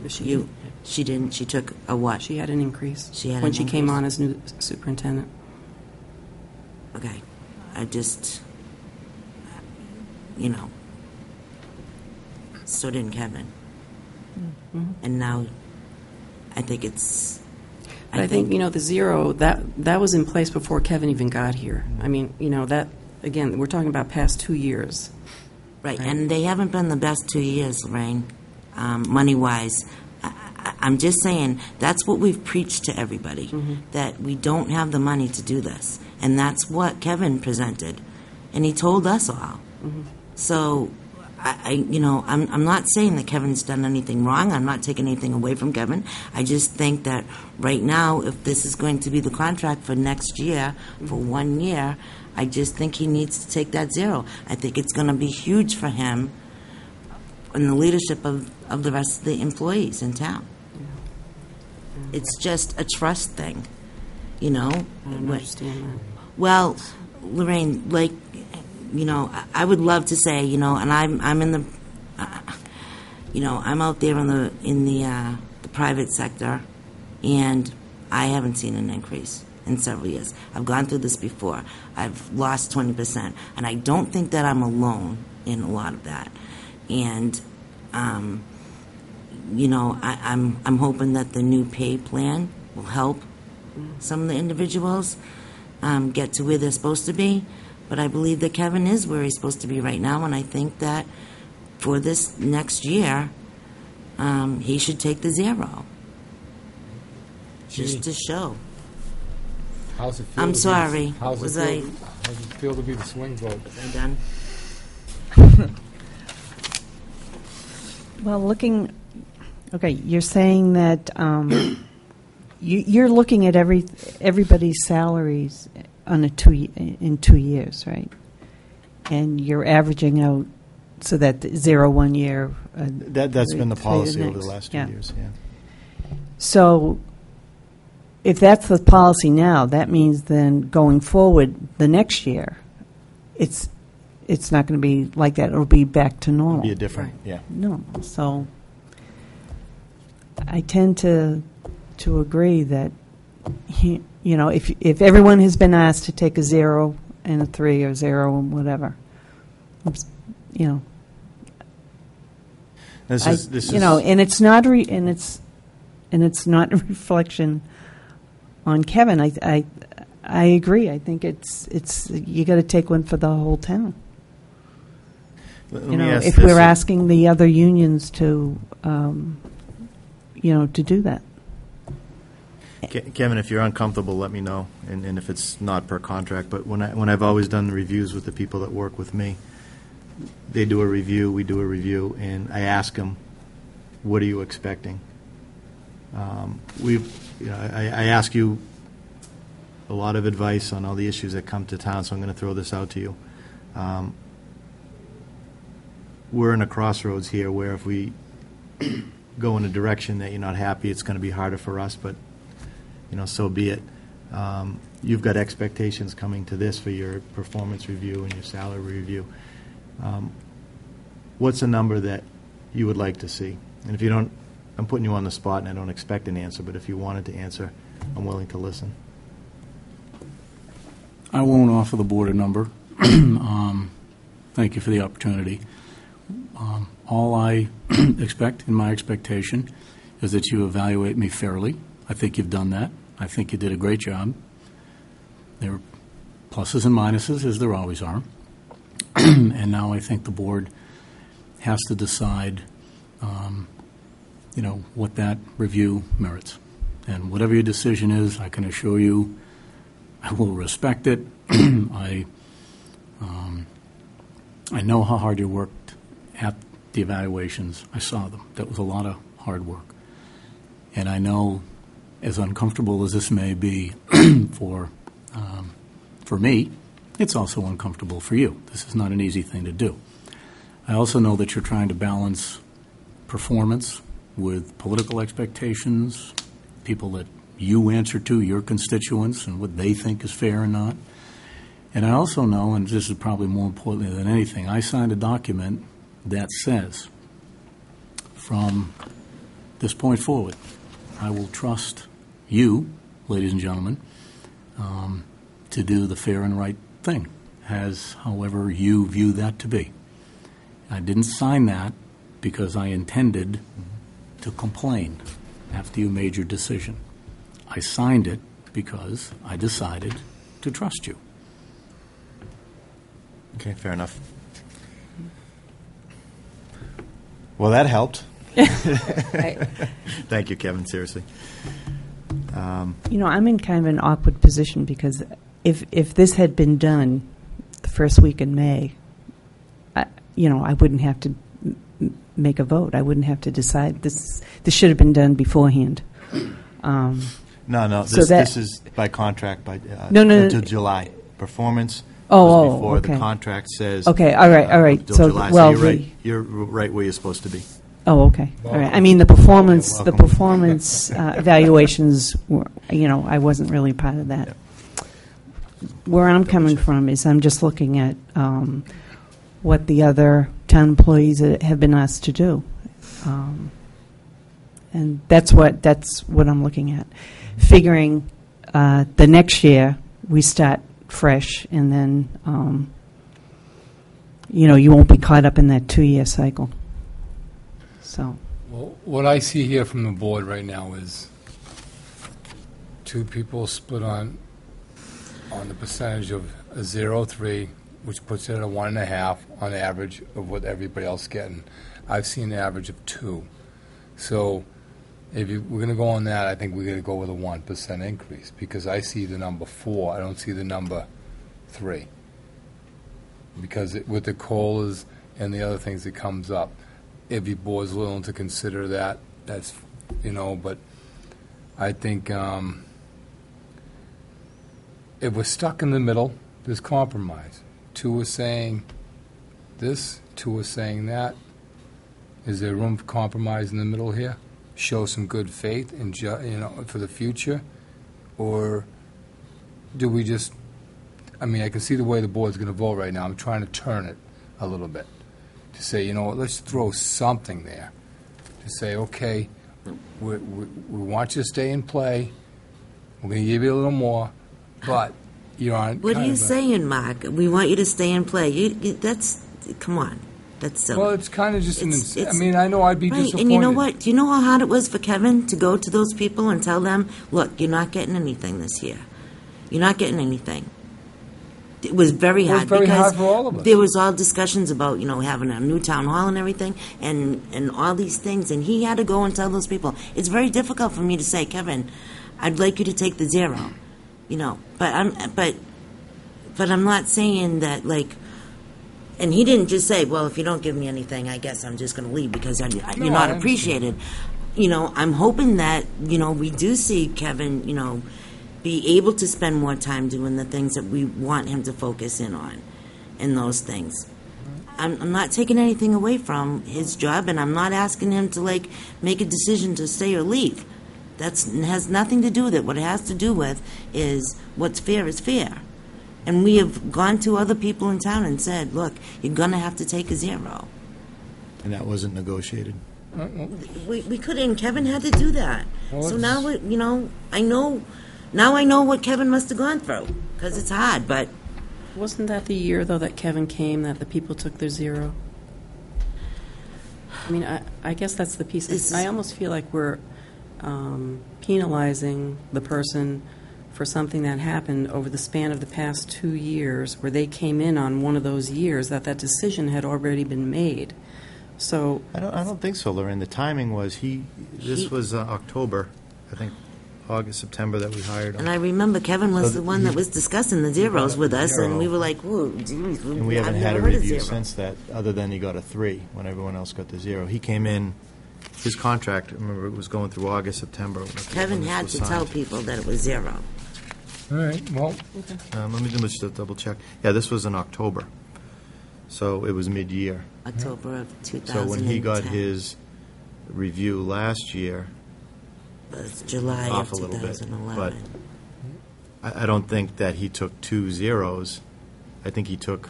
She didn't. She took a what? She had an increase. She had when an she increase. Came on as new superintendent. Okay. I just, so didn't Kevin. Mm-hmm. And now I think it's... But I think, the 0, that was in place before Kevin even got here. I mean, that, again, we're talking about past 2 years. Right, and they haven't been the best 2 years, Lorraine, money-wise. I'm just saying, that's what we've preached to everybody, that we don't have the money to do this. And that's what Kevin presented. And he told us all. So, I'm not saying that Kevin's done anything wrong. I'm not taking anything away from Kevin. I just think that right now, if this is going to be the contract for next year, for 1 year, I just think he needs to take that 0. I think it's going to be huge for him in the leadership of the rest of the employees in town. It's just a trust thing, I don't understand that. Well, Lorraine, I would love to say, and I'm in the, I'm out there in the private sector, and I haven't seen an increase in several years. I've gone through this before. I've lost 20%, and I don't think that I'm alone in a lot of that. And I'm hoping that the new pay plan will help some of the individuals get to where they're supposed to be. But I believe that Kevin is where he's supposed to be right now, and I think that for this next year, he should take the 0. Just to show. How's it feel? I'm to be sorry. the- How's Was it feel? How's it feel to be the swing vote? I'm done. Well, okay, you're saying that you're looking at everybody's salaries on in 2 years, right? And you're averaging out so that 0 1 year. That's been the policy over the last 2 Yeah. years, yeah. So if that's the policy now, that means then going forward the next year, it's not going to be like that. It'll be back to normal. Be a different, yeah. No. So I tend to agree that if everyone has been asked to take a 0 and a 3 or 0 and whatever, This is and it's not and it's not a reflection on Kevin. I agree. I think it's you got to take one for the whole town. Let me ask if this. we're asking the other unions to, to do that. Kevin, if you're uncomfortable, let me know, and if it's not per contract. But when I've always done the reviews with the people that work with me, they do a review, we do a review, and I ask them, "What are you expecting?" I ask you a lot of advice on all the issues that come to town, so I'm going to throw this out to you. We're in a crossroads here where if we go in a direction that you're not happy, it's going to be harder for us, but so be it. You've got expectations coming to this for your performance review and your salary review. What's a number that you would like to see? And if you don't, I'm putting you on the spot and I don't expect an answer, but if you wanted to answer, I'm willing to listen. I won't offer the board a number. Thank you for the opportunity. All I expect, and my expectation, is that you evaluate me fairly. I think you've done that. I think you did a great job. There are pluses and minuses, as there always are. And now I think the board has to decide, what that review merits. And whatever your decision is, I can assure you I will respect it. I know how hard you worked at the evaluations. I saw them. That was a lot of hard work. And I know, as uncomfortable as this may be for me, it's also uncomfortable for you. This is not an easy thing to do. I also know that you're trying to balance performance with political expectations, people that you answer to, your constituents, and what they think is fair and not. And I also know, and this is probably more importantly than anything, I signed a document that says, from this point forward, I will trust you, ladies and gentlemen, to do the fair and right thing, as however you view that to be. I didn't sign that because I intended to complain after you made your decision. I signed it because I decided to trust you. Okay, fair enough. Well, that helped. Thank you, Kevin, seriously. I'm in kind of an awkward position because if this had been done the first week in May, I wouldn't have to make a vote. I wouldn't have to decide. This should have been done beforehand. No. So This is by contract No. until July. Performance was before okay. The contract says. Okay, all right. Till So, July. well, You're right where you're supposed to be. Oh, okay. All right. I mean, the performance evaluations were, I wasn't really part of that. Yeah. Where I'm coming from is I'm just looking at what the other town employees have been asked to do. And that's what I'm looking at. Figuring the next year we start fresh and then, you won't be caught up in that 2-year cycle. So, Well, what I see here from the board right now is two people split on the percentage of a 0.3, which puts it at a 1.5 on average of what everybody else is getting. I've seen an average of 2. So if we're going to go on that, I think we're going to go with a 1% increase, because I see the number 4. I don't see the number 3. Because with the COLAs and the other things that comes up, if your board's willing to consider that, that's, but I think if we're stuck in the middle, there's compromise. 2 are saying this, 2 are saying that. Is there room for compromise in the middle here? Show some good faith and for the future, or do we just? I mean, I can see the way the board's going to vote right now. I'm trying to turn it a little bit to say, let's throw something there. To say, okay, we want you to stay and play. We're going to give you a little more, but you're on. What are you saying, Mark? We want you to stay and play. Come on. That's silly. Well, it's kind of just I mean, I know I'd be disappointed. And you know what? Do you know how hard it was for Kevin to go to those people and tell them, look, you're not getting anything this year. You're not getting anything. It was very hard. It was very hard for all of us. There was all discussions about, having a new town hall and everything and all these things. And he had to go and tell those people. It's very difficult for me to say, Kevin, I'd like you to take the 0. But I'm not saying that, and he didn't just say, well, if you don't give me anything, I guess I'm just going to leave because you're not appreciated. I'm hoping that, we do see Kevin, be able to spend more time doing the things that we want him to focus in on and those things. I'm not taking anything away from his job, and I'm not asking him to, make a decision to stay or leave. That has nothing to do with it. What it has to do with is what's fair is fair. And we have gone to other people in town and said, look, you're going to have to take a 0. And that wasn't negotiated. We couldn't. Kevin had to do that. So now, I know what Kevin must have gone through, because it's hard, but... Wasn't that the year, though, that Kevin came, that the people took their 0? I mean, I guess that's the piece. I almost feel like we're penalizing the person for something that happened over the span of the past 2 years, where they came in on one of those years that decision had already been made. So I don't think so, Lorraine. The timing was this was October, I think, August, September that we hired him. And I remember Kevin was the one that was discussing the 0s with us, and we were like, whoa, geez, and we haven't had a review since that, other than he got a 3 when everyone else got the 0. He came in, his contract, remember, it was going through August, September. Kevin had to tell people that it was 0. All right, well. Let me just double check. Yeah, this was in October, so it was mid-year. October of 2010. So when he got his review last year, it's July off of a little bit, 2011. but I don't think that he took 2 zeros. I think he took...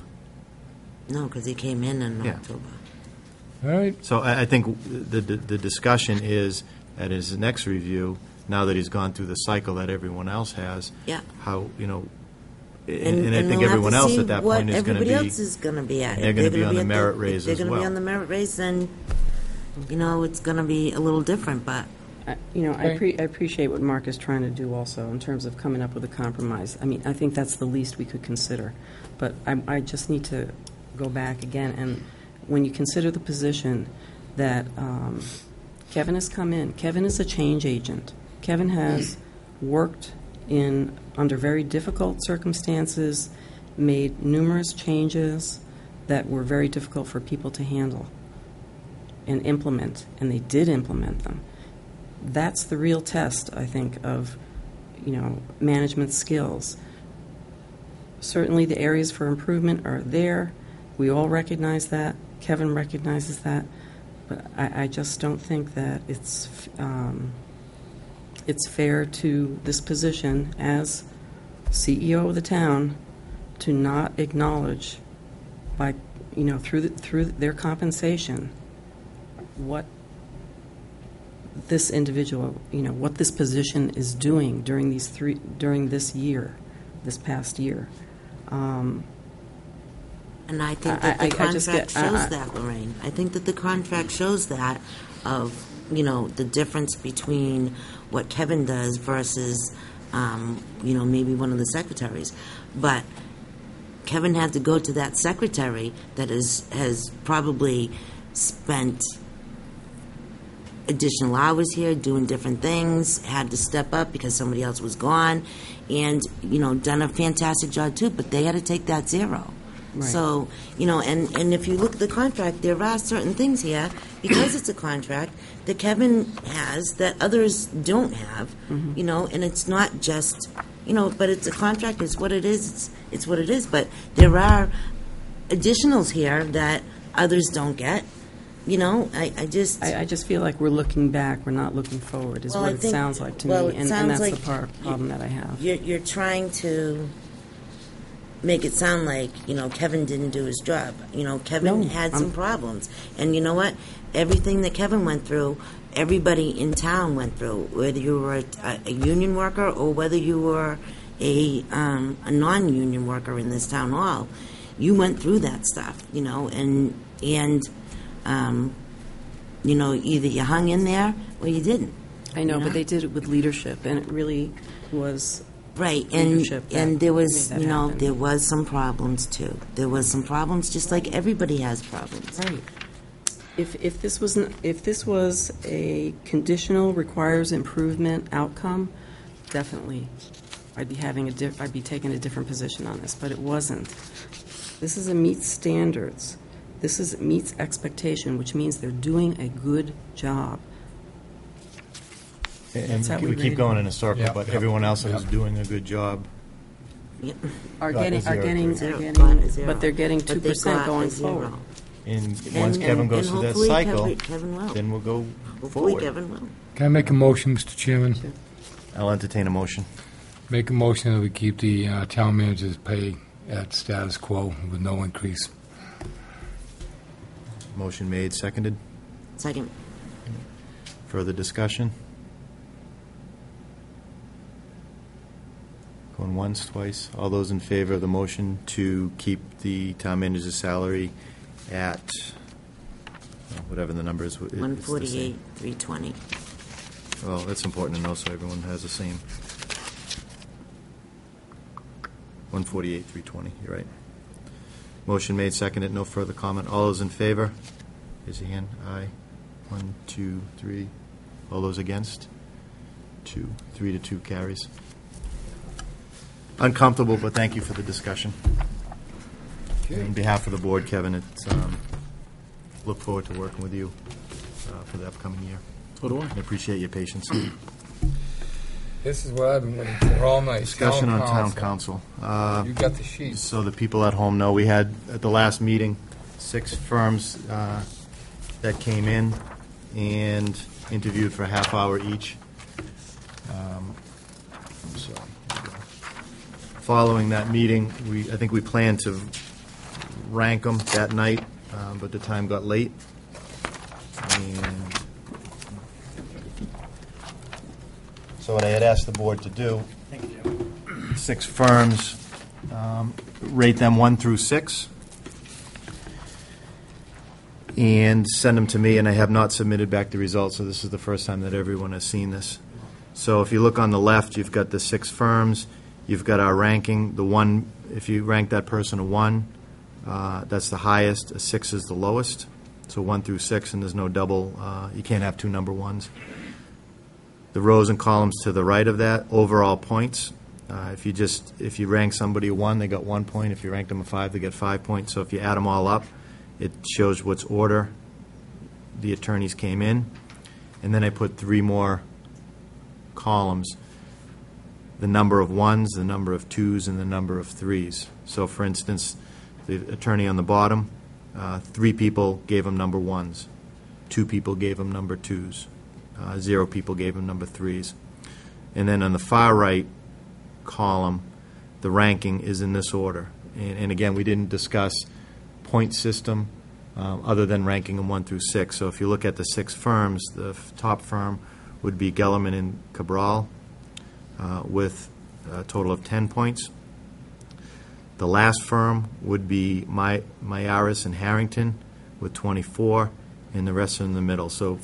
No, because he came in October. All right. So I think the discussion is, at his next review, now that he's gone through the cycle that everyone else has, how, and I think everyone else at that point is going to be... everybody else is going to be at. They're going to be on the merit raise as well. They're going to be on the merit raise, then, it's going to be a little different, but... I appreciate what Mark is trying to do also in terms of coming up with a compromise. I mean, I think that's the least we could consider. But I just need to go back again. And when you consider the position that Kevin has come in, Kevin is a change agent. Kevin has worked under very difficult circumstances, made numerous changes that were very difficult for people to handle and implement, and they did implement them. That's the real test, I think, of, management skills. Certainly the areas for improvement are there. We all recognize that. Kevin recognizes that. But I just don't think that it's fair to this position as CEO of the town to not acknowledge by, through their compensation what this individual, what this position is doing during this past year. And I think that the contract shows that, Lorraine. I think that the contract shows that of, the difference between what Kevin does versus maybe one of the secretaries. But Kevin had to go to that secretary that has probably spent additional hours here doing different things, had to step up because somebody else was gone, and, done a fantastic job too, but they had to take that zero. Right. So, and if you look at the contract, there are certain things here, because it's a contract, that Kevin has that others don't have, and it's not just, but it's a contract, it's what it is, it's what it is, but there are additionals here that others don't get. I just feel like we're looking back, we're not looking forward, is Well, what I it think- sounds like to well, me, it and sounds that's like the problem that I have. You're trying to make it sound like, Kevin didn't do his job. Kevin No, had some problems. And you know what? Everything that Kevin went through, everybody in town went through, whether you were a union worker or whether you were a non-union worker in this town hall. You went through that stuff, and either you hung in there or you didn't. I know, but they did it with leadership, and it really was right. leadership that And there was, made that happen. there was some problems too. There was some problems, just like everybody has problems. Right. If this was a conditional requires improvement outcome, definitely, I'd be taking a different position on this. But it wasn't. This is a meets standards. This meets expectation, which means they're doing a good job. That's how And we we keep rate going it. in a circle, Yeah, but yeah, everyone else yeah. is doing a good job. Yep. Are Got a getting, zero. Got a zero. but they're getting But they 2% got going a zero. forward. And once Kevin goes through that hopefully cycle, Kevin will. then we'll go Hopefully forward. Kevin will. Can I make a motion, Mr. Chairman? I'll entertain a motion. Make a motion that we keep the town manager's pay at status quo with no increase. Motion made, seconded. Second. Further discussion? Going once, twice. All those in favor of the motion to keep the town manager's salary at whatever the number is. It's the same. 148, 320. Well, that's important to know so everyone has the same. 148, 320, you're right. Motion made, seconded, no further comment. All those in favor? Raise your hand. Aye. 1, 2, 3. All those against? 2. 3 to 2 carries. Uncomfortable, but thank you for the discussion. On behalf of the board, Kevin, look forward to working with you for the upcoming year. So do I. I appreciate your patience. This is what I've been waiting for all night. Discussion on town council. You got the sheet. So the people at home know, we had, at the last meeting, 6 firms that came in and interviewed for a half hour each. So, following that meeting, I think we planned to rank them that night, but the time got late. And so what I had asked the board to do, 6 firms, rate them 1 through 6, and send them to me, and I have not submitted back the results, so this is the first time that everyone has seen this. So if you look on the left, you've got the 6 firms, you've got our ranking, the 1, if you rank that person a 1, that's the highest, a 6 is the lowest, so 1 through 6, and there's no double, you can't have 2 number 1s. The rows and columns to the right of that, overall points. If you rank somebody a 1, they got 1 point. If you rank them a 5, they get 5 points. So if you add them all up, it shows what's order the attorneys came in. And then I put 3 more columns: the number of 1s, the number of 2s, and the number of 3s. So for instance, the attorney on the bottom, 3 people gave him number 1s, 2 people gave him number 2s. 0 people gave him number 3s. And then on the far right column, the ranking is in this order. And again, we didn't discuss point system other than ranking them 1 through 6. So if you look at the 6 firms, the top firm would be Gellerman and Cabral with a total of 10 points. The last firm would be Myaris and Harrington with 24. And the rest are in the middle. So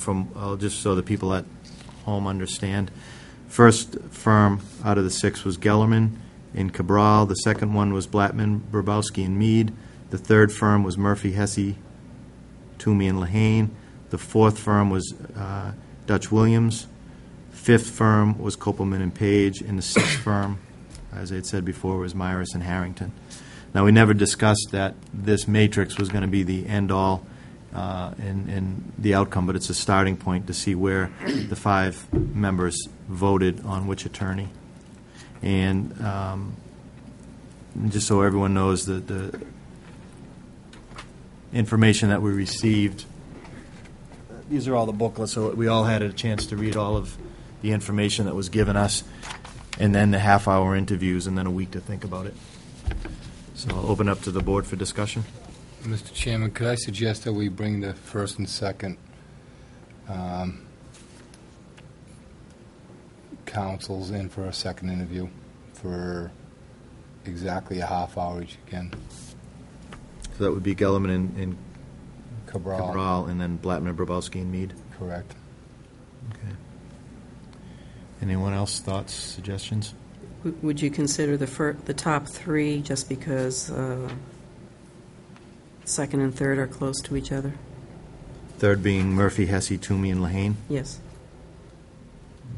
just so the people at home understand, First firm out of the 6 was Gellerman in Cabral. The second one was Blattman, Brabowski, and Mead. The third firm was Murphy, Hesse, Toomey, and Lehane. The fourth firm was Dutch Williams. Fifth firm was Kopelman and Page. And the sixth firm, as I had said before, was Myers and Harrington. Now, we never discussed that this matrix was going to be the end-all in the outcome, but it's a starting point to see where the 5 members voted on which attorney. And just so everyone knows, the information that we received, these are all the booklets, so we all had a chance to read all of the information that was given us, and then the half-hour interviews, and then a week to think about it. So I'll open up to the board for discussion. Mr. Chairman, could I suggest that we bring the first and second counsels in for a second interview for exactly a half hour each again? So that would be Gellerman and Cabral. and then Blattman, Brabowski, and Mead. Correct. Okay. Anyone else, thoughts, suggestions? Would you consider the top 3 just because second and third are close to each other? Third being Murphy, Hesse, Toomey, and Lehane. Yes.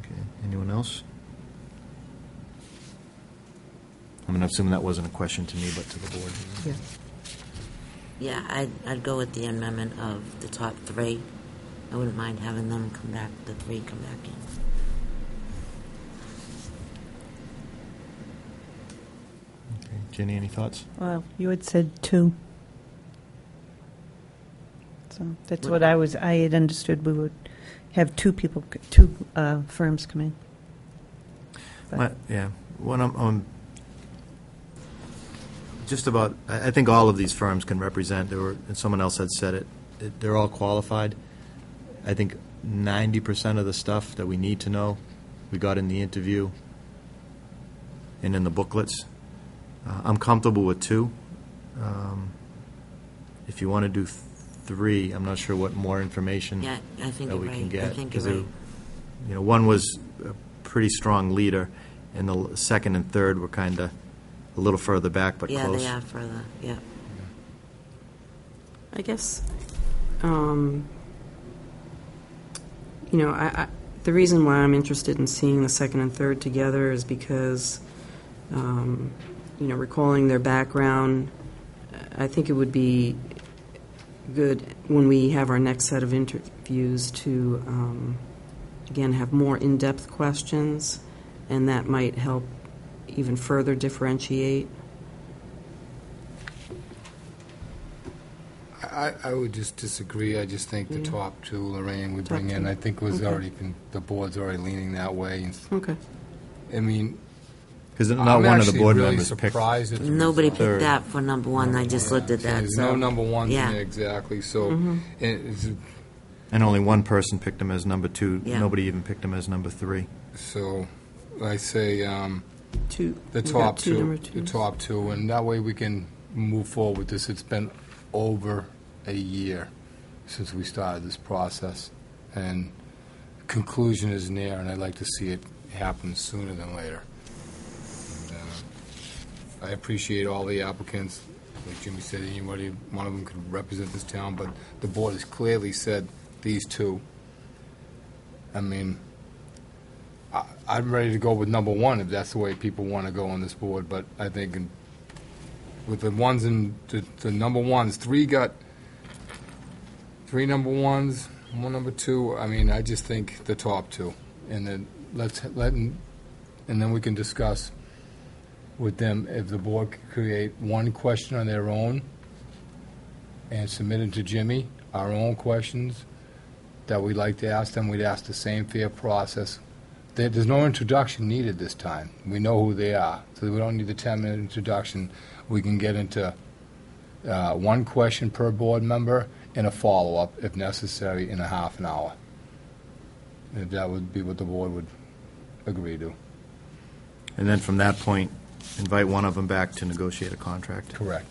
Okay. Anyone else? I'm assuming that wasn't a question to me, but to the board. Yeah. Yeah, I'd go with the amendment of the top 3. I wouldn't mind having them come back, the 3 come back in. Okay. Jenny, any thoughts? Well, you had said 2. So that's what I had understood. We would have 2 firms come in. But Yeah. When I'm just about, I think all of these firms can represent, and someone else had said it, they're all qualified. I think 90% of the stuff that we need to know, we got in the interview and in the booklets. I'm comfortable with 2. If you want to do 3, I'm not sure what more information Yeah, I think that you're we right. can get. I think you're 'Cause right. one was a pretty strong leader, and the second and third were kind of a little further back, but Yeah, close. they are further, yeah. I guess, the reason why I'm interested in seeing the second and third together is because, recalling their background, I think it would be good when we have our next set of interviews to, again, have more in-depth questions, and that might help even further differentiate. I would just disagree. I just think the Yeah. top 2, Lorraine, we Top bring in, 2. I think was Okay. already, the board's already leaning that way. Okay. I mean, Because not I'm one of the actually board really members picked. surprised at the Nobody result. picked that for number 1. I just looked at that, There's so. no number 1s Yeah. in there exactly, so Mhm. it's, And only one person picked him as number 2. Yeah. Nobody even picked him as number 3. so I say 2. the We got top 2, number the 2s. top 2, and that way we can move forward with this. It's been over a year since we started this process, and conclusion is near, and I'd like to see it happen sooner than later. And, I appreciate all the applicants. Like Jimmy said, anybody, one of them could represent this town, but the board has clearly said these 2. I mean, I'm ready to go with number 1 if that's the way people want to go on this board, but I think with the ones in the number 1s, 3 got 3 number 1s, 1 number 2. I mean, I just think the top 2, and then and then we can discuss with them if the board could create 1 question on their own and submit it to Jimmy, our own questions that we'd like to ask them. We'd ask the same fair process. There's no introduction needed this time. We know who they are, so we don't need the 10-minute introduction. We can get into 1 question per board member and a follow-up, if necessary, in a half an hour. If that would be what the board would agree to. And then from that point, invite one of them back to negotiate a contract. Correct.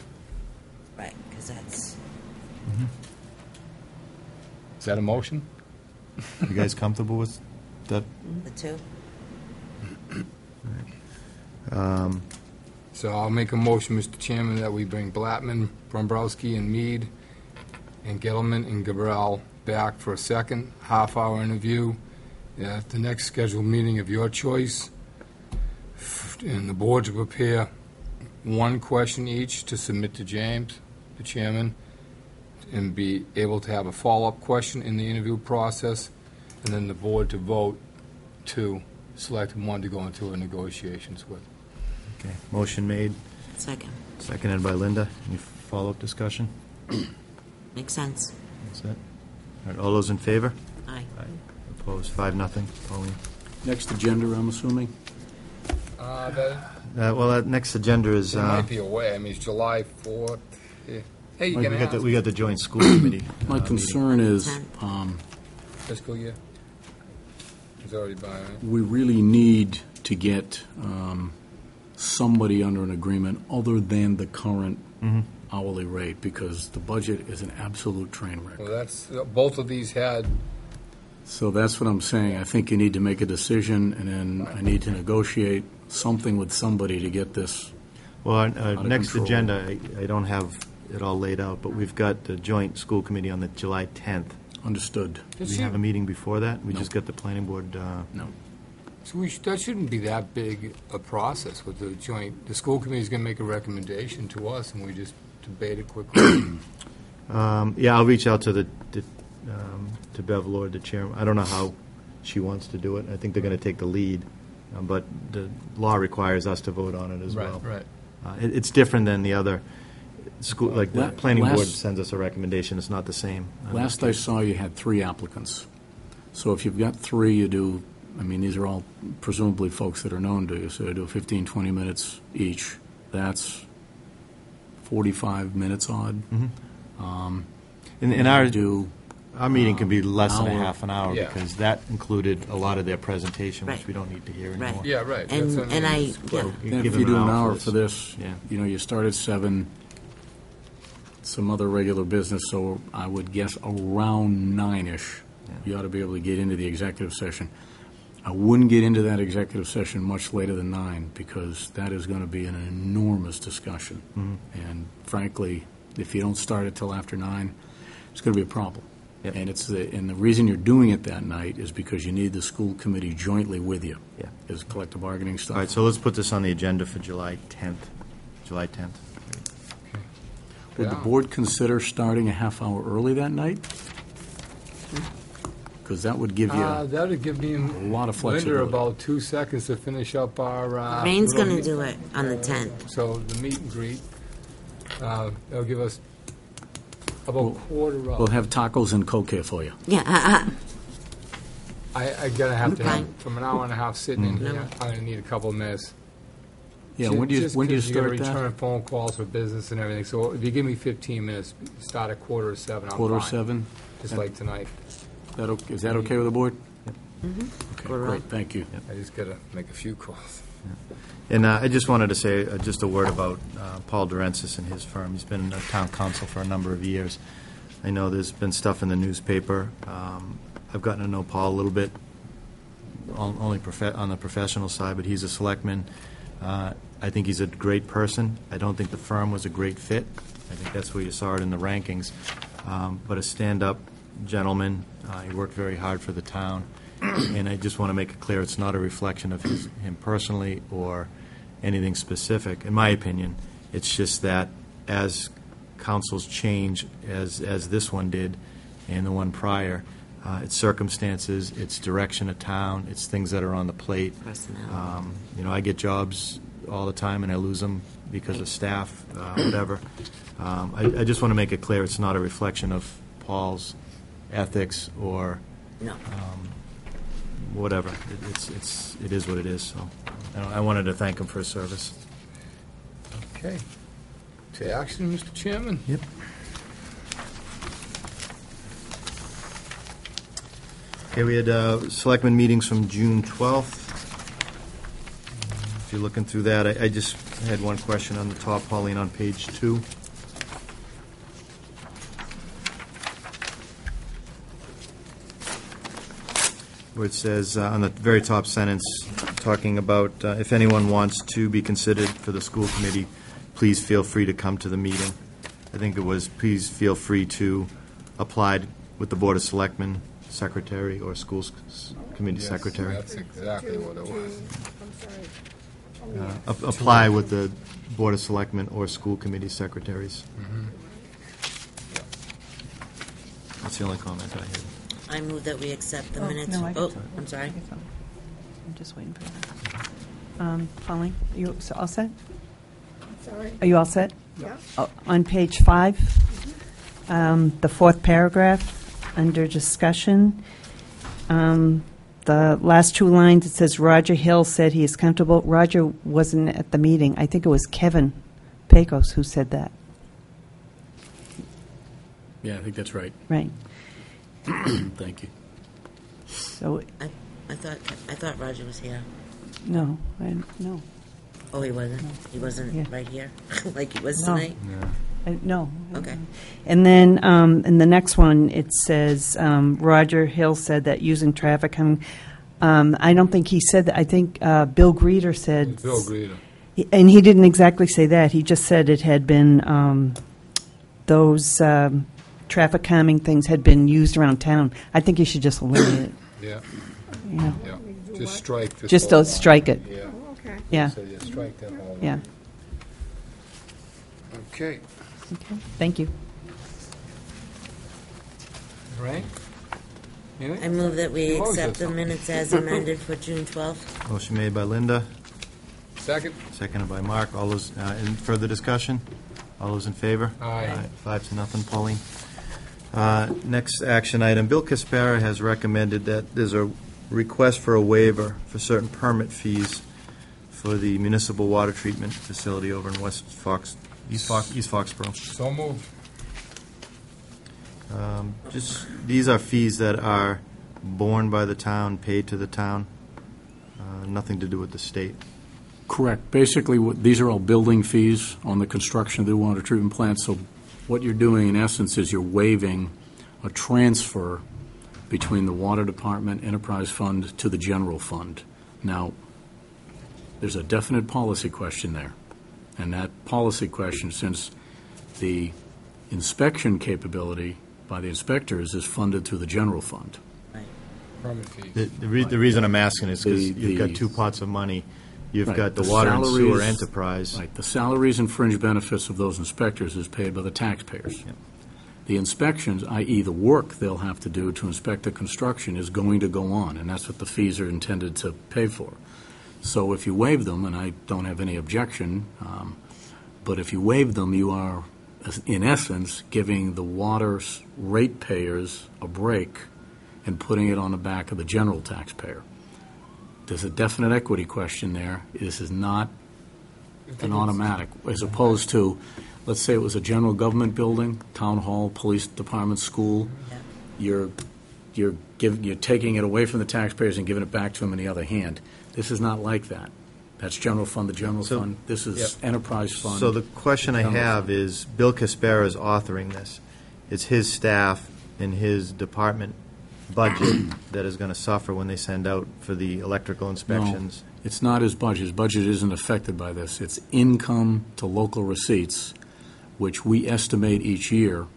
Right, because that's. Is that a motion? You guys comfortable with that? The 2? So I'll make a motion, Mr. Chairman, that we bring Blattman, Brombrowski, and Mead, and Gettleman and Gabriel back for a second half-hour interview at the next scheduled meeting of your choice, and the board to prepare one question each to submit to James, the chairman, and be able to have a follow-up question in the interview process, and then the board to vote to select one to go into negotiations with. Okay, motion made, Second. seconded by Linda. Any follow-up discussion? Makes sense. That's it. All right, all those in favor? Aye. Opposed, 5-0. Pauline? Next agenda, I'm assuming? Well, that next agenda is... It might be away. I mean, it's July 4th. Yeah. Hey, you Mike, can ask. we got the joint school committee. My meeting. concern is, Fiscal year? It's already by, right? we really need to get somebody under an agreement other than the current hourly rate, because the budget is an absolute train wreck. Well, that's, both of these had, So that's what I'm saying. I think you need to make a decision, and then I need to negotiate something with somebody to get this. Well, our of next control. agenda, I don't have it all laid out, but we've got the joint school committee on the July 10th. Understood. Do we have a meeting before that? We just got the planning board... No. so that shouldn't be that big a process with the joint, the school committee's going to make a recommendation to us, and we just debate it quickly. Yeah, I'll reach out to to Bev Lord, the chairman. I don't know how she wants to do it. I think they're going to take the lead, but the law requires us to vote on it as well. Right. It's different than the other school, like the La- planning board last- sends us a recommendation. It's not the same. Last I saw, you had 3 applicants. So if you've got 3, you do, I mean, these are all presumably folks that are known to you, so you do 15, 20 minutes each. That's 45 minutes odd. In our do our meeting can be less than a hour. half an hour Yeah. because that included a lot of their presentation, which Right. we don't need to hear Right. anymore. Yeah, right. And- That's what and I- mean. yeah. You Then give if you them do an hour for this, Yeah. you start at 7, some other regular business, so I would guess around 9-ish, you ought to be able to get into the executive session. I wouldn't get into that executive session much later than 9, because that is going to be an enormous discussion. And frankly, if you don't start it till after 9, it's going to be a problem. Yep. And and the reason you're doing it that night is because you need the school committee jointly with you. Yeah. Is collective bargaining stuff. All right, so let's put this on the agenda for July 10th. July 10th. Would the Yeah. board consider starting a half hour early that night? Because that would give you, That would give me lot of Linda flexibility. about 2 seconds to finish up our... Rain's little going to meet- do it on the 10th. So the meet and greet, that'll give us about quarter of... we'll have tacos and Coke here for you. Yeah, I gotta have to have, Okay. from an hour and a half sitting in here, I'm gonna need a couple of minutes. Yeah, Ju- when do you just start 'cause you gotta that? return phone calls for business and everything, so if you give me 15 minutes, start at 6:45, I'm fine. 7:45? Just like tonight. Is that okay with the board? Okay, Quarter great, of. thank you. I just gotta make a few calls. And I just wanted to say just a word about Paul Durensis and his firm. He's been a town council for a number of years. I know there's been stuff in the newspaper. I've gotten to know Paul a little bit, only on the professional side, but he's a selectman. I think he's a great person. I don't think the firm was a great fit. I think that's where you saw it in the rankings. But a stand-up gentleman. He worked very hard for the town. And I just want to make it clear, it's not a reflection of him personally or anything specific. In my opinion, it's just that as councils change, as this one did and the one prior, it's circumstances, it's direction of town, it's things that are on the plate. Personnel. I get jobs all the time and I lose them because of staff, whatever. I just want to make it clear, it's not a reflection of Paul's ethics or No. whatever. It is what it is. So I wanted to thank him for his service. Okay. To action, Mr. Chairman? Yep. Okay, we had selectmen meetings from June 12th. If you're looking through that, I just had one question on the top, Pauline, on page 2. where it says, on the very top sentence, talking about if anyone wants to be considered for the school committee, please feel free to come to the meeting. I think it was, please feel free to apply with the Board of Selectmen secretary or schools committee Yes, secretary. That's exactly what it was. Apply with the Board of Selectmen or school committee secretaries. That's the only comment I had. I move that we accept the Oh, minutes. no, I- Oh, I'm sorry. I'm just waiting for that. Pauline, you all set? Sorry. Are you all set? Yeah. On page 5, the fourth paragraph, under discussion, the last 2 lines, it says, Roger Hill said he is comfortable. Roger wasn't at the meeting. I think it was Kevin Pecos who said that. Yeah, I think that's right. Right. Thank you. I So, thought Roger was here. no, no. Oh, he wasn't? No. He wasn't Yeah. right here, like he was No. tonight? No. Okay. And then in the next one, it says, Roger Hill said that using traffic calming. I don't think he said that. I think Bill Greeter said. Bill Greeter. And he didn't exactly say that. He just said it had been, those traffic calming things had been used around town. I think you should just eliminate it. Yeah, You know? yeah. Just strike this. Just whole strike it. line. Yeah. Yeah. So you strike that whole line. Yeah. Okay. Okay. Thank you. All right. I move that we You always accept have the minutes as amended for June 12th. Motion made by Linda, Second? seconded by Mark. All those, in further discussion? All those in favor? Aye. 5-0, Pauline. Next action item, Bill Caspara has recommended that there's a request for a waiver for certain permit fees for the municipal water treatment facility over in East Foxborough. So moved. These are fees that are borne by the town, paid to the town, nothing to do with the state. Correct. Basically, these are all building fees on the construction of the water treatment plant. So what you're doing, in essence, is you're waiving a transfer between the Water Department Enterprise Fund to the general fund. Now, there's a definite policy question there. And that policy question, since the inspection capability by the inspectors is funded through the general fund. Permit fees. The reason I'm asking is because you've got 2 pots of money. You've Right, got the the water and sewer salaries- enterprise. Right, the salaries and fringe benefits of those inspectors is paid by the taxpayers. Yep. The inspections, i.e. the work they'll have to do to inspect the construction, is going to go on, and that's what the fees are intended to pay for. So if you waive them, and I don't have any objection, but if you waive them, you are, in essence, giving the water ratepayers a break and putting it on the back of the general taxpayer. There's a definite equity question there. This is not an automatic, as opposed to, let's say it was a general government building, town hall, police department, school. You're taking it away from the taxpayers and giving it back to them in the other hand. This is not like that. That's general fund, the general So- fund. This is enterprise fund. So the question I general have fund. is, Bill Caspara is authoring this. It's his staff and his department budget that is going to suffer when they send out for the electrical inspections. No, it's not his budget. His budget isn't affected by this. It's income to local receipts, which we estimate each year,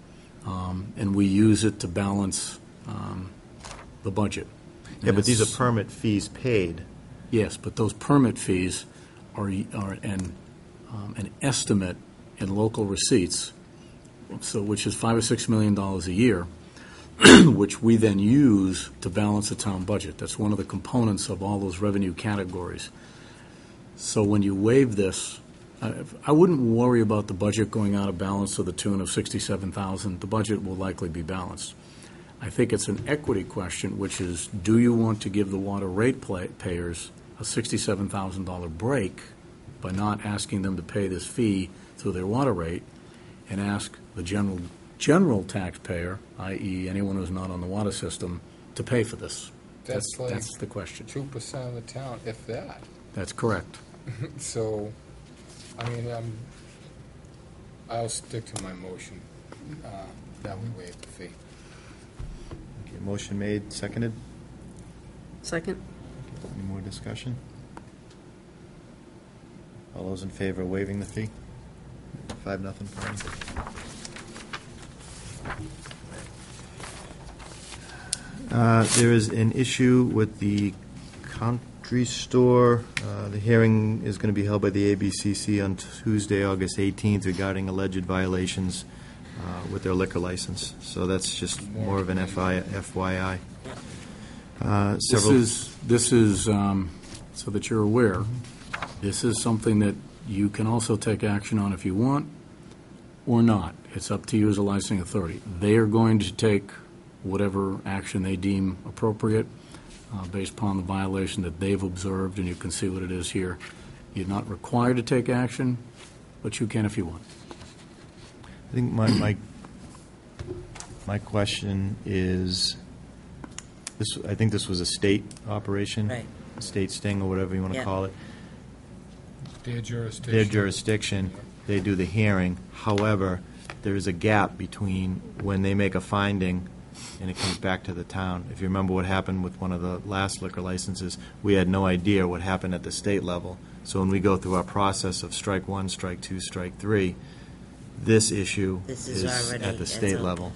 and we use it to balance the budget. Yeah, but these are permit fees paid. Yes, but those permit fees are an estimate in local receipts, so which is $5 or $6 million a year, which we then use to balance the town budget. That's one of the components of all those revenue categories. So when you waive this, I wouldn't worry about the budget going out of balance to the tune of $67,000. The budget will likely be balanced. I think it's an equity question, which is, do you want to give the water rate payers a $67,000 break by not asking them to pay this fee through their water rate, and ask the general taxpayer, i.e. anyone who's not on the water system, to pay for this? That's like That's the question. 2% of the town, if that. That's correct. So, I mean, I'll stick to my motion that we waive the fee. Okay, motion made, seconded. Second? Any more discussion? All those in favor of waiving the fee? 5-0, Bernie. There is an issue with the country store. The hearing is going to be held by the ABCC on Tuesday, August 18th, regarding alleged violations with their liquor license. So that's just more of an FYI. This is so that you're aware, this is something that you can also take action on if you want or not. It's up to you as a licensing authority. They are going to take whatever action they deem appropriate based upon the violation that they've observed, and you can see what it is here. You're not required to take action, but you can if you want. I think my question is, I think this was a state operation, Right. a state sting or whatever you want to Yeah. call it. Their jurisdiction. Their jurisdiction, they do the hearing. However, there is a gap between when they make a finding and it comes back to the town. If you remember what happened with one of the last liquor licenses, we had no idea what happened at the state level. So when we go through our process of strike one, strike two, strike three, this issue This is is already- at the it's state open. level.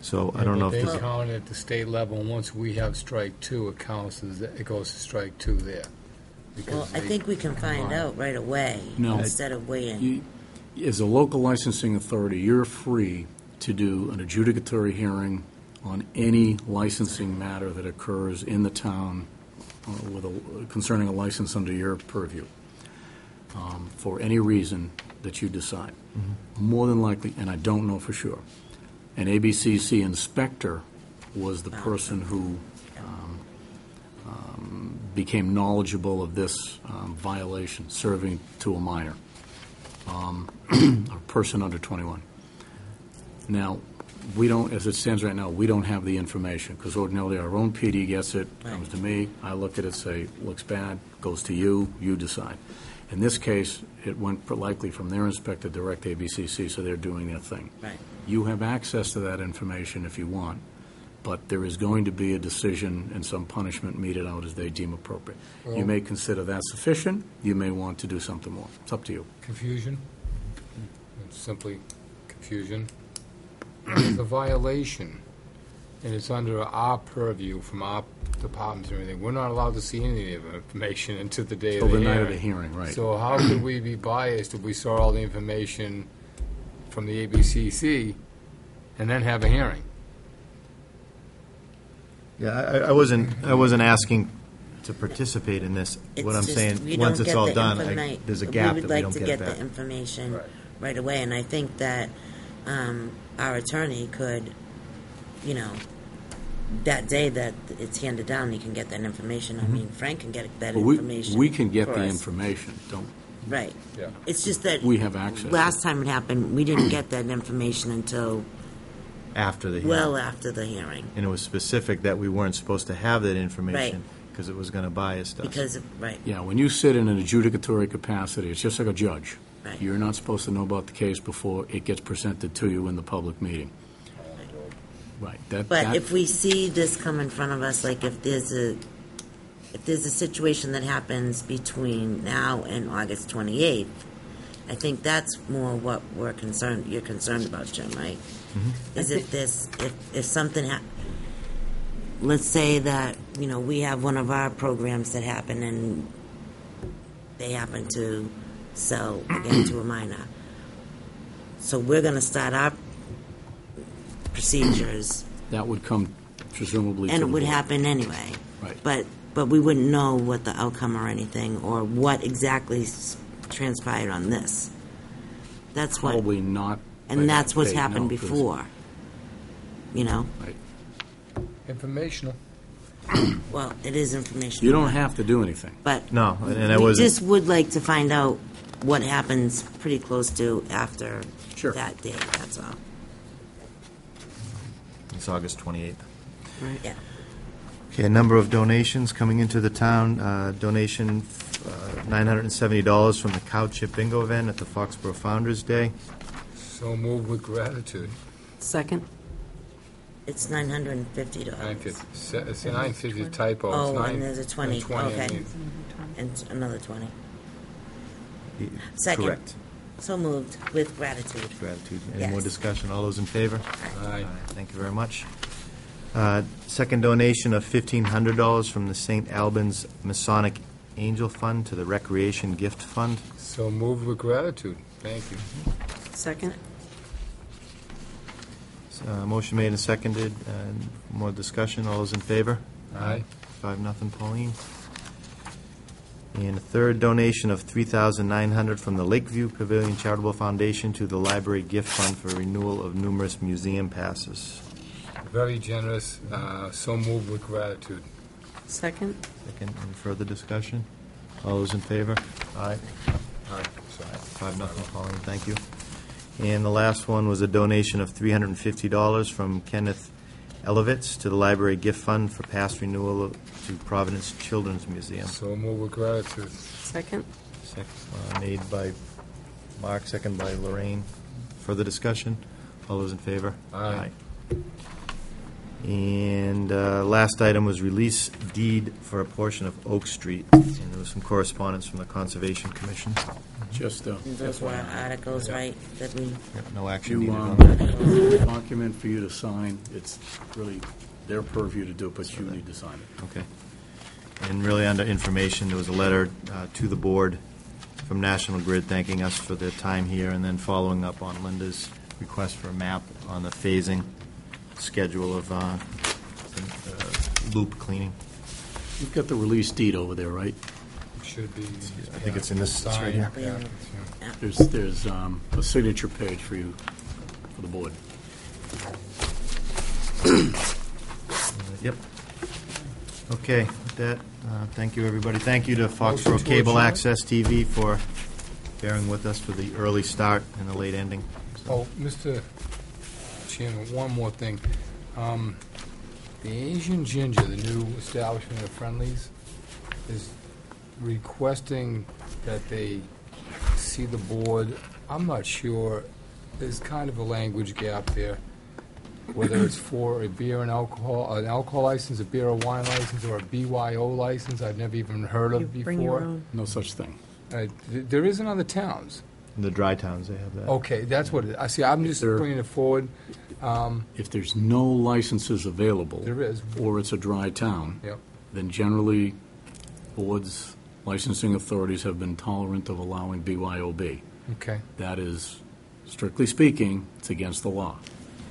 So I don't know if They this, count it at the state level, and once we have strike two, it counts as, it goes to strike two there. Because Well, I they think we can find combine. out right away No. instead of waiting. As a local licensing authority, you're free to do an adjudicatory hearing on any licensing matter that occurs in the town concerning a license under your purview for any reason that you decide. More than likely, and I don't know for sure, an ABCC inspector was the person who became knowledgeable of this violation, serving to a minor, a person under 21. Now, we don't, as it stands right now, we don't have the information, because ordinarily our own PD gets it, comes to me, I look at it, say, looks bad, goes to you, you decide. In this case, it went likely from their inspector direct to ABCC, so they're doing their thing. Right. You have access to that information if you want, but there is going to be a decision and some punishment meted out as they deem appropriate. You Well- may consider that sufficient, you may want to do something more. It's up to you. Confusion. It's simply confusion. It's a violation, and it's under our purview from our departments and everything. We're not allowed to see any of the information until the day of Till the the hearing. night of the hearing, right. So how could we be biased if we saw all the information from the ABCC and then have a hearing? yeah, I wasn't asking to participate in this. It's What I'm just saying, we once don't it's get all the done, informa- there's a gap that we don't We would get like to it get back. the information Right. right away, and I think that our attorney could, that day that it's handed down, he can get that information. I mean, Frank can get that But information. we can get for the us. information, don't, Right. Yeah. It's just that we have access. last time it happened, we didn't get that information until After the hearing. well after the hearing. And it was specific that we weren't supposed to have that information because it was going to bias us. Because of, right, Yeah, when you sit in an adjudicatory capacity, it's just like a judge. Right. You're not supposed to know about the case before it gets presented to you in the public meeting. Right. but if we see this come in front of us, like if there's a situation that happens between now and August 28th, I think that's more what you're concerned about, Jim, right? Is if something let's say that, we have one of our programs that happen and they happen to sell again to a minor. So we're going to start our procedures, That would come presumably to and the it would board. happen anyway. Right. But we wouldn't know what the outcome or anything, or what exactly transpired on this. That's what, Probably not. by and that's that what's date, happened no, 'cause- before. Right. Informational. Well, it is information. You don't have to do anything. But No, and I we wasn't. just would like to find out what happens pretty close to after Sure. that date. That's all. It's August 28th. Yeah. Okay, a number of donations coming into the town. Donation $970 from the Cow Chip Bingo event at the Foxborough Founders Day. So moved with gratitude. Second? It's $950. 950. It's a 950 typo. It's Oh, nine- and there's a 20. 20, I Okay. mean. And another 20. Second. Correct. So moved, with gratitude. Gratitude. Any Yes. more discussion? All those in favor? Aye. Thank you very much. Second donation of $1,500 from the St. Albans Masonic Angel Fund to the Recreation Gift Fund. So moved with gratitude. Thank you. Second? Motion made and seconded. More discussion. All those in favor? Aye. 5-0, Pauline. And a third donation of $3,900 from the Lakeview Pavilion Charitable Foundation to the Library Gift Fund for renewal of numerous museum passes. Very generous. So moved with gratitude. Second? Second, any further discussion? All those in favor? Aye. Aye. Sorry. 5-0, Pauline, thank you. And the last one was a donation of $350 from Kenneth Elevitz to the Library Gift Fund for past renewal to Providence Children's Museum. So moved with gratitude. Second? Made by Mark, second by Lorraine. Further discussion? All those in favor? Aye. And last item was release deed for a portion of Oak Street. And there was some correspondence from the Conservation Commission. Just And those were articles, right, that we, No action you, needed on that. document for you to sign. It's really their purview to do it, but you need to sign it. Okay. And really, under information, there was a letter to the board from National Grid thanking us for their time here, and then following up on Linda's request for a map on the phasing schedule of loop cleaning. You've got the release deed over there, right? Should be. I think it's in this, it's right here. Yeah. There's a signature page for you, for the board. Yep. Okay, with that, thank you, everybody. Thank you to Motion Foxborough to Cable adjourn. Access TV for bearing with us for the early start and the late ending. Oh, Mr. Chairman, one more thing. The Asian Ginger, the new establishment of Friendlies, is requesting that they see the board. I'm not sure. There's kind of a language gap there, whether it's for a beer and alcohol, an alcohol license, a beer or wine license, or a BYO license. I've never even heard You of before. bring your own. No such thing. There is in other towns. In the dry towns, they have that. Okay, that's what it, I see. I'm just there- bringing it forward. If there's no licenses available, There is. or it's a dry town, Yep. then generally boards, licensing authorities have been tolerant of allowing BYOB. Okay. That is, strictly speaking, it's against the law.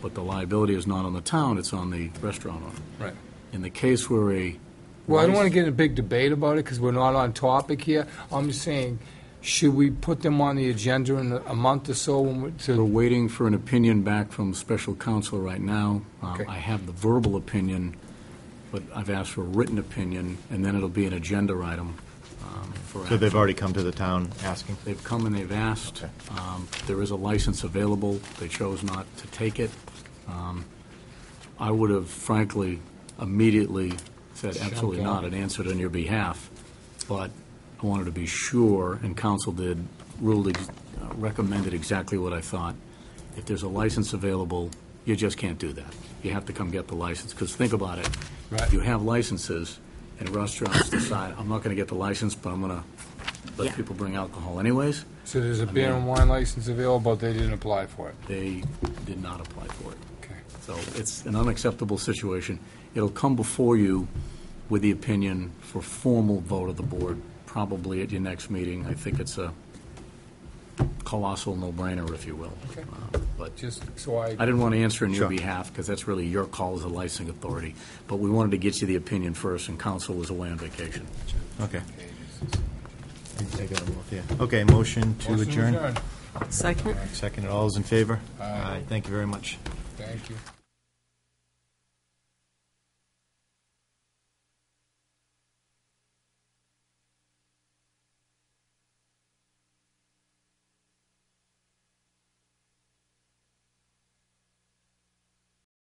But the liability is not on the town, it's on the restaurant owner. Right. In the case where Well, I don't want to get in a big debate about it because we're not on topic here. I'm just saying, should we put them on the agenda in a month or so? When we're waiting for an opinion back from special counsel right now. Okay. I have the verbal opinion, but I've asked for a written opinion, and then it'll be an agenda item for So they've action. already come to the town asking? They've come and they've asked. There is a license available. They chose not to take it. I would have frankly immediately said absolutely Jumped on not and answered on your behalf, but I wanted to be sure, and council did, recommended exactly what I thought. If there's a license available, you just can't do that. You have to come get the license, because think about it. Right. You have licenses, and restaurants decide, I'm not going to get the license, but I'm going to let Yeah. people bring alcohol anyways. So there's a I beer mean- and wine license available, but they didn't apply for it. They did not apply for it. Okay. So it's an unacceptable situation. It'll come before you with the opinion for formal vote of the board, probably at your next meeting. I think it's a colossal no-brainer, if you will. Okay. But Just so I I didn't want to answer on your Sure. behalf, because that's really your call as a licensing authority. But we wanted to get you the opinion first, and council was away on vacation. Okay. I got them both, yeah. Okay, motion to Motion adjourn. adjourned. Second? Second, all those in favor? Aye. Thank you very much. Thank you.